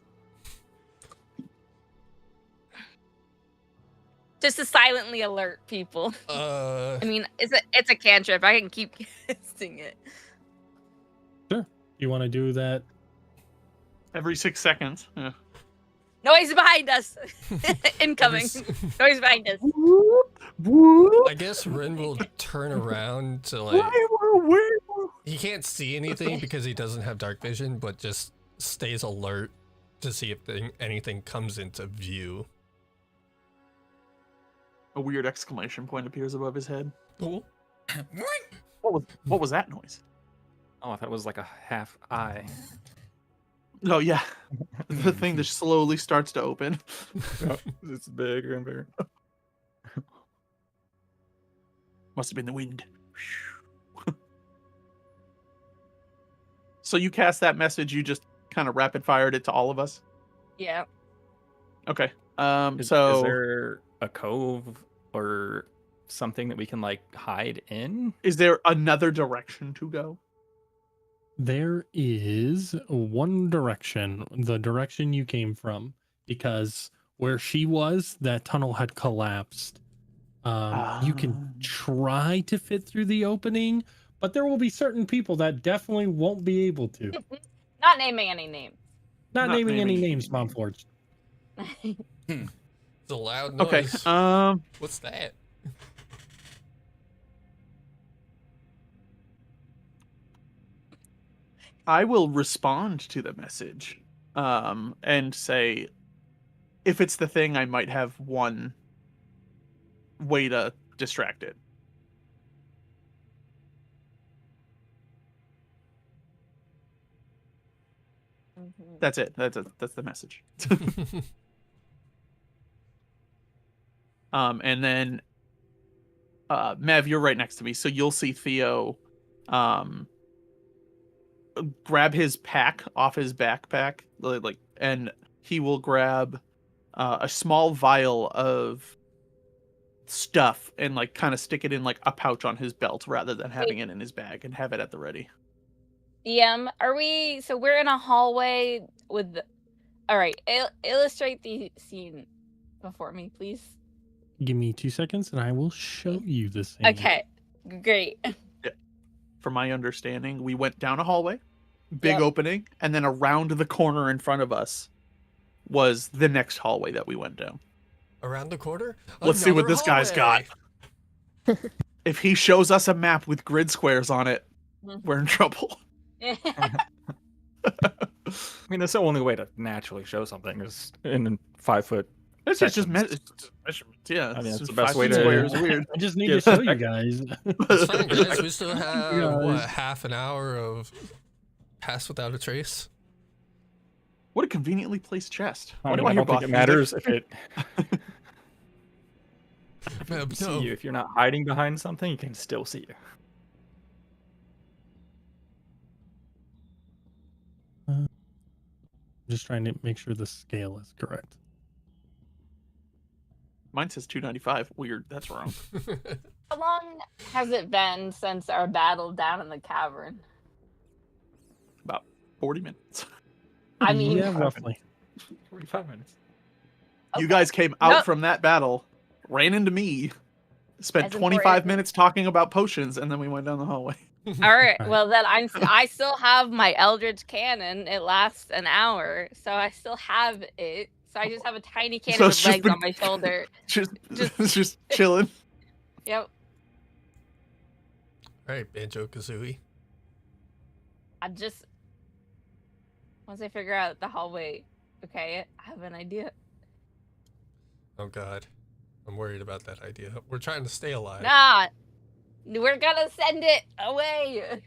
E: Just to silently alert people. I mean, it's a cantrip. I can keep casting it.
B: Sure. You want to do that?
C: Every 6 seconds. Yeah.
E: Noise behind us! Incoming. Noise behind us.
A: I guess Rin will turn around to like. He can't see anything because he doesn't have dark vision, but just stays alert to see if anything comes into view.
C: A weird exclamation point appears above his head.
A: Oh.
C: What was that noise?
F: Oh, I thought it was like a half eye.
C: Oh yeah, the thing that slowly starts to open.
F: It's bigger and bigger.
C: Must have been the wind. So you cast that message. You just kind of rapid fired it to all of us.
E: Yeah.
C: Okay.
F: Is
C: So
F: there a cove or something that we can like hide in?
C: is there another direction to go?
B: There is one direction, the direction you came from, because where she was, that tunnel had collapsed. You can try to fit through the opening, but there will be certain people that definitely won't be able to.
E: Not naming any names.
B: Not naming any names, Mom Forge.
A: It's a loud noise.
C: Okay.
A: What's that?
C: I will respond to the message, and say, if it's the thing, I might have one way to distract it. That's it. That's the message. And then, Mev, you're right next to me, so you'll see Theo, grab his pack off his backpack, like, and he will grab a small vial of stuff and like kind of stick it in like a pouch on his belt rather than having it in his bag and have it at the ready.
E: So we're in a hallway with all right, illustrate the scene before me, please.
B: Give me 2 seconds and I will show you the scene.
E: Okay, great.
C: From my understanding, we went down a hallway, big opening, and then around the corner in front of us was the next hallway that we went down.
A: Around the corner?
C: Let's see what
A: Another
C: this guy's got.
A: hallway.
C: If he shows us a map with grid squares on it, we're in trouble.
F: I mean, that's the only way to naturally show something is in 5 foot.
C: It's just
F: sections.
C: measurements. Yeah,
F: I mean,
C: it's
F: that's the
C: just
F: best
C: 5
F: way
C: feet
F: to-
C: square is weird.
B: I just need
F: Yeah,
B: to show you guys.
A: It's fine, guys. We still have,
B: Guys.
A: half an hour of Pass Without a Trace?
C: What a conveniently placed chest.
F: I
C: Why
F: mean,
C: do
F: I
C: hear
F: don't think
C: Both
F: it
C: music?
F: matters if it
A: No.
F: see you. If you're not hiding behind something, you can still see you.
B: I'm just trying to make sure the scale is correct.
C: Mine says 295. Weird. That's wrong.
E: How long has it been since our battle down in the cavern?
C: About 40 minutes.
E: I mean,
B: yeah, roughly.
F: 45 minutes.
C: You guys came out
E: Nope.
C: from that battle, ran into me, spent
E: That's
C: 25
E: important.
C: minutes talking about potions, and then we went down the hallway.
E: all right.
B: Right.
E: Well, then I still have my Eldritch Cannon. It lasts an hour, so I still have it. So I just have a tiny cannon
C: So
E: with
C: it's just
E: legs
C: been-
E: on my shoulder.
C: Just chilling.
E: Yep.
A: Alright, Banjo Kazooie.
E: I just once I figure out the hallway Okay, I have an idea.
A: Oh God, I'm worried about that idea. We're trying to stay alive.
E: Nah, we're gonna send it away.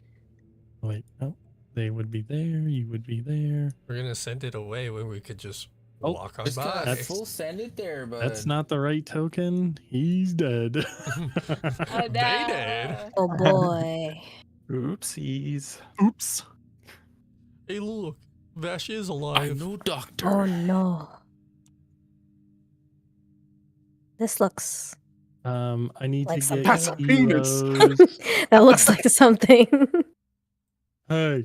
B: Wait, no. They would be there. You would be there.
A: We're gonna send it away when we could just
B: Oh,
A: walk on
I: Just
A: by.
I: gotta full send it there, bud.
B: That's not the right token. He's dead.
E: Oh,
A: They did.
E: no.
D: Oh boy.
F: Oopsies.
C: Oops.
A: Hey, look, Vash is
I: I
A: alive.
I: know, doctor.
D: Oh no. This looks
B: I need
D: like
B: to get
C: That's a penis.
B: kilos.
D: that looks like something.
B: Hey,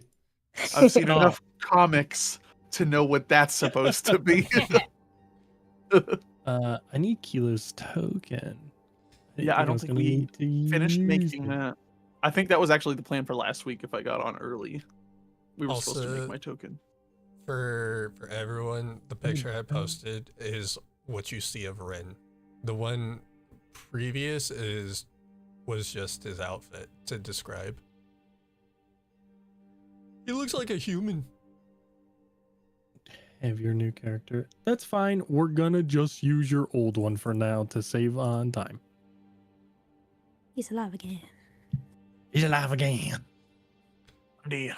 C: I've seen
B: Stop.
C: enough comics to know what that's supposed to be.
B: I need kilos token.
C: Yeah, I don't think we Finished making
B: that.
C: that. I think that was actually the plan for last week if I got on early. We were supposed to
A: Also-
C: make my token.
A: For everyone, the picture I posted is what you see of Ren. The one previous was just his outfit to describe. He looks like a human.
B: Have your new character. That's fine. We're gonna just use your old one for now to save on time.
D: He's alive again.
B: He's alive again.
C: Yeah.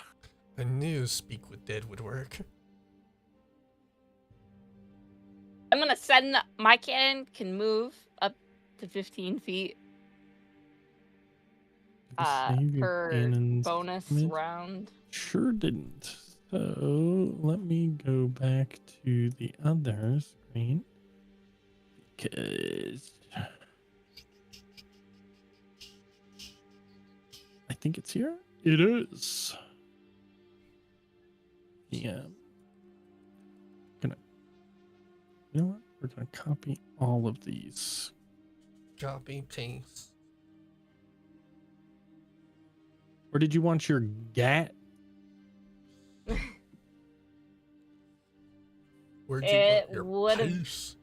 A: I knew Speak with Dead would work.
E: I'm gonna send my cannon can move up to 15 feet
B: Save your
E: per
B: cannons.
E: bonus
B: Miss?
E: round.
B: Sure didn't. So let me go back to the other screen because I think it's here. It is. Yeah. You know what? We're gonna copy all of these.
A: Copy paste.
B: Where did you want your GAT?
A: Where'd you
E: It
A: want your
E: would've-
A: paste?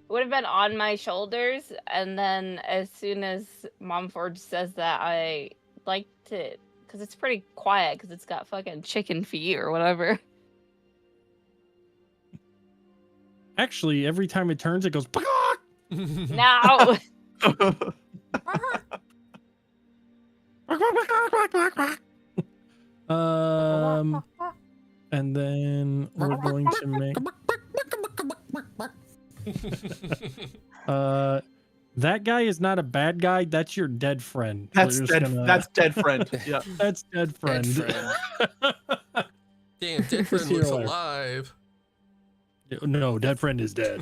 E: Would have been on my shoulders, and then as soon as Mom Forge says that, I liked it because it's pretty quiet because it's got fucking chicken feet or whatever.
B: Actually, every time it turns, it goes.
E: Now,
B: And then we're going to make. That guy is not a bad guy. That's your dead friend.
C: That's
B: We're
C: dead.
B: just gonna-
C: That's dead friend. Yeah.
B: that's dead friend.
A: Damn, Dead Friend
B: Zero
A: looks
B: error.
A: alive.
B: No, dead friend is dead.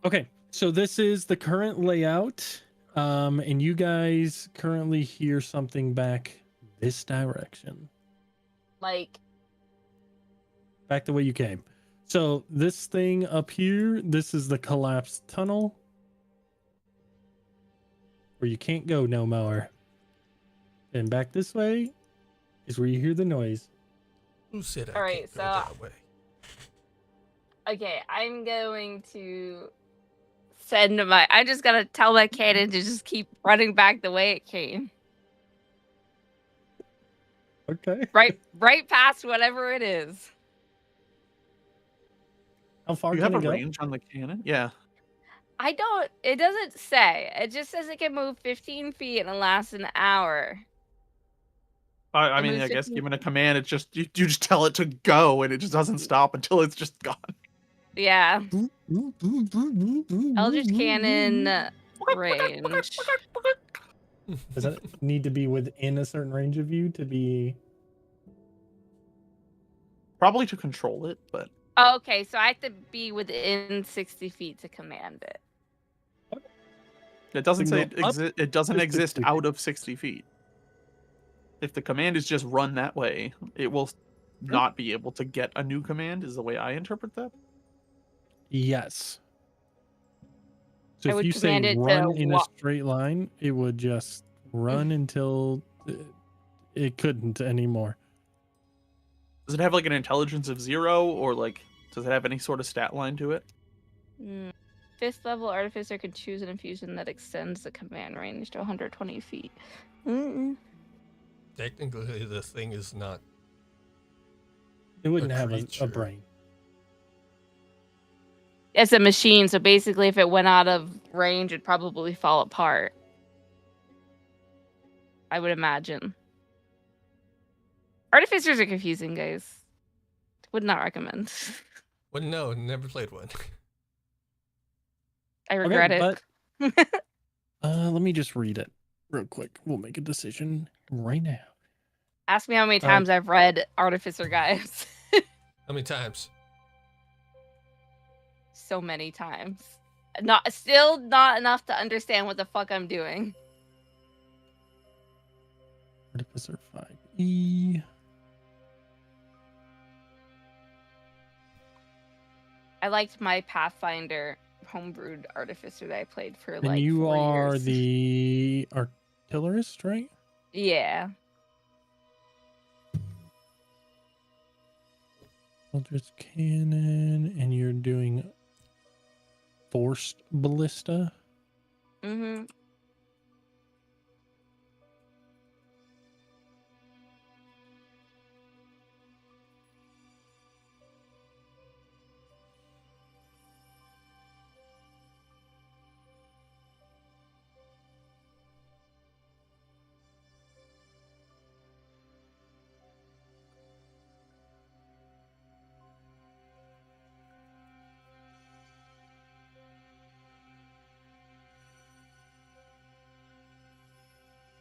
B: Okay, so this is the current layout. And you guys currently hear something back this direction.
E: like,
B: Back the way you came. So this thing up here, this is the collapsed tunnel where you can't go no more. And back this way is where you hear the noise.
A: Who said I
E: All right,
A: can't go
E: so-
A: that way?
E: okay, I'm going to send my. I just gotta tell my cannon to just keep running back the way it came,
B: Okay.
E: right past whatever it is.
B: How far
C: You
B: can
C: have
B: it
C: a
B: go?
C: range on the cannon? Yeah.
E: I don't. It doesn't say. It just says it can move 15 feet and it lasts an hour.
C: I
E: It
C: mean,
E: moves
C: I guess
E: 15
C: given a command, it's just you just tell it to go, and it just doesn't stop until it's just gone.
E: Yeah, Eldritch Cannon range.
B: Does that need to be within a certain range of you to be?
C: Probably to control it, but
E: Okay, so I have to be within 60 feet to command it.
C: it doesn't say
B: Signal up
C: it doesn't
B: to
C: exist
B: 60 feet.
C: out of 60 feet. If the command is just run that way, it will not be able to get a new command. Is the way I interpret that.
B: Yes. So
E: I
B: if
E: would
B: you say
E: command it to
B: run in a
E: walk.
B: straight line, it would just run until it couldn't anymore.
C: Does it have like an intelligence of 0, or like does it have any sort of stat line to it?
E: 5th level artificer can choose an infusion that extends the command range to 120 feet. Mm-mm.
A: Technically, the thing is not
B: It wouldn't have a
A: creature.
B: brain.
E: It's a machine, so basically, if it went out of range, it'd probably fall apart. I would imagine. Artificers are confusing, guys. Would not recommend.
A: Well, no, never played one.
E: I regret
B: Okay,
E: it.
B: let me just read it real quick. We'll make a decision right now.
E: Ask me how many times I've read Artificer Guides.
A: How many times?
E: So many times. Not enough to understand what the fuck I'm doing.
B: Artificer 5E.
E: I liked my Pathfinder homebrewed Artificer that I played for
B: And
E: like
B: you
E: 4
B: are
E: years.
B: the artillerist, right?
E: Yeah.
B: Eldritch Cannon, and you're doing Forced Ballista.
E: Mm-hmm.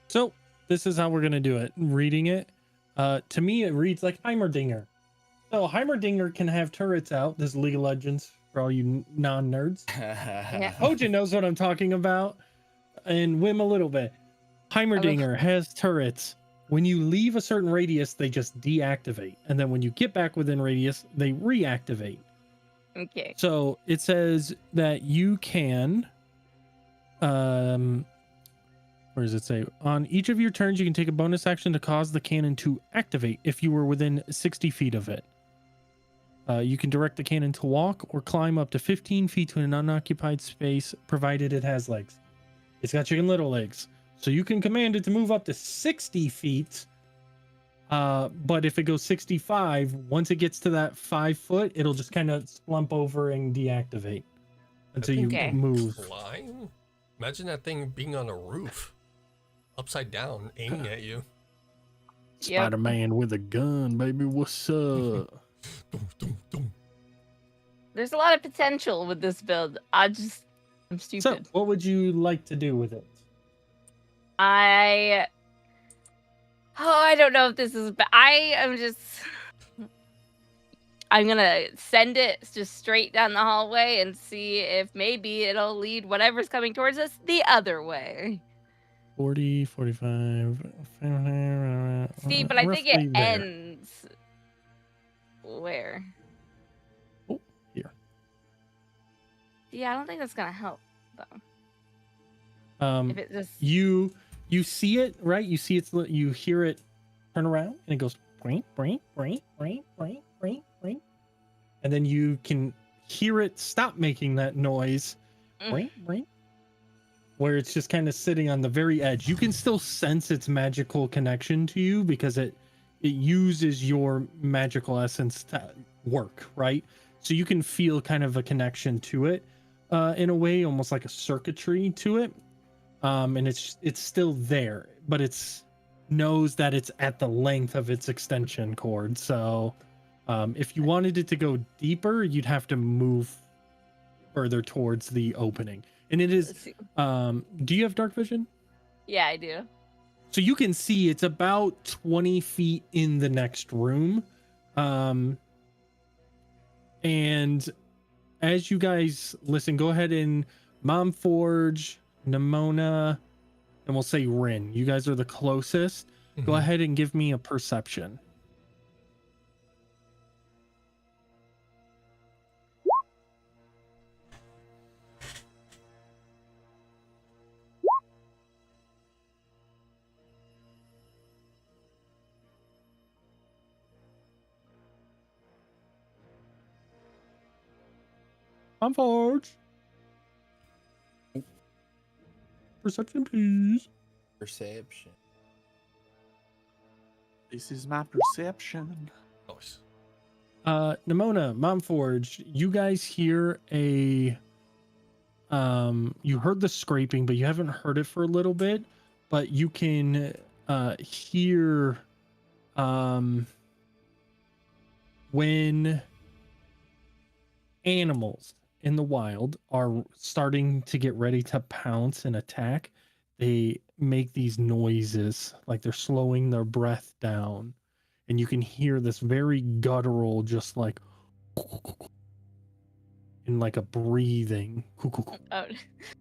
B: So this is how we're gonna do it. Reading it, to me it reads like Heimerdinger. So Heimerdinger can have turrets out. This is League of Legends for all you non-nerds. Hoja knows what I'm talking about, and Wim a little bit. Heimerdinger has turrets. When you leave a certain radius, they just deactivate, and then when you get back within radius, they reactivate.
E: Okay.
B: So it says that you can, where does it say? On each of your turns, you can take a bonus action to cause the cannon to activate if you were within 60 feet of it. You can direct the cannon to walk or climb up to 15 feet to an unoccupied space, provided it has legs. It's got Chicken Little legs. So you can command it to move up to 60 feet. But if it goes 65, once it gets to that 5 foot, it'll just kind of slump over and deactivate until you
E: Okay.
B: move.
A: Flying? Imagine that thing being on a roof, upside down, aiming at you.
E: Yep.
B: Spider-Man with a gun, baby. What's up?
A: Dum, dum, dum.
E: There's a lot of potential with this build. I'm stupid.
B: So, what would you like to do with it?
E: I don't know if this is, but I'm gonna send it just straight down the hallway and see if maybe it'll lead whatever's coming towards us the other way.
B: 40, 45.
E: See, but I think
B: roughly
E: it
B: there.
E: ends where?
B: Oh, here.
E: Yeah, I don't think that's gonna help though. If it just
B: You see it, right? You see it, you hear it turn around and it goes brain, brain, brain, brain, brain, brain, brain. And then you can hear it stop making that noise. Brain, brain. Where it's just kind of sitting on the very edge. You can still sense its magical connection to you because it uses your magical essence to work, right? So you can feel kind of a connection to it in a way, almost like a circuitry to it. And it's still there, but it's knows that it's at the length of its extension cord. So if you wanted it to go deeper, you'd have to move further towards the opening. And it is, do you have dark vision?
E: yeah, I do.
B: So you can see it's about 20 feet in the next room. And as you guys listen, go ahead and Mom Forge, Nimona, and we'll say Rin. You guys are the closest. Go
A: Mhm.
B: ahead and give me a perception. Mom Forge. Perception, please.
I: Perception.
C: This is my perception.
A: Nice.
B: Nimona, Momforge, you guys hear a you heard the scraping, but you haven't heard it for a little bit, but you can hear when animals in the wild are starting to get ready to pounce and attack, they make these noises like they're slowing their breath down, and you can hear this very guttural, just like in like a breathing.
E: Oh,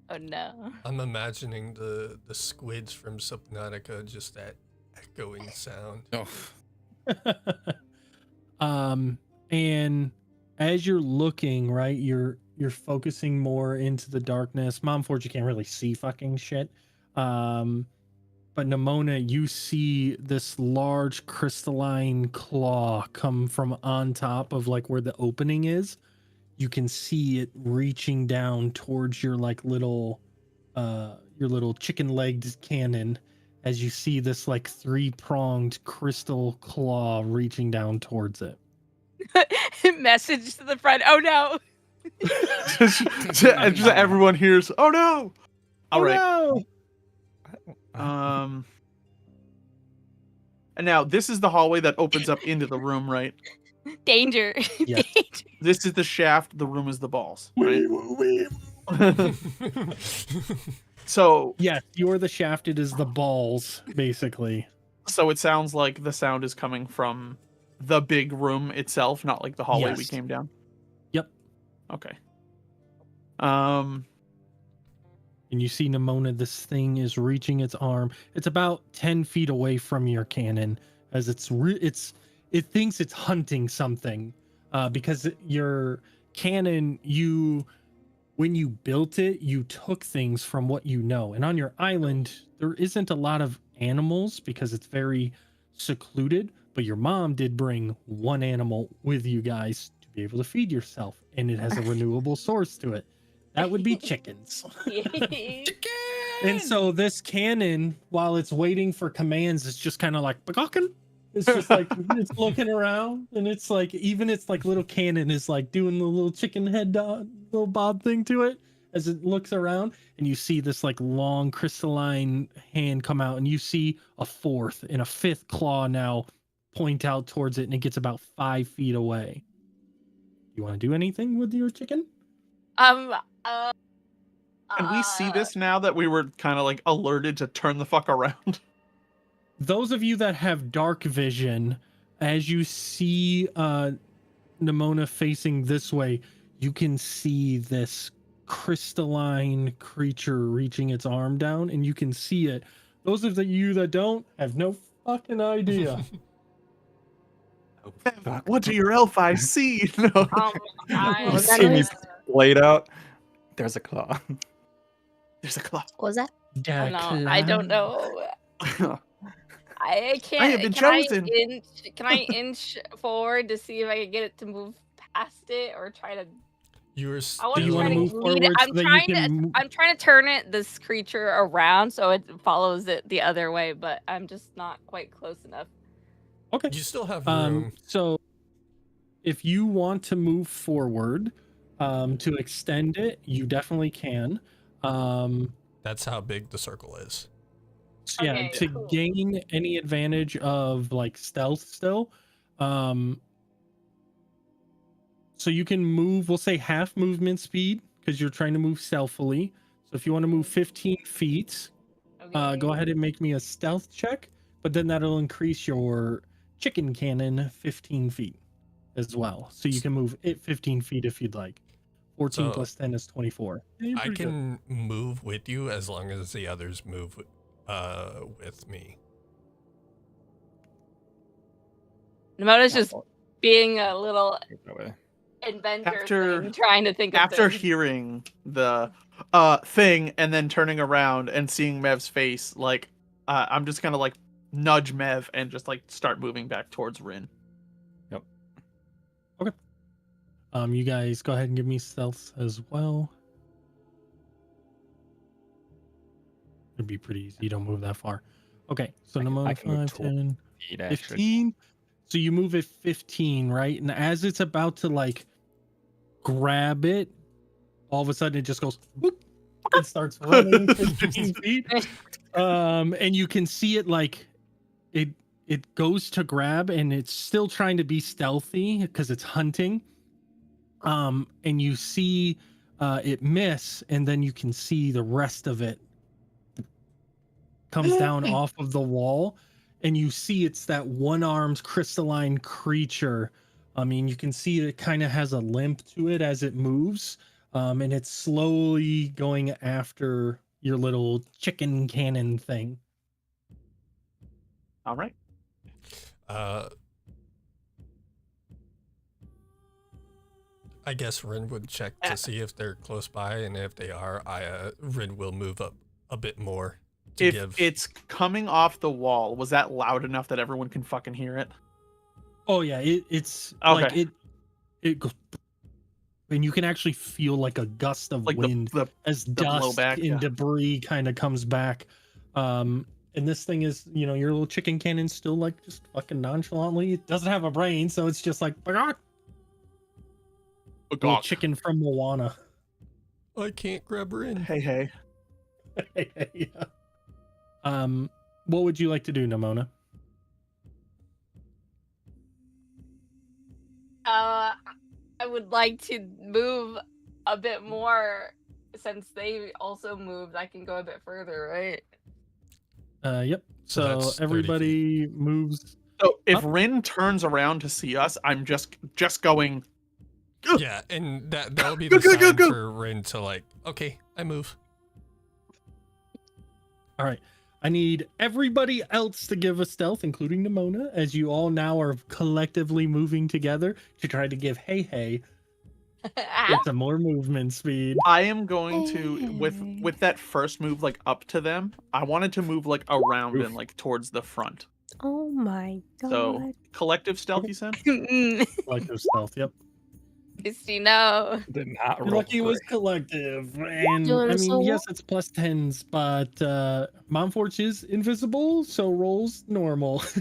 E: oh no.
A: I'm imagining the squids from Subnautica, just that echoing sound.
I: Oh,
B: And as you're looking, right, you're focusing more into the darkness. Momforge, you can't really see fucking shit. But Nimona, you see this large crystalline claw come from on top of like where the opening is. You can see it reaching down towards your like your little chicken-legged cannon, as you see this like 3-pronged crystal claw reaching down towards it.
E: Message to the front. Oh no.
C: just everyone hears, "Oh no!" All right.
B: No!
C: And now this is the hallway that opens up into the room, right?
E: Danger.
B: Yes.
E: Danger.
C: This is the shaft. The room is the balls. Right? So
B: Yes, you're the shaft. It is the balls, basically.
C: So it sounds like the sound is coming from the big room itself, not like the hallway we
B: Yes.
C: came down.
B: Yep.
C: Okay.
B: And you see Nimona, this thing is reaching its arm. It's about 10 feet away from your cannon, as it thinks it's hunting something. Because your cannon, when you built it, you took things from what you know. And on your island, there isn't a lot of animals because it's very secluded. But your mom did bring one animal with you guys to be able to feed yourself. And it has a renewable source to it. That would be chickens. And so this cannon, while it's waiting for commands, is just kind of like "Bagawkin." It's just like it's looking around, and it's like even its like little cannon is like doing the little chicken head little bob thing to it as it looks around, and you see this like long crystalline hand come out, and you see a fourth and a fifth claw now point out towards it, and it gets about 5 feet away. You want to do anything with your chicken?
C: Can we see this now that we were kind of like alerted to turn the fuck around?
B: Those of you that have dark vision, as you see Nimona facing this way, you can see this crystalline creature reaching its arm down, and you can see it. Those of you that don't have no fucking idea.
C: What do your elf eyes see? No.
D: What was that
F: See me
D: noise?
F: blade out. There's a claw.
C: There's a claw.
D: What was that?
E: No, I don't know. I can't.
C: I have been
E: can
C: chosen.
E: Can I inch forward to see if I can get it to move past it, or try to?
A: You're
E: I want
B: Do you
E: to
B: wanna
E: try to
B: move
E: lead it.
B: forward so that you can
E: I'm trying to turn this creature around so it follows it the other way, but I'm just not quite close enough.
B: Okay.
A: You still have room.
B: So if you want to move forward to extend it, you definitely can.
A: That's how big the circle is.
B: So yeah,
E: Okay,
B: to
E: cool.
B: gain any advantage of like stealth still, so you can move, we'll say half movement speed because you're trying to move stealthily. So if you want to move 15 feet,
E: Okay.
B: go ahead and make me a stealth check, but then that'll increase your chicken cannon 15 feet as well. So you can move it 15 feet if you'd like. 14
A: So,
B: plus 10 is 24. Yeah, you're
A: I
B: pretty good.
A: can move with you as long as the others move with me.
E: Nimona's just being a little
F: That way.
E: inventor
C: After-
E: thing, trying to think of
C: After
E: things.
C: hearing the thing and then turning around and seeing Mev's face, like I'm just gonna like nudge Mev and just like start moving back towards Rin.
B: You guys go ahead and give me stealth as well. It'd be pretty easy. You don't move that far. Okay, so
F: I
B: Nimona
F: can move
B: 5, 10,
F: 12 feet, actually.
B: 15. So you move it 15, right? And as it's about to like grab it, all of a sudden it just goes whoop, and starts running 15 feet. And you can see it like it goes to grab and it's still trying to be stealthy because it's hunting. And you see it miss, and then you can see the rest of it comes down off of the wall, and you see it's that one-armed crystalline creature. I mean, you can see it kind of has a limp to it as it moves, and it's slowly going after your little chicken cannon thing.
C: All right.
A: I guess Rin would check to see if they're close by, and if they are, Rin will move up a bit more.
C: If it's coming off the wall, was that loud enough that everyone can fucking hear it?
B: Oh yeah, it's
C: Okay.
B: like it goes, and you can actually feel like a gust of
C: Like
B: wind as dust
C: blowback,
B: and
C: yeah.
B: debris kind of comes back. And this thing is, you know, your little chicken cannon still like just fucking nonchalantly. It doesn't have a brain, so it's just like little chicken from Moana.
A: I can't grab Rin.
C: Hey.
B: Yeah. What would you like to do, Nimona?
E: I would like to move a bit more since they also moved. I can go a bit further, right?
B: Yep.
A: So
B: So
A: that's 30
B: everybody moves.
C: So if
B: Up.
C: Rin turns around to see us, I'm just going.
A: Yeah, and that'll be the
C: Go, go, go,
A: sign
C: go.
A: for Rin to like, okay, I move.
B: All right. I need everybody else to give a stealth, including Nimona, as you all now are collectively moving together to try to give Hey some more movement speed.
C: I am going to with that first move like up to them. I wanted to move like around and like towards the front.
D: Oh my god.
C: So collective stealth, you said?
B: Collective stealth, yep.
E: No.
F: Did not
B: You're
F: roll
B: lucky it was
F: great.
B: collective. And
D: Doing
B: I
D: so
B: mean, yes, it's plus 10s, but Momforge is invisible, so rolls normal. So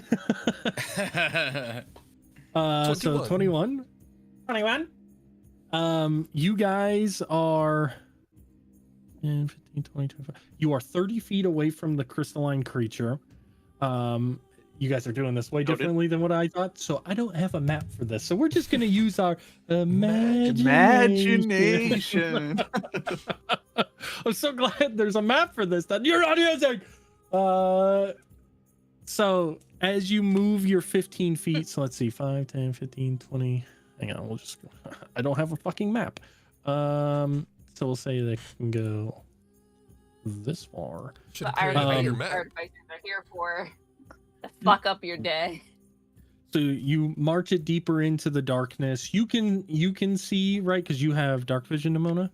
B: 21. 21. You guys are 10, 15, 20, 25. You are 30 feet away from the crystalline creature. You guys are doing this way differently than what I thought, so I don't have a map for this. So we're just gonna use our imagination. I'm so glad there's a map for this that you're not using. So as you move your 15 feet, so let's see, 5, 10, 15, 20. Hang on, we'll just go. I don't have a fucking map. So we'll say they can go this far.
A: Should
E: The
A: have created a
E: iron
A: bigger
E: places
A: map.
E: are here for to fuck up your day.
B: So you march it deeper into the darkness. You can see, right, because you have dark vision, Nimona.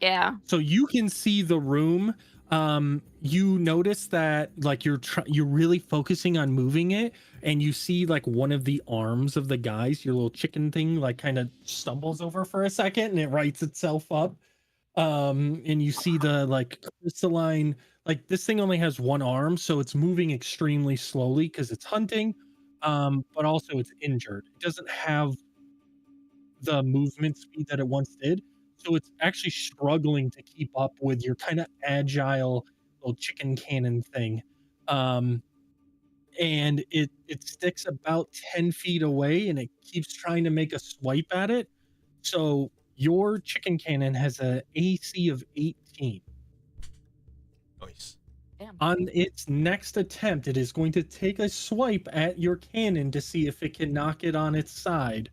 E: Yeah.
B: So you can see the room. You notice that like you're really focusing on moving it, and you see like one of the arms of the guys, your little chicken thing, like kind of stumbles over for a second, and it rights itself up. And you see the like crystalline, like this thing only has one arm, so it's moving extremely slowly because it's hunting. But also it's injured. It doesn't have the movement speed that it once did. So it's actually struggling to keep up with your kind of agile little chicken cannon thing. And it sticks about 10 feet away, and it keeps trying to make a swipe at it. So your chicken cannon has a AC of 18.
A: Nice.
E: Damn.
B: On its next attempt, it is going to take a swipe at your cannon to see if it can knock it on its side.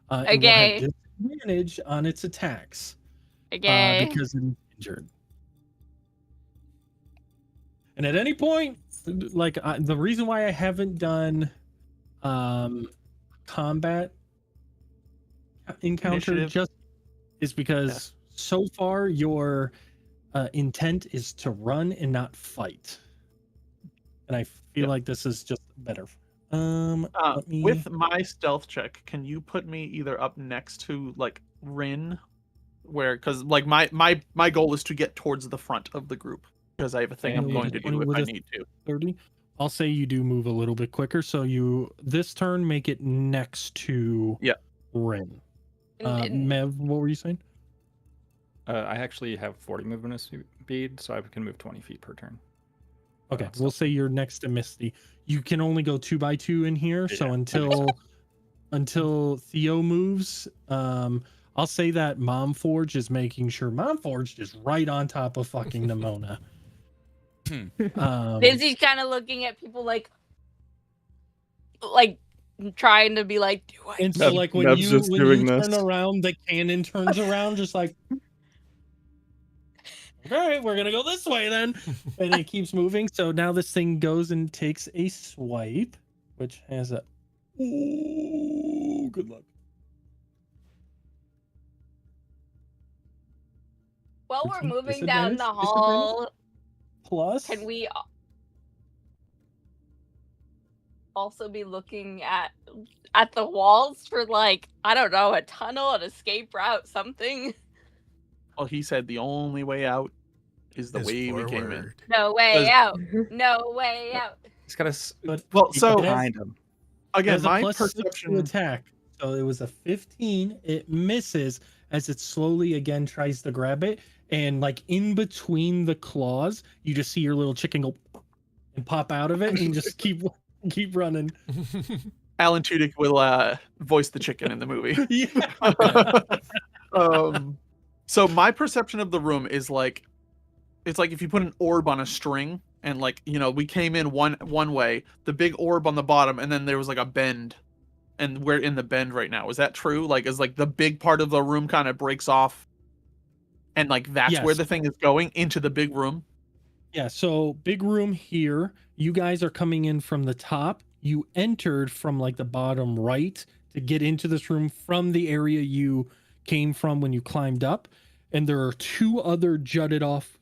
B: It will
E: Okay.
B: have disadvantage on its attacks
E: Okay.
B: because it's injured. And at any point, like the reason why I haven't done combat encounter
C: Initiative.
B: just is because so far your intent is to run and not fight, and I feel like this is just better. Let me...
C: With my stealth check, can you put me either up next to like Rin, because like my goal is to get towards the front of the group because I have a thing I'm going to do if I need to.
B: 30. I'll say you do move a little bit quicker. So you this turn make it next to Rin. Mev, what were you saying?
F: I actually have 40 movement speed, so I can move 20 feet per turn.
B: Okay, we'll say you're next to Misty. You can only go 2 by 2 in here, so until Theo moves, I'll say that Mom Forge is making sure Mom Forge is right on top of fucking Nimona.
E: Dizzy's kind of looking at people like trying to be like, do I?
B: And so, like when
F: Mev's
B: you
F: just doing this.
B: turn around, the cannon turns around, just like, all right, we're gonna go this way then, and it keeps moving. So now this thing goes and takes a swipe, which has a good luck.
E: While we're
B: 13,
E: moving down the hall,
B: plus,
E: can we also be looking at the walls for like, I don't know, a tunnel, an escape route, something?
C: Well, he said the only way out is the way we came in.
E: No way out. No way out.
F: He's got to.
C: Well, so
F: behind him.
C: Again, my
B: +6 to
C: perception
B: attack. So it was a 15. It misses as it slowly again tries to grab it, and like in between the claws, you just see your little chicken go and pop out of it, and just keep running.
C: Alan Tudyk will voice the chicken in the movie. So my perception of the room is like, it's like if you put an orb on a string, and like, you know, we came in one way, the big orb on the bottom, and then there was like a bend, and we're in the bend right now. Is that true? Like, is like the big part of the room kind of breaks off, and like that's where the thing is going into the big room?
B: Yeah, so big room here. You guys are coming in from the top. You entered from like the bottom right to get into this room from the area you came from when you climbed up. And there are 2 other jutted off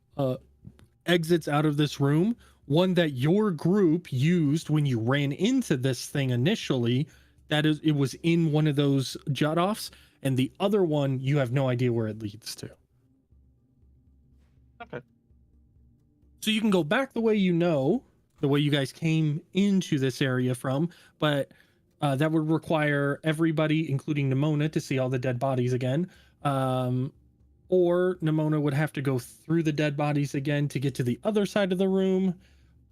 B: exits out of this room. One that your group used when you ran into this thing initially. It was in one of those jut offs. And the other one, you have no idea where it leads to.
C: Okay.
B: So you can go back the way the way you guys came into this area from, but that would require everybody, including Nimona, to see all the dead bodies again. Or Nimona would have to go through the dead bodies again to get to the other side of the room,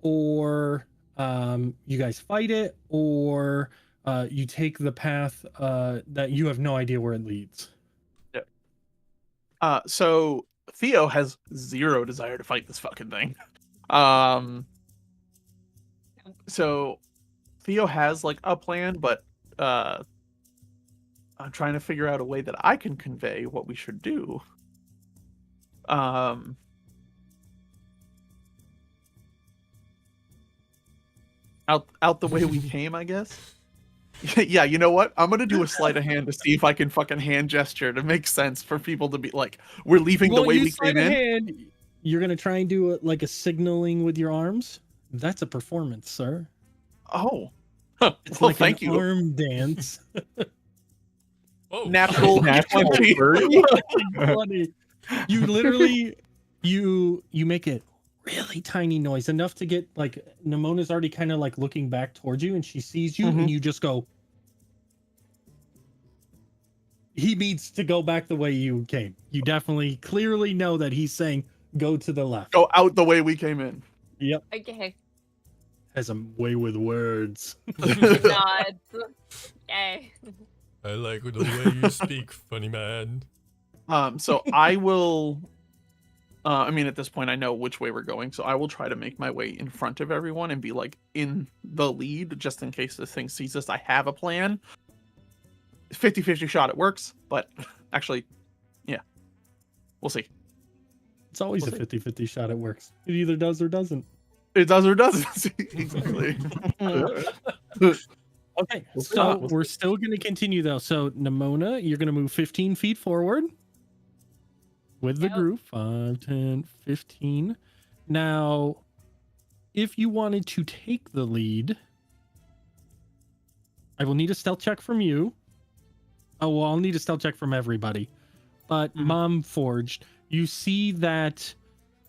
B: or you guys fight it, or you take the path that you have no idea where it leads.
C: Yeah. So Theo has 0 desire to fight this fucking thing. So Theo has like a plan, but I'm trying to figure out a way that I can convey what we should do. Out the way we came, I guess. Yeah, you know what? I'm gonna do a sleight of hand to see if I can fucking hand gesture to make sense for people to be like, we're leaving the way we came in.
B: You're gonna try and do like a signaling with your arms. That's a performance, sir.
C: Oh,
B: it's
C: well,
B: like
C: thank
B: an
C: you.
B: arm dance.
C: Natural
B: 20. You literally, you make a really tiny noise, enough to get like Nimona's already kind of like looking back towards you, and she sees you, and you just go. He needs to go back the way you came. You definitely clearly know that he's saying go to the left.
C: Go out the way we came in.
B: Yep.
E: Okay.
B: Has a way with words.
E: Nods. Okay.
A: I like the way you speak, funny man.
C: So I will. I mean, at this point, I know which way we're going, so I will try to make my way in front of everyone and be like in the lead, just in case this thing sees us. I have a plan. 50-50 shot it works, but actually, yeah, we'll see.
B: It's always a 50-50 shot. It works. It either does or doesn't.
C: It does or doesn't. Exactly.
B: Okay, so we're still going to continue though. So Nimona, you're going to move 15 feet forward with the group. 5, 10, 15. Now, if you wanted to take the lead, I will need a stealth check from you. Oh, well, I'll need a stealth check from everybody. But Mom Forged, you see that,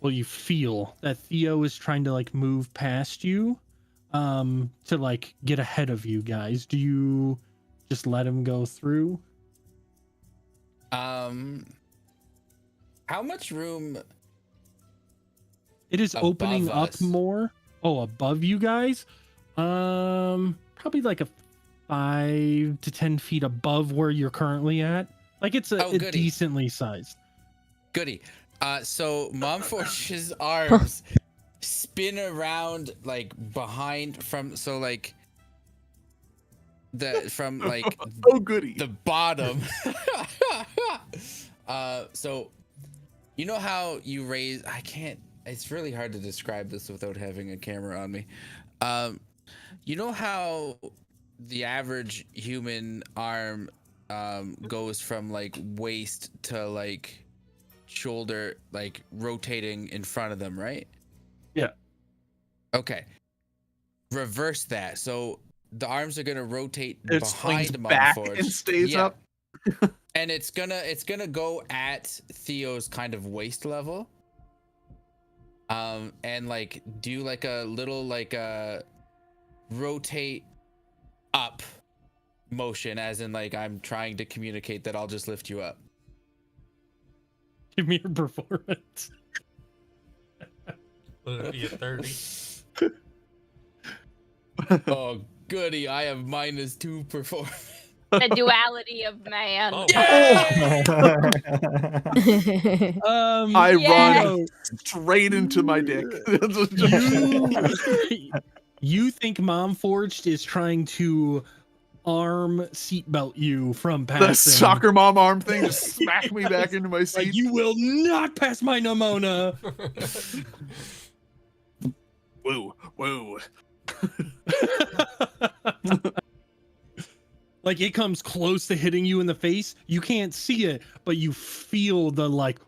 B: well, you feel that Theo is trying to like move past you. to like get ahead of you guys. Do you just let him go through?
I: How much room?
B: It is
I: Above
B: opening up
I: us.
B: more. Oh, above you guys? Probably like a 5 to 10 feet above where you're currently at. Like it's a
I: Goody.
B: decently sized.
I: Goody. So Momforge's arms spin around like behind from like
C: Oh, goody.
I: the bottom. So you know how you raise? I can't. It's really hard to describe this without having a camera on me. You know how the average human arm goes from like waist to like shoulder, like rotating in front of them, right?
B: Yeah.
I: Okay. Reverse that. So the arms are gonna rotate
C: It swings
I: behind
C: back
I: Momforge.
C: and stays
I: Yeah.
C: up.
I: And it's gonna go at Theo's kind of waist level. And like do like a little like a rotate up motion, as in like I'm trying to communicate that I'll just lift you up.
B: Give me your performance.
A: Would it be a 30?
I: Oh goody, I have -2 performance.
E: The duality of man.
A: Oh,
C: I
E: Yeah.
C: run straight into my dick.
B: You think Momforged is trying to arm seatbelt you from passing.
C: The soccer mom arm thing just smacked me back into my seat.
B: Like, you will not pass my Nimona.
C: Woo, woo.
B: Like, it comes close to hitting you in the face. You can't see it, but you feel the like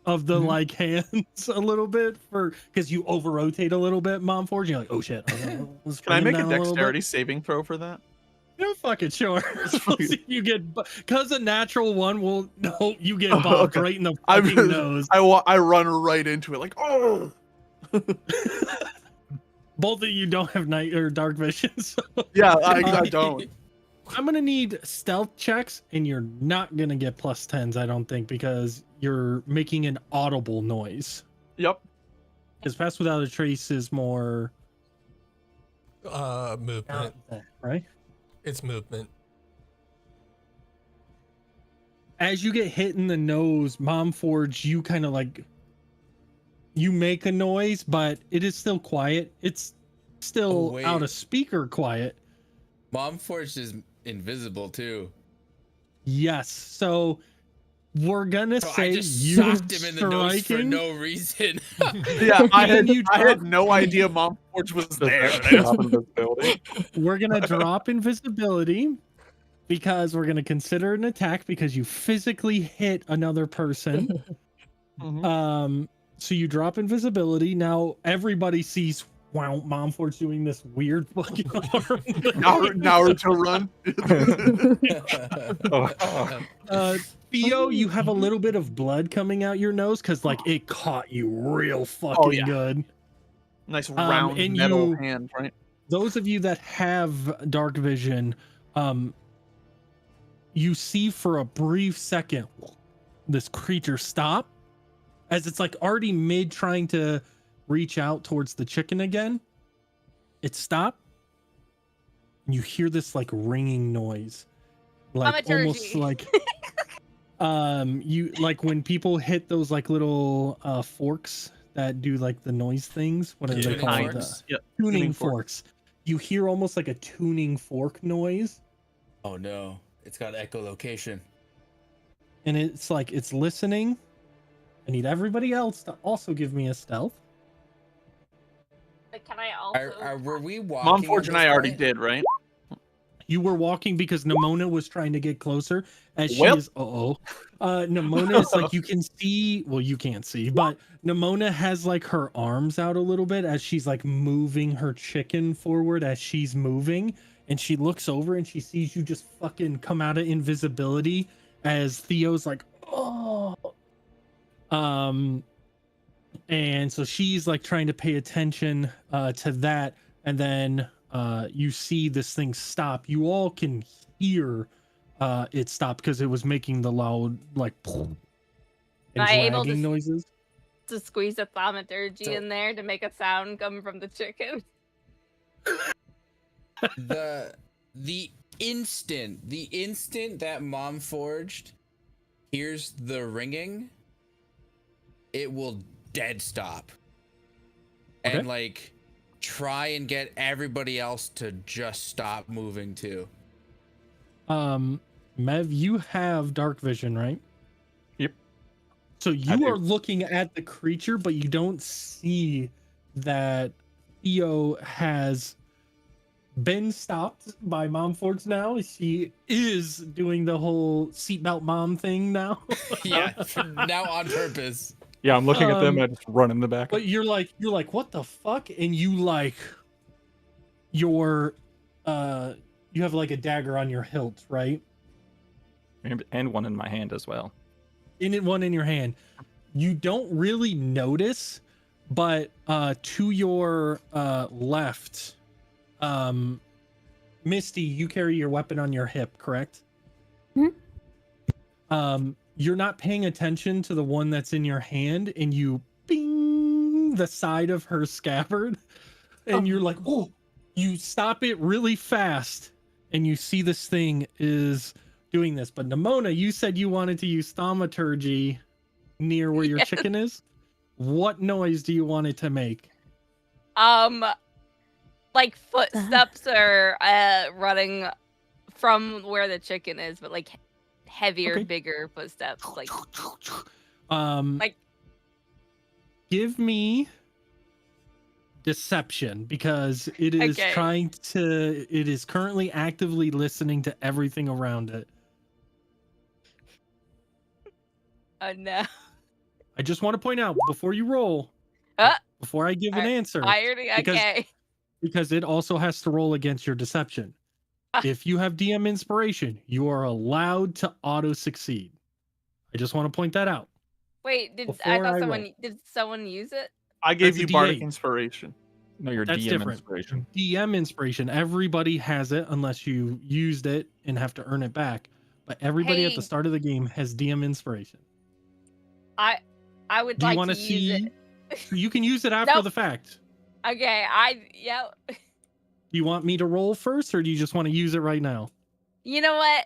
B: of the like hands a little bit because you over rotate a little bit, Momforge. You're like, oh shit.
C: Can I make a dexterity saving throw for that?
B: No, fucking sure. We'll see if you get because a natural one will no, you get
C: Oh,
B: bopped
C: okay.
B: right in the fucking nose.
C: I run right into it like, oh.
B: Both of you don't have night or dark vision. So.
C: Yeah, I don't.
B: I'm gonna need stealth checks, and you're not gonna get +10s, I don't think, because you're making an audible noise.
C: Yep.
B: Because Pass Without a Trace is more
A: movement.
B: right?
A: It's movement.
B: As you get hit in the nose, Momforge, you kind of like you make a noise, but it is still quiet. It's still
I: wait.
B: out of speaker quiet.
I: Momforge is invisible too.
B: Yes. So we're gonna
I: So
B: say
I: I just
B: you
I: socked him in the nose for
B: striking.
I: no reason.
C: Yeah, I
B: You
C: had no idea Momforge was there.
B: We're gonna drop invisibility because we're gonna consider an attack because you physically hit another person.
C: Mhm.
B: So you drop invisibility. Now everybody sees wow, Momforge doing this weird fucking arm.
C: Naruto run.
B: Theo, you have a little bit of blood coming out your nose because like it caught you real fucking
C: yeah.
B: good.
C: Nice round
B: and
C: metal
B: you-
C: hand, right?
B: Those of you that have dark vision, you see for a brief second this creature stop as it's like already mid trying to reach out towards the chicken again. It stopped. And you hear this like ringing noise. Like almost
E: Thaumaturgy.
B: like you like when people hit those like little forks that do like the noise things. What are they
A: Tuning
B: called?
A: forks?
C: Yeah.
B: Tuning
C: fork.
B: forks. You hear almost like a tuning fork noise.
I: Oh no, it's got echolocation.
B: And it's like it's listening. I need everybody else to also give me a stealth.
E: But can I also?
I: Were we walking?
C: Momforge
I: at
C: and
I: this
C: I already
I: point?
C: did, right?
B: You were walking because Nimona was trying to get closer as she
C: Well.
B: is Nimona is like you can see, well you can't see, but Nimona has like her arms out a little bit as she's like moving her chicken forward as she's moving, and she looks over and she sees you just fucking come out of invisibility as Theo's like, oh. And so she's like trying to pay attention to that and then you see this thing stop. You all can hear it stop because it was making the loud like and
E: Am I able
B: dragging noises.
E: to squeeze a thaumaturgy
I: So-
E: in there to make a sound come from the chicken?
I: The instant that Mom Forged hears the ringing, it will dead stop.
B: Okay.
I: And like try and get everybody else to just stop moving too.
B: Mev, you have dark vision, right?
F: Yep.
B: So
F: I
B: you
F: do.
B: are looking at the creature, but you don't see that Theo has been stopped by Mom Forge now. She is doing the whole seatbelt mom thing now.
I: Yeah, now on purpose.
F: Yeah, I'm looking at them and I just run in the back.
B: But you're like, what the fuck? And you like your you have like a dagger on your hilt, right?
F: And one in my hand as well.
B: One in your hand. You don't really notice, but to your left, Misty, you carry your weapon on your hip, correct? You're not paying attention to the one that's in your hand, and you bing the side of her scabbard, and you're like, oh, you stop it really fast, and you see this thing is doing this. But Nimona, you said you wanted to use thaumaturgy near where your chicken is. What noise do you want it to make?
E: Like footsteps are running from where the chicken is, but like heavier,
B: Okay.
E: bigger footsteps. Like
B: give me deception, because it is
E: Okay.
B: it is currently actively listening to everything around it.
E: oh no.
B: I just want to point out before you roll, before I give an answer, because it also has to roll against your deception. If you have DM inspiration, you are allowed to auto succeed. I just want to point that out.
E: Wait, did someone use it?
C: I gave
B: That's
C: you
B: a
C: bardic
B: D8.
C: inspiration.
F: No, your
B: That's
F: DM
B: different.
F: inspiration.
B: DM inspiration. Everybody has it unless you used it and have to earn it back. But everybody at the
E: Hey.
B: start of the game has DM inspiration.
E: I would
B: Do you
E: like
B: want
E: to
B: to
E: use
B: see?
E: it.
B: You can use it after
E: Nope.
B: the fact.
E: Okay,
B: Do you want me to roll first, or do you just want to use it right now?
E: You know what?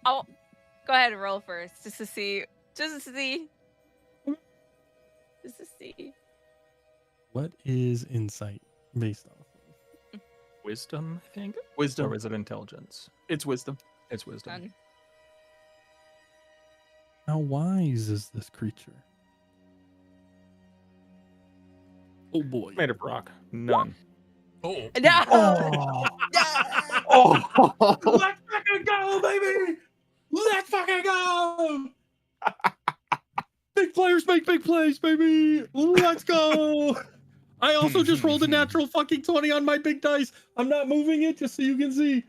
E: I'll go ahead and roll first, just to see.
B: What is insight based off?
F: Wisdom, I think?
C: Wisdom.
F: Or is it intelligence?
C: It's wisdom.
F: It's wisdom.
E: Done.
B: How wise is this creature? Oh boy.
F: Made of rock. None.
A: Oh.
E: No.
C: Oh.
B: Let's fucking go, baby! Let's fucking go! Big players make big plays, baby! Let's go! I also just rolled a natural fucking 20 on my big dice. I'm not moving it just so you can see.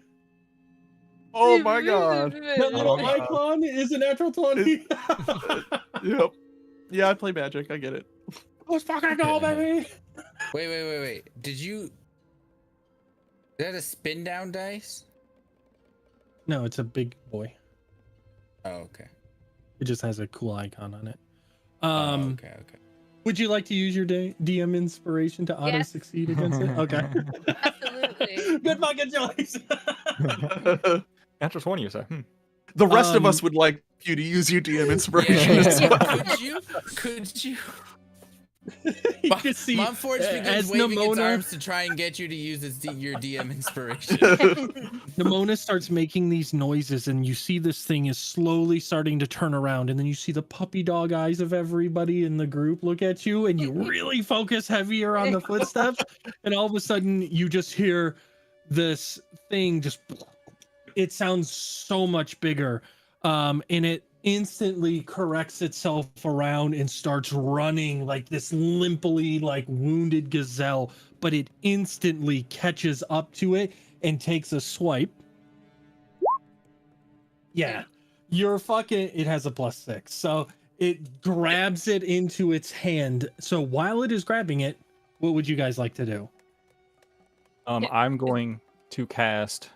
C: Oh my god.
B: That little icon is a natural 20.
C: Yep. Yeah, I play Magic. I get it.
B: Let's fucking go, baby!
I: Wait. Is that a spin down dice?
B: No, it's a big boy.
I: Oh, okay.
B: It just has a cool icon on it.
I: Okay.
B: Would you like to use your DM inspiration to auto succeed against it? Okay.
E: Absolutely.
B: Good fucking choice.
F: Natural 20, you say?
C: The rest of us would like you to use your DM inspiration as well.
I: Could you?
B: You can see
I: Mom Forge begins
B: as
I: waving its
B: Nimona-
I: arms to try and get you to use your DM inspiration.
B: Nimona starts making these noises, and you see this thing is slowly starting to turn around, and then you see the puppy dog eyes of everybody in the group look at you, and you really focus heavier on the footsteps, and all of a sudden you just hear this thing just, it sounds so much bigger, and it instantly corrects itself around and starts running like this limply, like wounded gazelle, but it instantly catches up to it and takes a swipe. Yeah, you're fucking, it has a +6, so it grabs it into its hand. So while it is grabbing it, What would you guys like to do?
F: I'm going to cast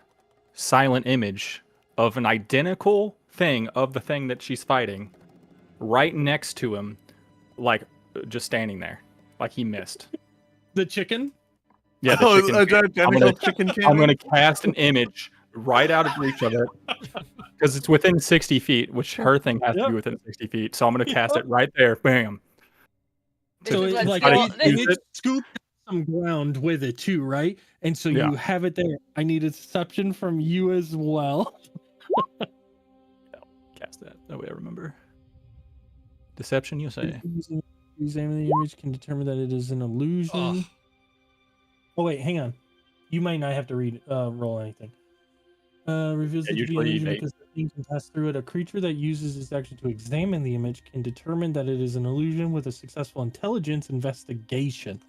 F: Silent Image of an identical thing of the thing that she's fighting right next to him, like just standing there, like he missed.
B: The chicken?
F: Yeah, the
C: Oh,
F: chicken.
C: identical chicken
F: I'm
C: cannon.
F: going to cast an image right out of reach of it because it's within 60 feet, which her thing has to be within 60 feet. So I'm going to cast it right there. Bam.
B: So
E: is
B: it,
E: what
B: like
E: skill-
B: and
F: use
B: it
F: it.
B: scoops some ground with it too, right? And so
F: Yeah.
B: you have it there. I need a deception from you as well.
F: Cast that. That way I remember. Deception, you say?
B: Examine the image can determine that it is an illusion.
A: Oh,
B: Oh wait, hang on. You might not have to roll anything. Reveals
F: Yeah,
B: it to be an
F: usually
B: illusion
F: they-
B: because the thing can pass through it. A creature that uses this action to examine the image can determine that it is an illusion with a successful intelligence investigation.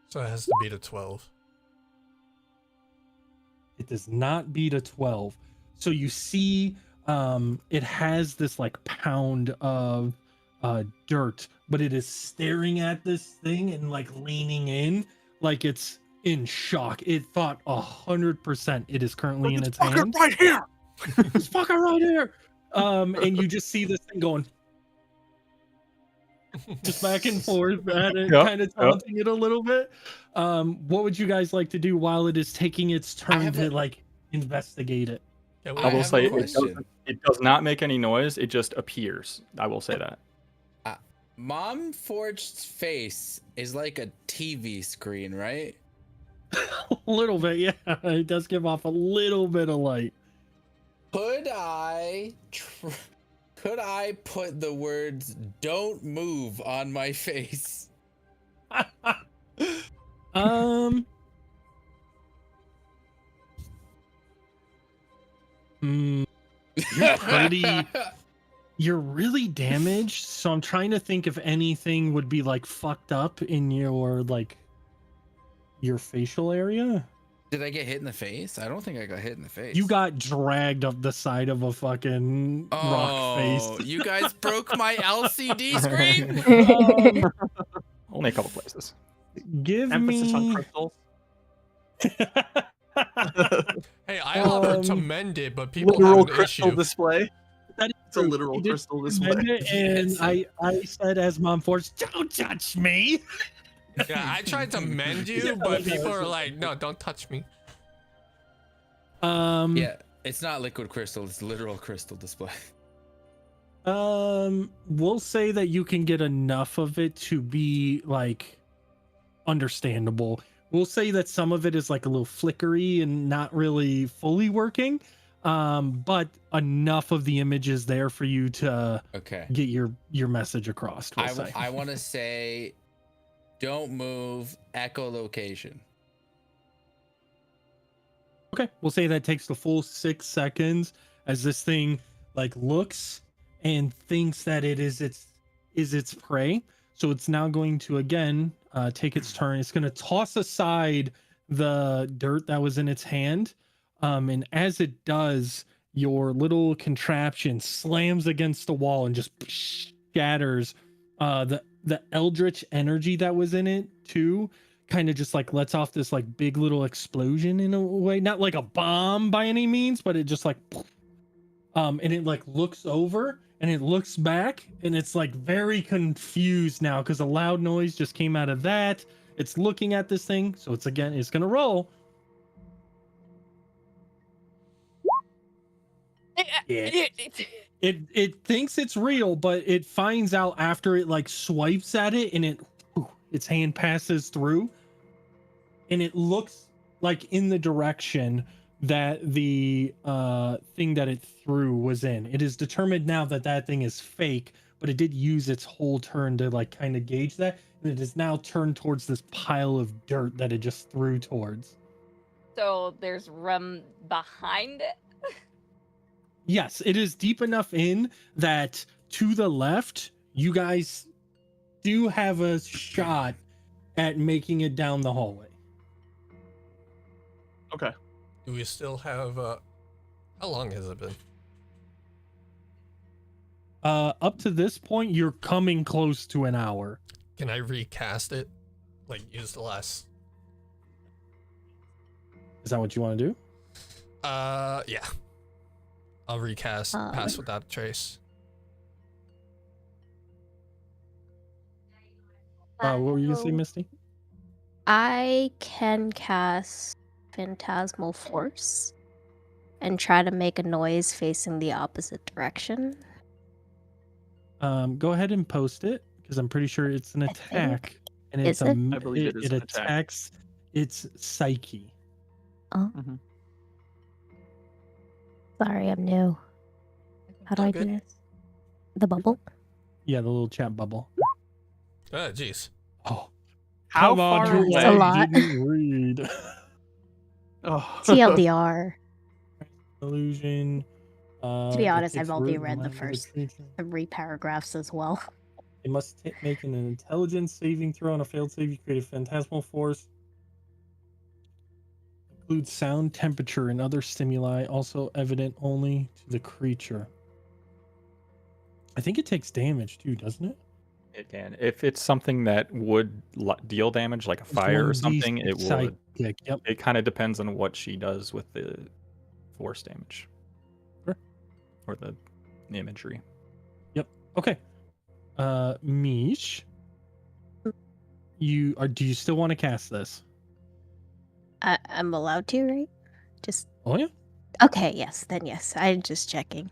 A: so it has to beat a 12.
B: It does not beat a 12. So you see it has this like pound of dirt, but it is staring at this thing and like leaning in like it's in shock. It thought 100% it is currently in its hand.
C: Right here.
B: It's fucking right here. And you just see this thing going just back and forth at it,
F: Yep,
B: kind of taunting it a little bit. What would you guys like to do while it is taking its turn
I: have
B: to
I: a-
B: like investigate it?
A: Yeah,
I: I
F: I will
I: have
F: say
I: a
F: it
I: question.
F: does not make any noise. It just appears. I will say that.
I: Mom Forged's face is like a TV screen, right?
B: A little bit, yeah. It does give off a little bit of light.
I: Could I put the words "don't move" on my face?
B: You're pretty. You're really damaged, so I'm trying to think if anything would be like fucked up in your like your facial area.
I: Did I get hit in the face? I don't think I got hit in the face.
B: You got dragged up the side of a fucking rock face.
I: You guys broke my LCD screen.
F: Only a couple places.
B: Give
C: Emphasis on
B: me.
C: crystals.
A: Hey, I offered to
B: Um,
A: mend it, but people
C: Literal
A: have an
C: crystal
A: issue.
C: display.
B: That is
C: It's a
B: true.
C: literal
B: He did
C: crystal
B: recommend
C: display.
B: it, and
I: Yes.
B: I said as Mom Force, don't touch me.
A: Yeah, I tried to mend you, but people are like, no, don't touch me.
I: Yeah, it's not liquid crystal; it's literal crystal display.
B: We'll say that you can get enough of it to be like understandable. We'll say that some of it is like a little flickery and not really fully working. But enough of the image is there for you to
I: Okay.
B: get your message across. We'll say.
I: I want to say, don't move. Echolocation.
B: Okay, we'll say that takes the full 6 seconds as this thing like looks and thinks that it is its prey. So it's now going to again take its turn. It's going to toss aside the dirt that was in its hand, and as it does, your little contraption slams against the wall and just shatters. The eldritch energy that was in it too kind of just like lets off this like big little explosion in a way, not like a bomb by any means, but it just like and it like looks over and it looks back and it's like very confused now because a loud noise just came out of that. It's looking at this thing, so it's gonna roll. Yeah. It thinks it's real, but it finds out after it like swipes at it and its hand passes through and it looks like in the direction that the thing that it threw was in. It is determined now that that thing is fake, but it did use its whole turn to like kind of gauge that, and it is now turned towards this pile of dirt that it just threw towards.
E: So there's rum behind it.
B: Yes, it is deep enough in that to the left, you guys do have a shot at making it down the hallway.
C: Okay.
A: Do we still have, how long has it been?
B: Up to this point, you're coming close to an hour.
A: Can I recast it? Like use the last.
B: Is that what you want to do?
A: Yeah. I'll recast Pass Without a Trace.
B: What were you gonna say, Misty?
D: I can cast Phantasmal Force and try to make a noise facing the opposite direction.
B: Go ahead and post it because I'm pretty sure it's an
D: I think.
B: attack, and
D: Is
B: it's a
D: it?
C: I believe it is an attack.
B: attacks its psyche.
D: Oh,
C: Mhm.
D: sorry, I'm new. How do
A: Oh,
D: I
A: good.
D: do this? The bubble?
B: Yeah, the little chat bubble.
A: Oh, jeez.
B: Oh,
C: How
B: come on,
C: far
B: you
D: It's a
C: away?
B: guys
D: lot.
B: didn't read.
C: Oh.
D: TLDR.
B: Illusion.
D: To be
B: It
D: honest,
B: takes
D: I've only
B: root in
D: read the
B: mind of
D: first
B: creature.
D: 3 paragraphs as well.
B: It must make an intelligence saving throw. On a failed save, you create a phantasmal force. Includes sound, temperature, and other stimuli, also evident only to the creature. I think it takes damage too, doesn't it?
F: It can. If it's something that would deal damage, like a
B: It's
F: fire or
B: 1d6
F: something, it would.
B: psychic. Yep.
F: It kind of depends on what she does with the force damage.
B: Sure.
F: Or the imagery.
B: Okay. Mish, do you still want to cast this?
D: I'm allowed to, right? Just
B: Oh yeah.
D: okay. Yes, then yes. I'm just checking.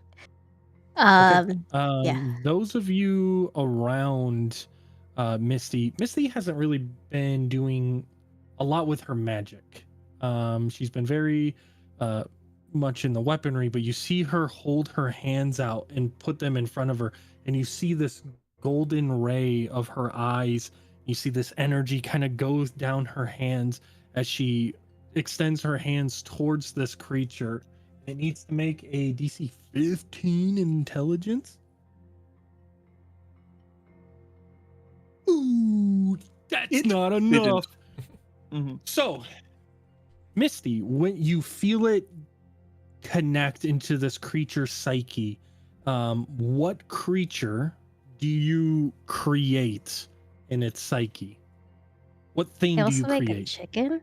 D: Yeah.
B: Those of you around Misty hasn't really been doing a lot with her magic. She's been very much in the weaponry, but you see her hold her hands out and put them in front of her, and you see this golden ray of her eyes. You see this energy kind of goes down her hands as she extends her hands towards this creature. It needs to make a DC 15 in intelligence. Ooh, that's not enough.
C: Mhm.
B: So, Misty, when you feel it connect into this creature's psyche, what creature do you create in its psyche? What thing
D: I
B: do you
D: also make a
B: create?
D: chicken.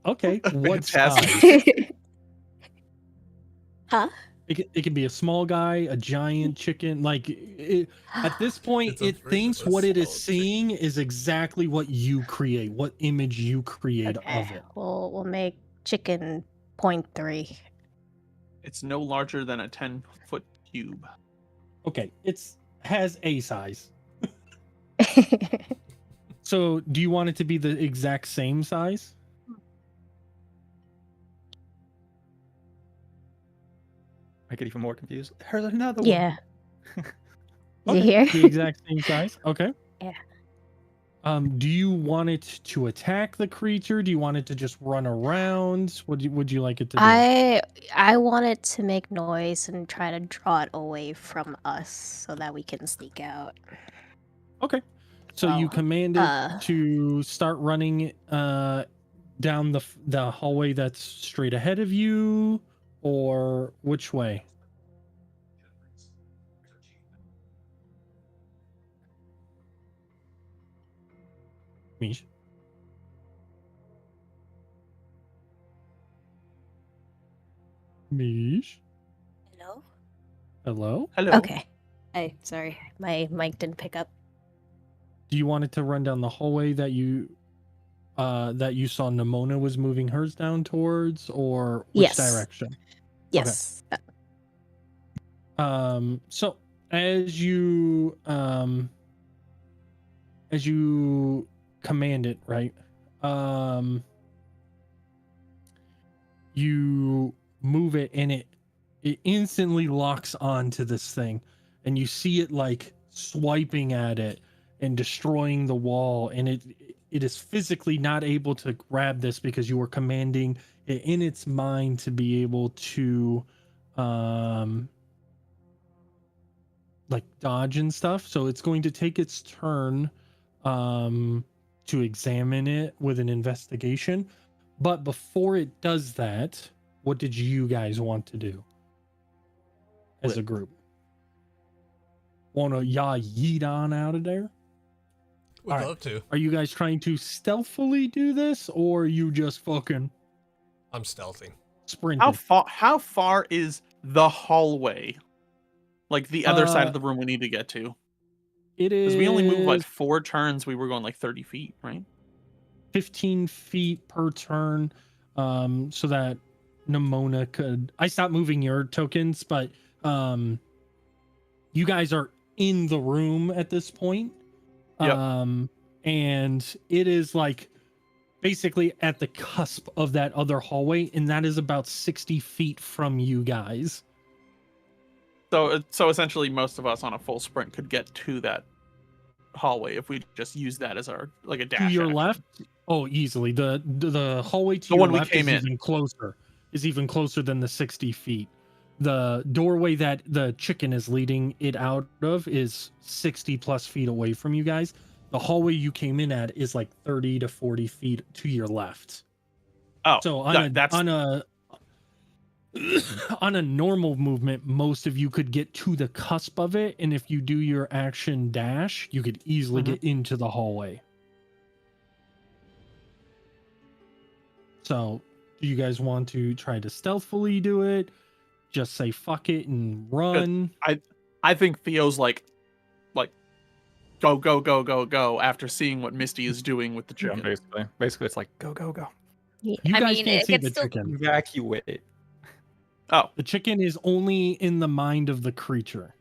B: Okay, what
C: Fantastic.
B: size?
D: Huh?
B: It can be a small guy, a giant chicken. Like at this point,
A: It's a
B: it
A: freaking
B: thinks what it is
A: small chicken.
B: seeing is exactly what you create, what image you create of
D: Okay.
B: it.
D: We'll make chicken 0.3.
C: It's no larger than a 10-foot cube.
B: Okay, has a size. So, do you want it to be the exact same size?
F: I get even more confused. There's another
D: Yeah.
F: one.
D: Is it here?
B: The exact same size. Okay.
D: Yeah.
B: Do you want it to attack the creature? Do you want it to just run around? What would you like it to do?
D: I want it to make noise and try to draw it away from us so that we can sneak out.
B: Okay. So you
D: Well,
B: command it to start running down the hallway that's straight ahead of you, or which way? Mish. Mish.
D: Hello?
B: Hello?
C: Hello.
D: Okay. Sorry, my mic didn't pick up.
B: Do you want it to run down the hallway that you saw Nimona was moving hers down towards, or which
D: Yes.
B: direction?
D: Yes.
B: So as you command it, right? You move it and it instantly locks onto this thing, and you see it like swiping at it and destroying the wall, and it is physically not able to grab this because you were commanding it in its mind to be able to like dodge and stuff. So it's going to take its turn to examine it with an investigation. But before it does that, what did you guys want to do as a group? wanna yeet on out of there?
A: Would
B: All right.
A: love to.
B: Are you guys trying to stealthily do this, or are you just fucking
A: I'm stealthing.
B: sprinting?
C: How far is the hallway? Like the other side of the room we need to get to?
B: It
C: Because
B: is
C: we only moved what 4 turns. We were going like 30 feet, right?
B: 15 feet per turn, so that Nimona could. I stopped moving your tokens, but you guys are in the room at this point.
C: Yep.
B: And it is like basically at the cusp of that other hallway, and that is about 60 feet from you guys.
C: So essentially, most of us on a full sprint could get to that hallway if we just use that as our like a dash.
B: To your
C: action.
B: left, easily. The hallway to
C: The
B: your
C: one we
B: left
C: came
B: is
C: in.
B: even closer. Is even closer than the 60 feet. The doorway that the chicken is leading it out of is 60 plus feet away from you guys. The hallway you came in at is like 30 to 40 feet to your left.
C: Oh,
B: So
C: that's
B: on a normal movement, most of you could get to the cusp of it, and if you do your action dash, you could easily get into the hallway. So, do you guys want to try to stealthily do it? Just say fuck it and run.
C: I think Theo's like go go go go go after seeing what Misty is doing with the
F: Yeah,
C: chicken.
F: basically, it's like go go go.
B: You
E: I
B: guys
E: mean,
B: can't
E: it
B: see
E: gets
B: the
E: still-
B: chicken.
F: Evacuate.
C: Oh,
B: The chicken is only in the mind of the creature,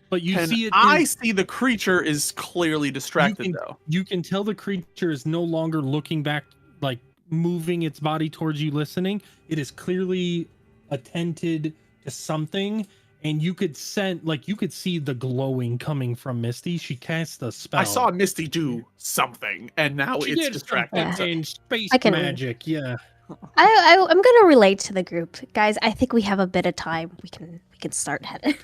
B: but you see it.
C: I
B: is-
C: see the creature is clearly distracted though.
B: You can tell the creature is no longer looking back, like moving its body towards you, listening. It is clearly attentive to something, and you could see the glowing coming from Misty. She cast a spell.
C: I saw Misty do something, and now
B: She
C: it's
B: did
C: distracted.
B: something in space
D: I can-
B: magic. Yeah.
D: I'm gonna relate to the group, guys. I think we have a bit of time. We can start heading.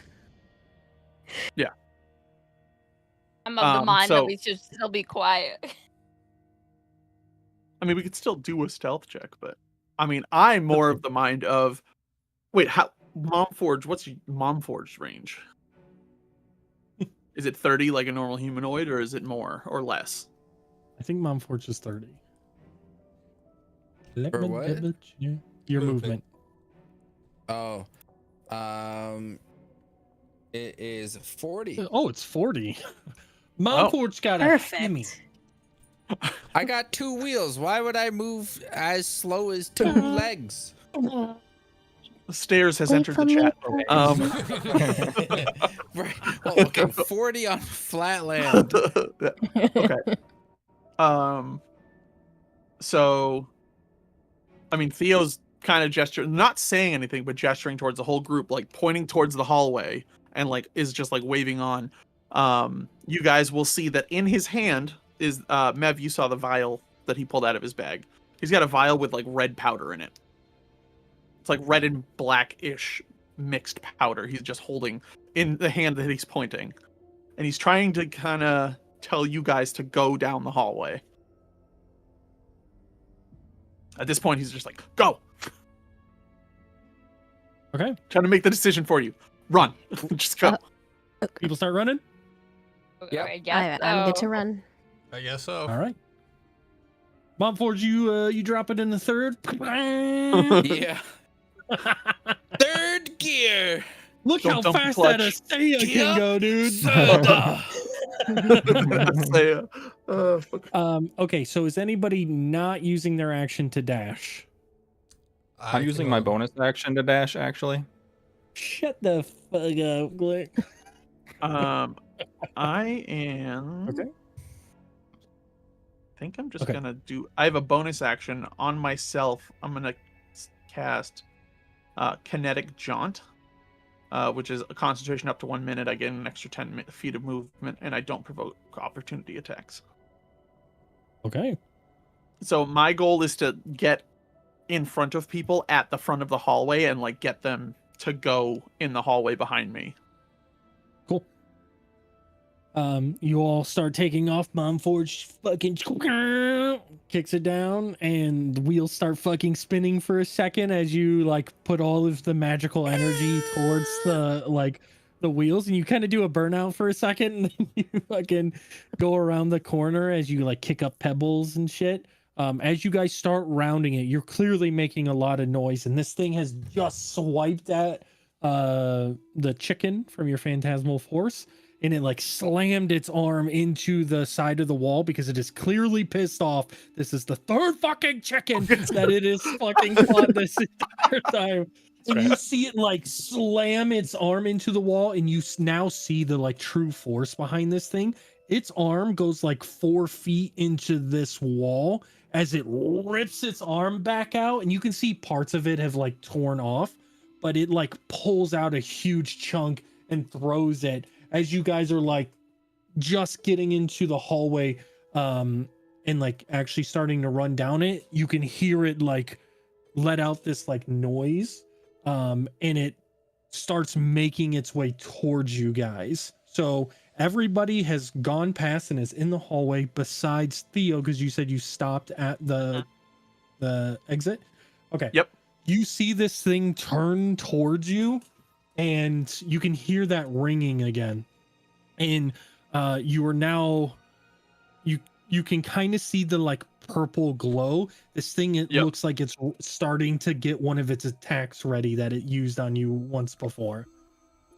E: I'm of the mind
C: so-
E: that we should still be quiet.
C: I mean, we could still do a stealth check, but I mean, I'm more of the mind of wait, how Momforge? What's Momforge's range? Is it 30 like a normal humanoid, or is it more or less?
B: I think Momforge is 30. Let
I: For
B: me
I: what?
B: double check. Your movement.
I: Oh, it is 40.
B: Oh, it's 40. Momforge got a hammy.
D: Perfect.
I: I got 2 wheels. Why would I move as slow as 2 legs?
C: The stairs has
D: Wait
C: entered
D: for
C: the
D: me,
C: chat.
I: Right. Well, okay, 40 on flat land.
C: Okay. So, I mean, Theo's kind of gesturing, not saying anything, but gesturing towards the whole group, like pointing towards the hallway, and like is just like waving on. You guys will see that in his hand is Mev. You saw the vial that he pulled out of his bag. He's got a vial with like red powder in it. It's like red and black-ish mixed powder. He's just holding in the hand that he's pointing, and he's trying to kind of tell you guys to go down the hallway. At this point, he's just like, go.
B: Okay.
C: Trying to make the decision for you. Run. Just go.
B: People start running.
I: Yep.
E: I guess
D: I'm good
E: so.
D: to run.
A: I guess so.
B: All right. Momforge, you drop it in the third.
I: Yeah. 3rd gear.
B: Look
C: Don't
B: how
C: dump the
B: fast
C: clutch.
B: that Astea can
I: Yeah.
B: go, dude. Okay, so is anybody not using their action to dash?
F: I'm using my bonus action to dash, actually.
B: Shut the fuck up, Glick.
C: I am.
B: Okay.
C: I think I'm just
B: Okay.
C: gonna do. I have a bonus action on myself. I'm gonna cast Kinetic Jaunt, which is a concentration up to 1 minute. I get an extra 10 feet of movement, and I don't provoke opportunity attacks.
B: Okay.
C: So my goal is to get in front of people at the front of the hallway and like get them to go in the hallway behind me.
B: Cool. You all start taking off. Momforge fucking kicks it down, and the wheels start fucking spinning for a second as you like put all of the magical energy towards the like the wheels, and you kind of do a burnout for a second, and then you fucking go around the corner as you like kick up pebbles and shit. As you guys start rounding it, you're clearly making a lot of noise, and this thing has just swiped at the chicken from your phantasmal force, and it like slammed its arm into the side of the wall because it is clearly pissed off. This is the third fucking chicken that it is fucking fought this entire time. And you see it like slam its arm into the wall, and you now see the like true force behind this thing. Its arm goes like 4 feet into this wall as it rips its arm back out, and you can see parts of it have like torn off, but it like pulls out a huge chunk and throws it as you guys are like just getting into the hallway and like actually starting to run down it. You can hear it like let out this like noise, and it starts making its way towards you guys. So everybody has gone past and is in the hallway besides Theo, because you said you stopped at the exit. Okay.
C: Yep.
B: You see this thing turn towards you, and you can hear that ringing again. And you are now you can kind of see the like purple glow. This thing, it looks like it's starting to get one of its attacks ready that it used on you once before.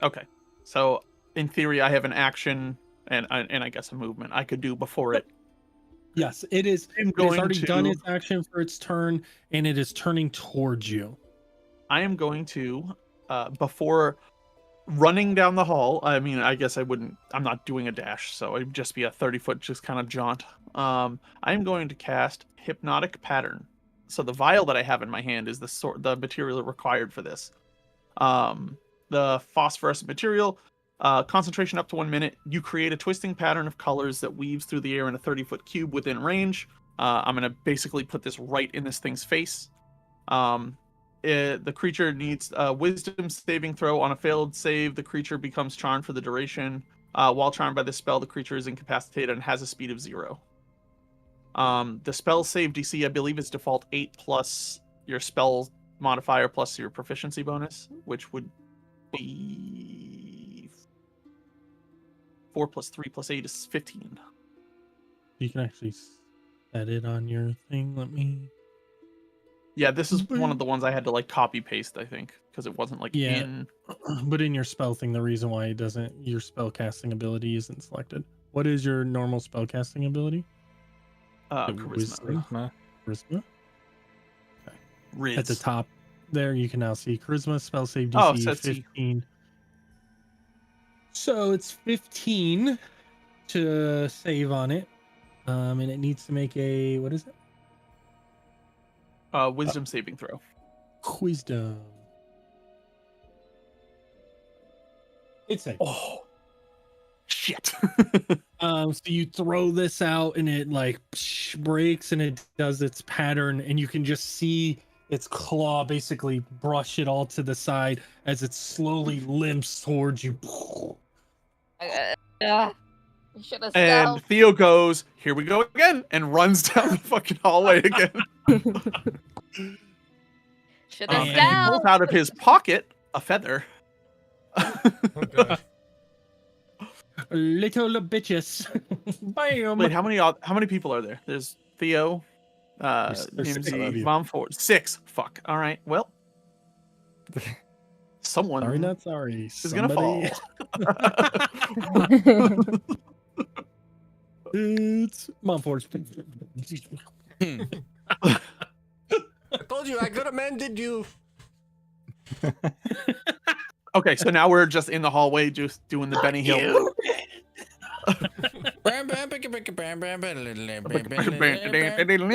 C: Okay. So in theory, I have an action and I guess a movement I could do before it.
B: Yes, it is.
C: I'm
B: It has
C: going
B: already
C: to-
B: done its action for its turn, and it is turning towards you.
C: I am going to, before running down the hall, I mean, I guess I'm not doing a dash, so it'd just be a 30-foot just kind of jaunt. I'm going to cast Hypnotic Pattern. So the vial that I have in my hand is the material required for this. The phosphorescent material, concentration up to 1 minute. You create a twisting pattern of colors that weaves through the air in a 30-foot cube within range. I'm going to basically put this right in this thing's face. The creature needs a wisdom saving throw. On a failed save, the creature becomes charmed for the duration. While charmed by this spell, the creature is incapacitated and has a speed of 0. The spell save DC, I believe, is default 8 plus your spell modifier plus your proficiency bonus, which would be 4 plus 3 plus 8 is 15.
B: You can actually set it on your thing. Let me.
C: Yeah, this is one of the ones I had to like copy paste, I think, because it wasn't like
B: Yeah.
C: in.
B: But in your spell thing, the reason why it doesn't, your spell casting ability isn't selected. What is your normal spell casting ability?
C: Charisma.
B: Wisdom? Charisma.
C: Riz.
B: At the top there, you can now see charisma spell save
C: Oh,
B: DC
C: so it's
B: 15. So it's 15 to save on it, and it needs to make a, what is it?
C: Wisdom saving throw.
B: Wisdom. It's a.
C: Oh, shit.
B: So you throw this out, and it like breaks, and it does its pattern, and you can just see its claw basically brush it all to the side as it slowly limps towards you.
E: You should have
C: And
E: stopped.
C: Theo goes, "Here we go again," and runs down the fucking hallway again.
E: Should
B: And
E: have
C: And he pulls
E: stopped.
C: out of his pocket a feather.
A: Oh, God.
B: Little bitches. Bam.
C: Wait, how many people are there? There's Theo,
B: There's 6 of
C: Nimsy,
B: you.
C: Mom Ford. 6. Fuck. All right. Well, someone
B: Sorry, not sorry.
C: is gonna fall.
B: It's Mumford's.
A: I told you I could have mended you.
C: Okay, so now we're just in the hallway, just doing the Benny Hill.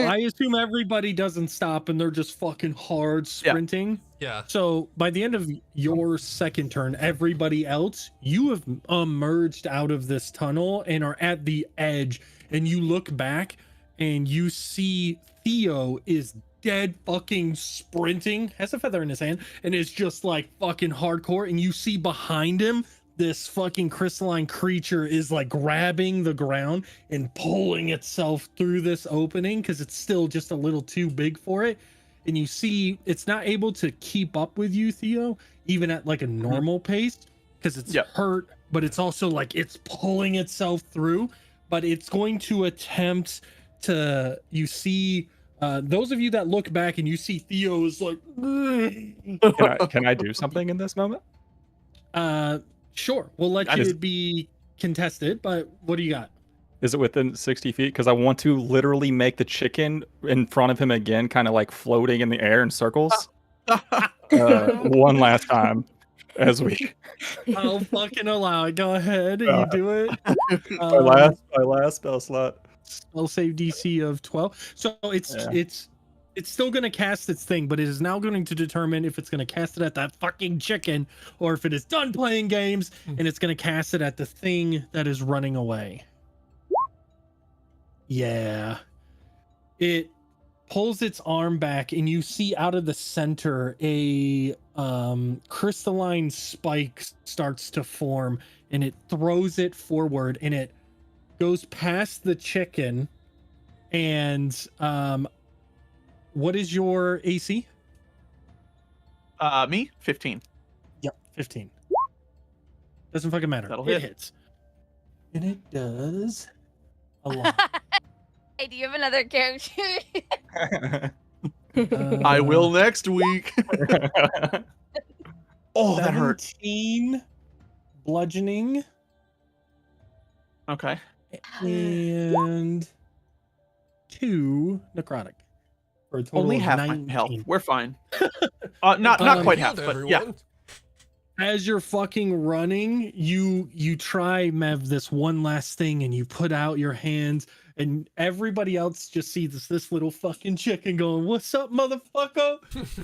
B: I assume everybody doesn't stop and they're just fucking hard sprinting.
A: Yeah.
B: So by the end of your second turn, everybody else, you have emerged out of this tunnel and are at the edge. And you look back and you see Theo is dead fucking sprinting, has a feather in his hand, and is just like fucking hardcore. And you see behind him, this fucking crystalline creature is like grabbing the ground and pulling itself through this opening because it's still just a little too big for it. And you see it's not able to keep up with you, Theo, even at like a normal pace. because it's
C: Yep.
B: hurt, but it's also like it's pulling itself through. But it's going to attempt to. You see, those of you that look back and you see Theo is like.
F: Can I do something in this moment?
B: Sure, we'll let
C: That
B: you
C: is-
B: be contested. But what do you got?
F: Is it within 60 feet? Because I want to literally make the chicken in front of him again, kind of like floating in the air in circles. One last time as we.
B: I'll fucking allow it. Go ahead, you do it.
F: My last spell slot.
B: Spell save DC of 12. So it's still going to cast its thing, but it is now going to determine if it's going to cast it at that fucking chicken or if it is done playing games and it's going to cast it at the thing that is running away. Yeah. It pulls its arm back and you see out of the center a crystalline spike starts to form and it throws it forward and it goes past the chicken. And what is your AC?
C: Me 15.
B: Yep, 15. Doesn't fucking matter.
C: That'll
B: It
C: hit.
B: hits. And it does a lot.
E: Hey, do you have another character?
C: I will next week. Oh, that hurt.
B: 17 bludgeoning
C: Okay.
B: and 2 necrotic. For a total
C: Only
B: of
C: half
B: 19.
C: my health. We're fine. Not quite half,
A: Healed
C: but yeah.
A: everyone.
B: As you're fucking running, you try, Mev, this one last thing and you put out your hands and everybody else just sees this little fucking chicken going, "What's up, motherfucker?"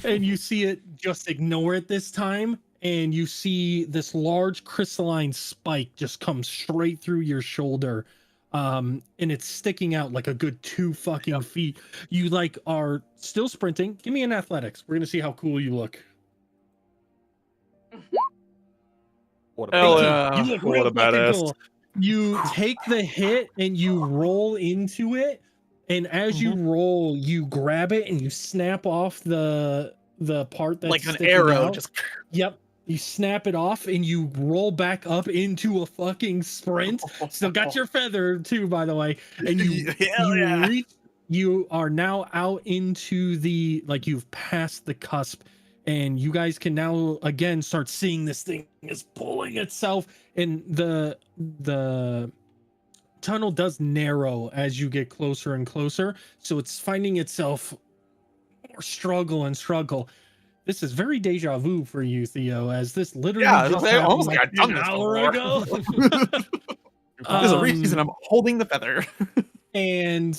B: And you see it just ignore it this time. And you see this large crystalline spike just come straight through your shoulder. And it's sticking out like a good 2 fucking feet. You like are still sprinting. Give me an athletics. We're gonna see how cool you look.
F: What a
C: Hell
B: 18.
C: yeah.
B: You look
F: What
B: real
F: a
B: fucking
F: badass.
B: cool. You take the hit and you roll into it, and as you roll, you grab it and you snap off the part that's
C: Like an
B: sticking
C: arrow,
B: out.
C: just
B: Yep. You snap it off and you roll back up into a fucking sprint. Still got your feather too, by the way. And you you are now out into the, like, you've passed the cusp, and you guys can now again start seeing this thing is pulling itself, and the tunnel does narrow as you get closer and closer, so it's finding itself more struggle. This is very deja vu for you, Theo, as this literally just happened
C: almost
B: like
C: like I've done
B: an
C: this
B: hour
C: before.
B: ago.
C: There's a reason I'm holding the feather.
B: And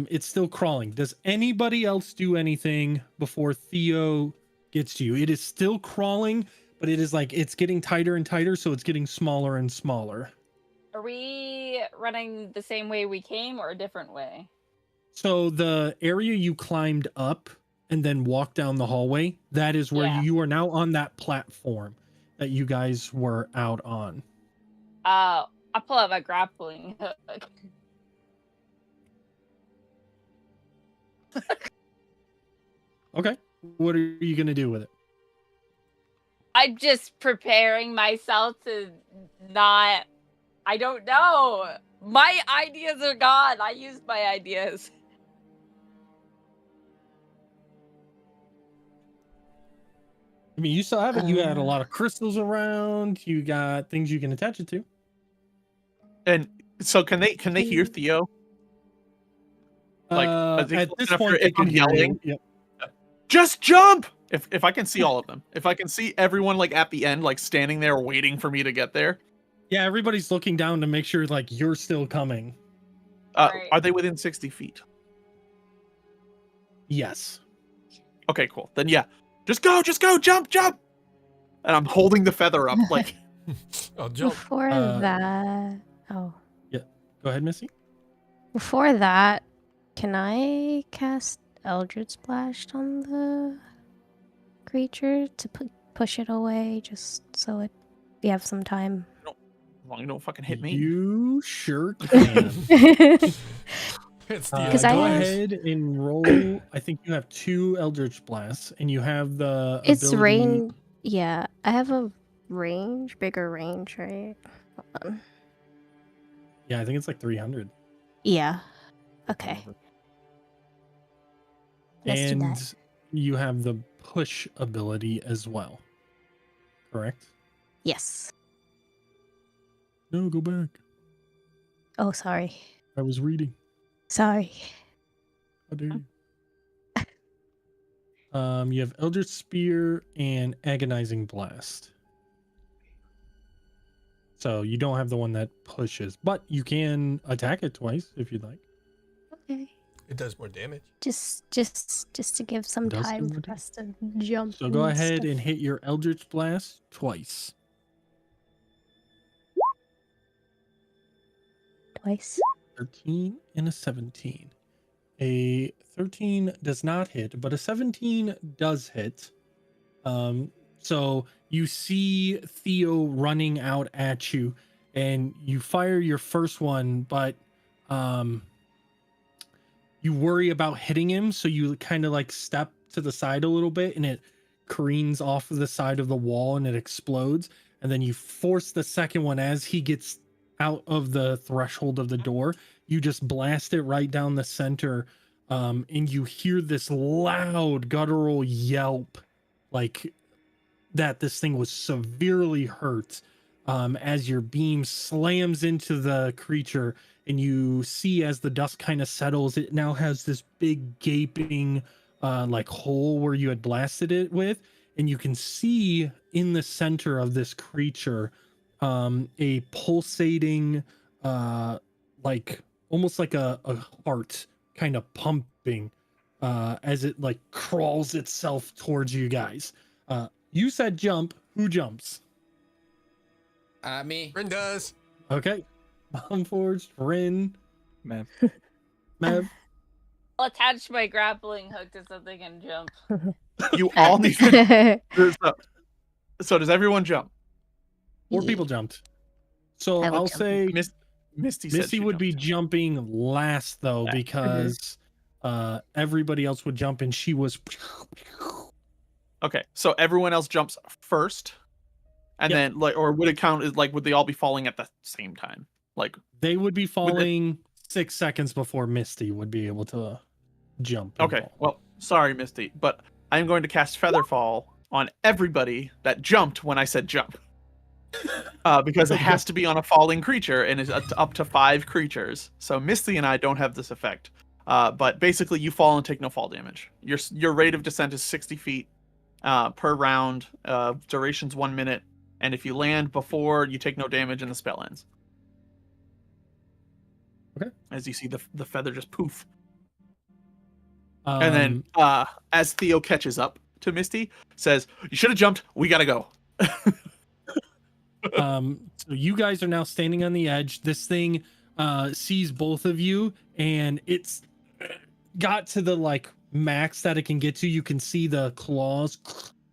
B: it's still crawling. Does anybody else do anything before Theo gets to you? It is still crawling, but it is like it's getting tighter and tighter, so it's getting smaller and smaller.
E: Are we running the same way we came or a different way?
B: So the area you climbed up and then walked down the hallway, that is where
E: Yeah.
B: you are now on that platform that you guys were out on.
E: I pull out my grappling hook.
B: Okay. What are you going to do with it?
E: I'm just preparing myself to not. I don't know. My ideas are gone. I used my ideas.
B: I mean, you still have it. You had a lot of crystals around. You got things you can attach it to.
C: And so can they hear Theo? Like, are they
B: At
C: close
B: this
C: enough
B: point,
C: for
B: they
C: if
B: can
C: I'm
B: hear you.
C: yelling?
B: Yep.
C: Just jump! If I can see all of them. If I can see everyone like at the end, like standing there waiting for me to get there.
B: Yeah, everybody's looking down to make sure like you're still coming.
E: Right.
C: Are they within 60 feet?
B: Yes.
C: Okay, cool. Then yeah. Just go, jump! And I'm holding the feather up, like
A: I'll jump.
D: Before that,
B: Go ahead, Missy.
D: before that, can I cast Eldritch Splash on the creature to push it away, just so we have some time?
C: as long as you don't fucking hit me.
B: You sure can.
A: It's the
D: Because I
B: Go
D: have-
B: ahead and roll. I think you have 2 Eldritch Blasts, and you have the
D: It's
B: ability...
D: rain. Yeah, I have a range, bigger range, right? Hold on.
B: Yeah, I think it's like 300.
D: Yeah. Okay. Let's do
B: And
D: that.
B: you have the push ability as well. Correct?
D: Yes.
B: No, go back.
D: Oh, sorry.
B: I was reading.
D: Sorry.
B: How dare you? You have Eldritch Spear and Agonizing Blast. So you don't have the one that pushes, but you can attack it twice if you'd like.
D: Okay.
A: It does more damage.
D: Just to give some
B: Does do
D: time
B: more
D: for us to jump.
B: So go
D: and
B: ahead
D: stuff.
B: and hit your Eldritch Blast twice.
D: Twice.
B: 13 and a 17. A 13 does not hit, but a 17 does hit. So you see Theo running out at you, and you fire your first one, but you worry about hitting him, so you kind of like step to the side a little bit, and it careens off of the side of the wall and it explodes. And then you force the second one as he gets out of the threshold of the door. You just blast it right down the center, and you hear this loud guttural yelp, like that this thing was severely hurt, as your beam slams into the creature, and you see as the dust kind of settles, it now has this big gaping like hole where you had blasted it with, and you can see in the center of this creature a pulsating like almost like a heart kind of pumping as it like crawls itself towards you guys. You said jump. Who jumps?
I: Me.
A: Rin does.
B: Okay. Bombforged, Rin,
F: Man.
B: Mev.
E: I'll attach my grappling hook to something and jump.
C: You all need to. So does everyone jump?
B: 4 people jumped. So
D: I will
B: I'll
D: jump.
B: say
C: Misty said
B: Misty
C: she
B: would be
C: jumped.
B: jumping last though,
C: Yeah.
B: because everybody else would jump and she was.
C: Okay, so everyone else jumps first, and
B: Yep.
C: then like, or would it count as like would they all be falling at the same time? Like,
B: They would be falling 6 seconds before Misty would be able to jump. and
C: okay,
B: fall.
C: well, sorry, Misty, but I'm going to cast Featherfall on everybody that jumped when I said jump. Because it has to be on a falling creature, and it's up to 5 creatures. So Misty and I don't have this effect. But basically, you fall and take no fall damage. Your rate of descent is 60 feet per round. Duration's 1 minute, and if you land before, you take no damage, and the spell ends.
B: Okay.
C: As you see the feather just poof. And then as Theo catches up to Misty, says, "You should have jumped. We gotta go."
B: So you guys are now standing on the edge. This thing sees both of you, and it's got to the like max that it can get to. You can see the claws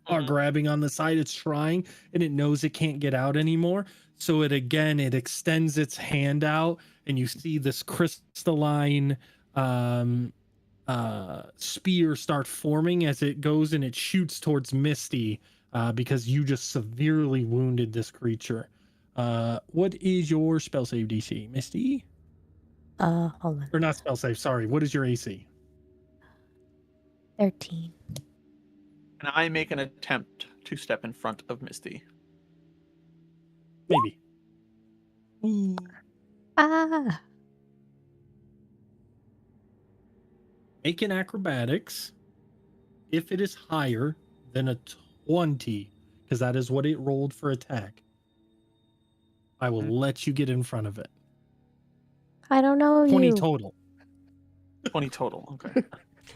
B: are grabbing on the side. It's trying, and it knows it can't get out anymore. So it extends its hand out, and you see this crystalline spear start forming as it goes, and it shoots towards Misty. Because you just severely wounded this creature. What is your spell save DC, Misty?
D: Hold on.
B: Or not spell save, sorry. What is your AC?
D: 13.
C: And I make an attempt to step in front of Misty.
B: Maybe. Ooh.
D: Ah.
B: Make an acrobatics if it is higher than a 20, because that is what it rolled for attack. I will let you get in front of it.
D: I don't know
B: 20
D: you.
B: total.
C: 20 total. Okay.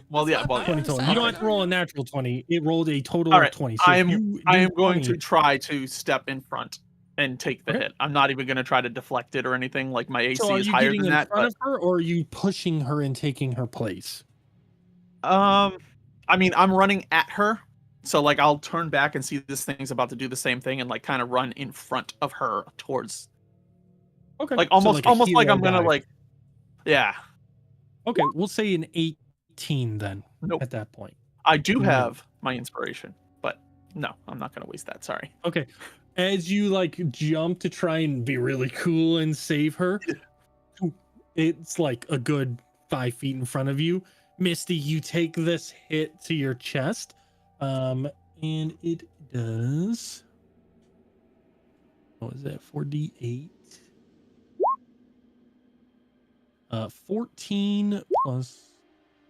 C: Well, yeah. Well,
B: 20 total. You don't have to roll a natural 20. It rolled a total
C: All
B: of
C: right.
B: 20. So
C: I
B: if
C: am
B: you
C: I
B: do
C: am going
B: 20
C: to try to step in front and take the
B: Okay.
C: hit. I'm not even going to try to deflect it or anything. Like my AC
B: So are
C: is
B: you
C: higher
B: getting
C: than
B: in
C: that.
B: front
C: But
B: of her, or are you pushing her and taking her place?
C: I mean, I'm running at her, so like I'll turn back and see this thing's about to do the same thing, and like kind of run in front of her towards,
B: Okay.
C: like
B: So
C: almost
B: a
C: like
B: hero
C: I'm gonna
B: dive.
C: like, yeah.
B: Okay, we'll say an 18 then.
C: Nope.
B: At that point.
C: I do
B: No.
C: have my inspiration, but no, I'm not gonna waste that. Sorry.
B: Okay. as you like jump to try and be really cool and save her, it's like a good 5 feet in front of you. Misty, you take this hit to your chest, and it does. What was that? 4d8. 14 plus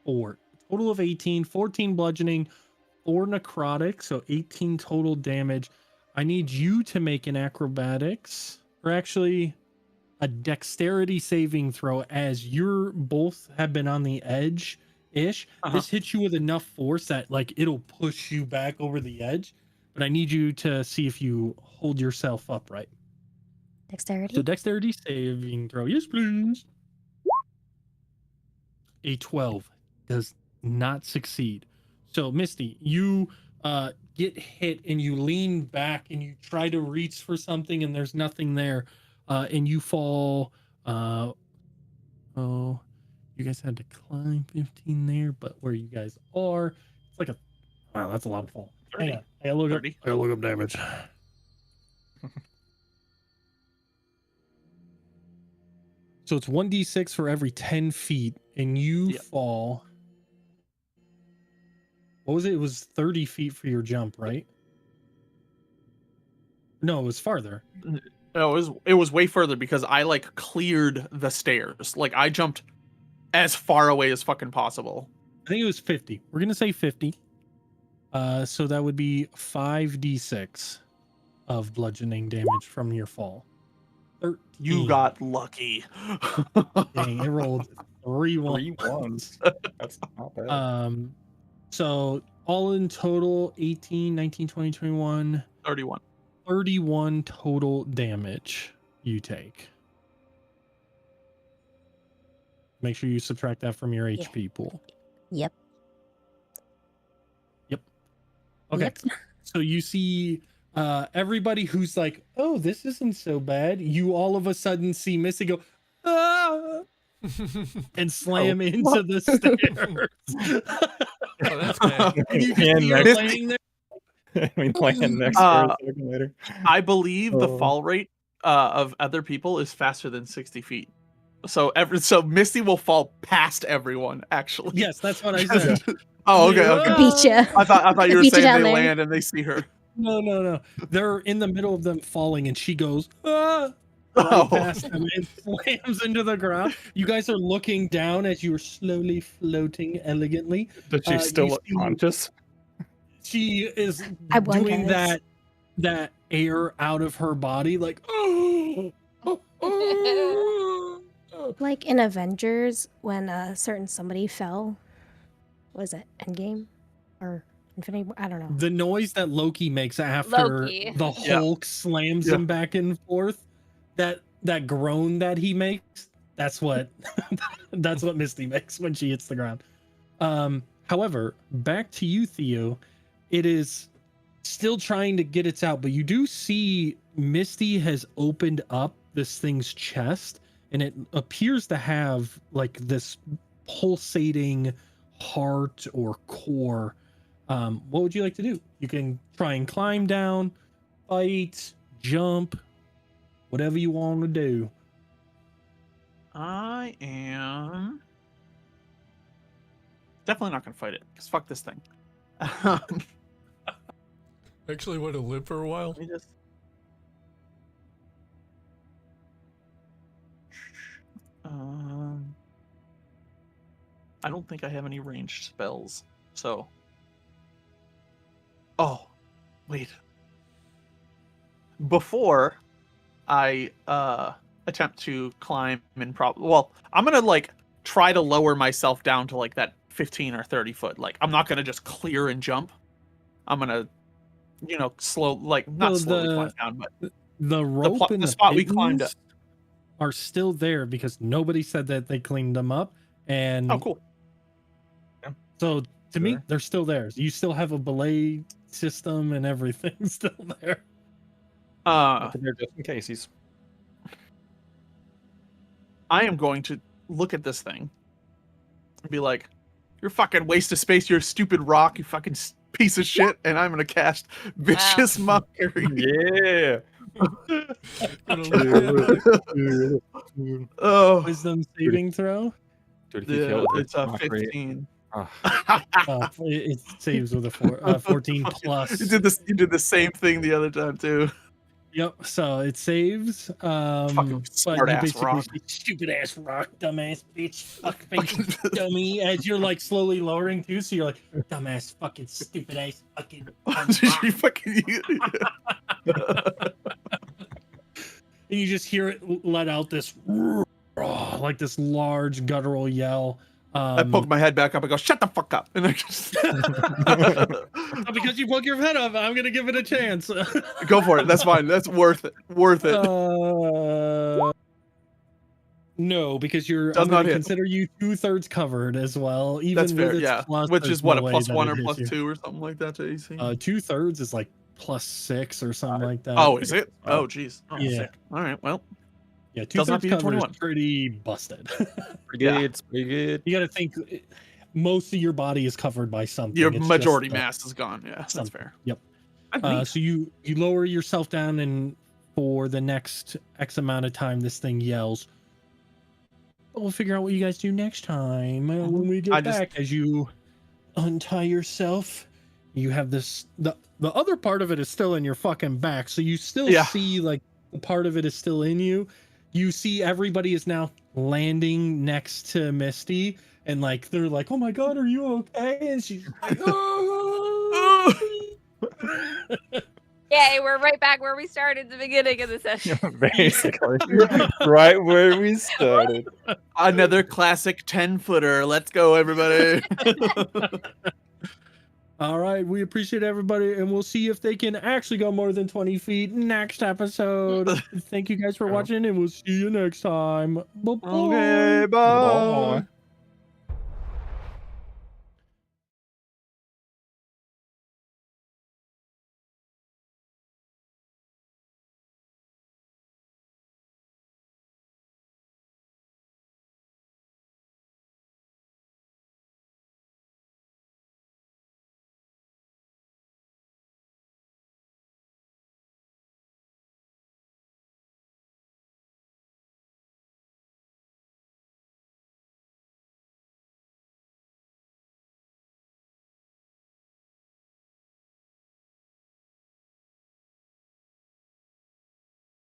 B: 4. Total of 18. 14 bludgeoning, 4 necrotic, so 18 total damage. I need you to make an acrobatics, or actually a dexterity saving throw, as you're both have been on the edge ish. This hits you with enough force that like it'll push you back over the edge, but I need you to see if you hold yourself upright.
D: Dexterity.
B: So dexterity saving throw. Yes, please. A 12 does not succeed. So Misty, you get hit and you lean back and you try to reach for something and there's nothing there, and you fall. Oh, you guys had to climb 15 there, but where you guys are, it's like a wow, that's a lot of fall.
C: 30.
B: Hang on, I gotta look
C: 30.
B: up. I gotta look up damage. So it's 1d6 for every 10 feet, and you fall. What was it? It was 30 feet for your jump, right? No, it was farther.
C: No, it was way further because I like cleared the stairs. Like I jumped as far away as fucking possible.
B: I think it was 50. We're gonna say 50. So that would be 5d6 of bludgeoning damage from your fall. 13.
C: You got lucky.
B: Dang, it rolled 3
F: 3 ones. That's not bad.
B: So all in total 18, 19, 20, 21,
C: 31.
B: 31 total damage you take. Make sure you subtract that from your HP pool.
D: Yep.
B: Okay.
D: Yep.
B: So you see everybody who's like, oh, this isn't so bad. You all of a sudden see Missy go, ah, and slam into the stairs.
A: Oh, that's bad.
B: And you can see her
F: next-
B: laying there.
F: I mean, playing next for a second later.
C: I believe the
F: Oh.
C: fall rate of other people is faster than 60 feet. So Misty will fall past everyone. Actually,
B: Yes, that's what I said.
C: Oh, okay. Okay.
D: Beat ya.
C: I thought you were
D: Beat you
C: saying
D: down
C: they
D: there.
C: land and they see her.
B: No. They're in the middle of them falling, and she goes, ah, right
C: Oh.
B: past them and slams into the ground. You guys are looking down as you are slowly floating elegantly.
F: Does she
B: you
F: still look
B: see-
F: conscious?
B: She is
D: I
B: doing
D: wonder.
B: that air out of her body, like
D: Like in Avengers when a certain somebody fell. Was it Endgame or Infinity War? I don't know.
B: the noise that Loki makes after
E: Loki.
B: the Hulk slams him back and forth. That groan that he makes. That's what that's what Misty makes when she hits the ground. However, back to you, Theo. It is still trying to get its out, but you do see Misty has opened up this thing's chest, and it appears to have like this pulsating heart or core. What would you like to do? You can try and climb down, fight, jump, whatever you want to do.
C: I am definitely not gonna fight it because fuck this thing.
A: Actually, want to live for a while.
C: Let me just. I don't think I have any ranged spells, so. Oh, wait. Before I attempt to climb and well, I'm gonna like try to lower myself down to like that 15 or 30 foot. Like I'm not gonna just clear and jump. I'm gonna, slow, like not
B: So
C: slowly climb down, but
B: The rope and
C: the
B: the
C: spot we climbed
B: pigeons are still there because nobody said that they cleaned them up. And
C: oh, cool.
B: so to me,
F: Sure.
B: they're still there. You still have a belay system and everything still there.
F: Up in there just in case he's.
C: I am going to look at this thing and be like, "You're a fucking waste of space. You're a stupid rock. You fucking piece of shit, and I'm gonna cast vicious mockery.
F: Yeah.
C: Oh,
B: Wisdom saving throw.
F: Dude, if you
C: yeah,
F: fail with
C: it's a
F: mockery-
C: 15.
F: Ah,
B: It saves with a 14 plus.
C: You did the same thing the other time too.
B: Yep. So it saves.
C: Fucking
B: But
C: smart
B: you
C: ass
B: basically
C: rock.
B: say, stupid ass rock, dumbass bitch, fuck face, dummy. As you're like slowly lowering too, so you're like, dumbass, fucking stupid ass, fucking.
C: You fucking.
B: And you just hear it let out this like this large guttural yell.
C: I poke my head back up and go, "Shut the fuck up!" And I just
B: Because you poke your head up, I'm gonna give it a chance.
C: go for it. That's fine. That's worth it. Worth it.
B: No, because you're.
C: Does
B: I'm
C: not
B: gonna
C: hit.
B: consider you 2/3 covered as well. Even
C: That's fair.
B: with its
C: Yeah.
B: plus,
C: Which
B: there's
C: is what,
B: no
C: a
B: way
C: plus
B: that
C: 1
B: it
C: or
B: hits
C: plus
B: you.
C: 2 or something like that to AC?
B: 2/3 is like +6 or something like that.
C: Oh, is it? Oh, jeez. Oh,
B: Yeah.
C: sick. All right. Well,
B: Yeah,
C: Does not
B: 2/3
C: beat a
B: cover is
C: 21.
B: pretty busted.
F: pretty
C: Yeah.
F: good. It's pretty good.
B: You got to think most of your body is covered by something.
C: your
B: It's just
C: majority
B: the-
C: mass is gone. Yeah, that's
B: something.
C: fair.
B: Yep.
C: That's neat.
B: So you lower yourself down, and for the next X amount of time, this thing yells. But we'll figure out what you guys do next time when we get
C: I just-
B: back. As you untie yourself, you have this. The other part of it is still in your fucking back, so you still
C: Yeah.
B: see like the part of it is still in you. You see everybody is now landing next to Misty, and like they're like, "Oh my god, are you okay?" And she's like, "Oh."
E: Yay, we're right back where we started at the beginning of the session.
F: Basically, right where we started.
C: Another classic 10-footer. Let's go, everybody.
B: All right, we appreciate everybody, and we'll see if they can actually go more than 20 feet next episode. Thank you guys for watching, and we'll see you next time. Bye-bye.
C: Okay, bye.
F: Bye.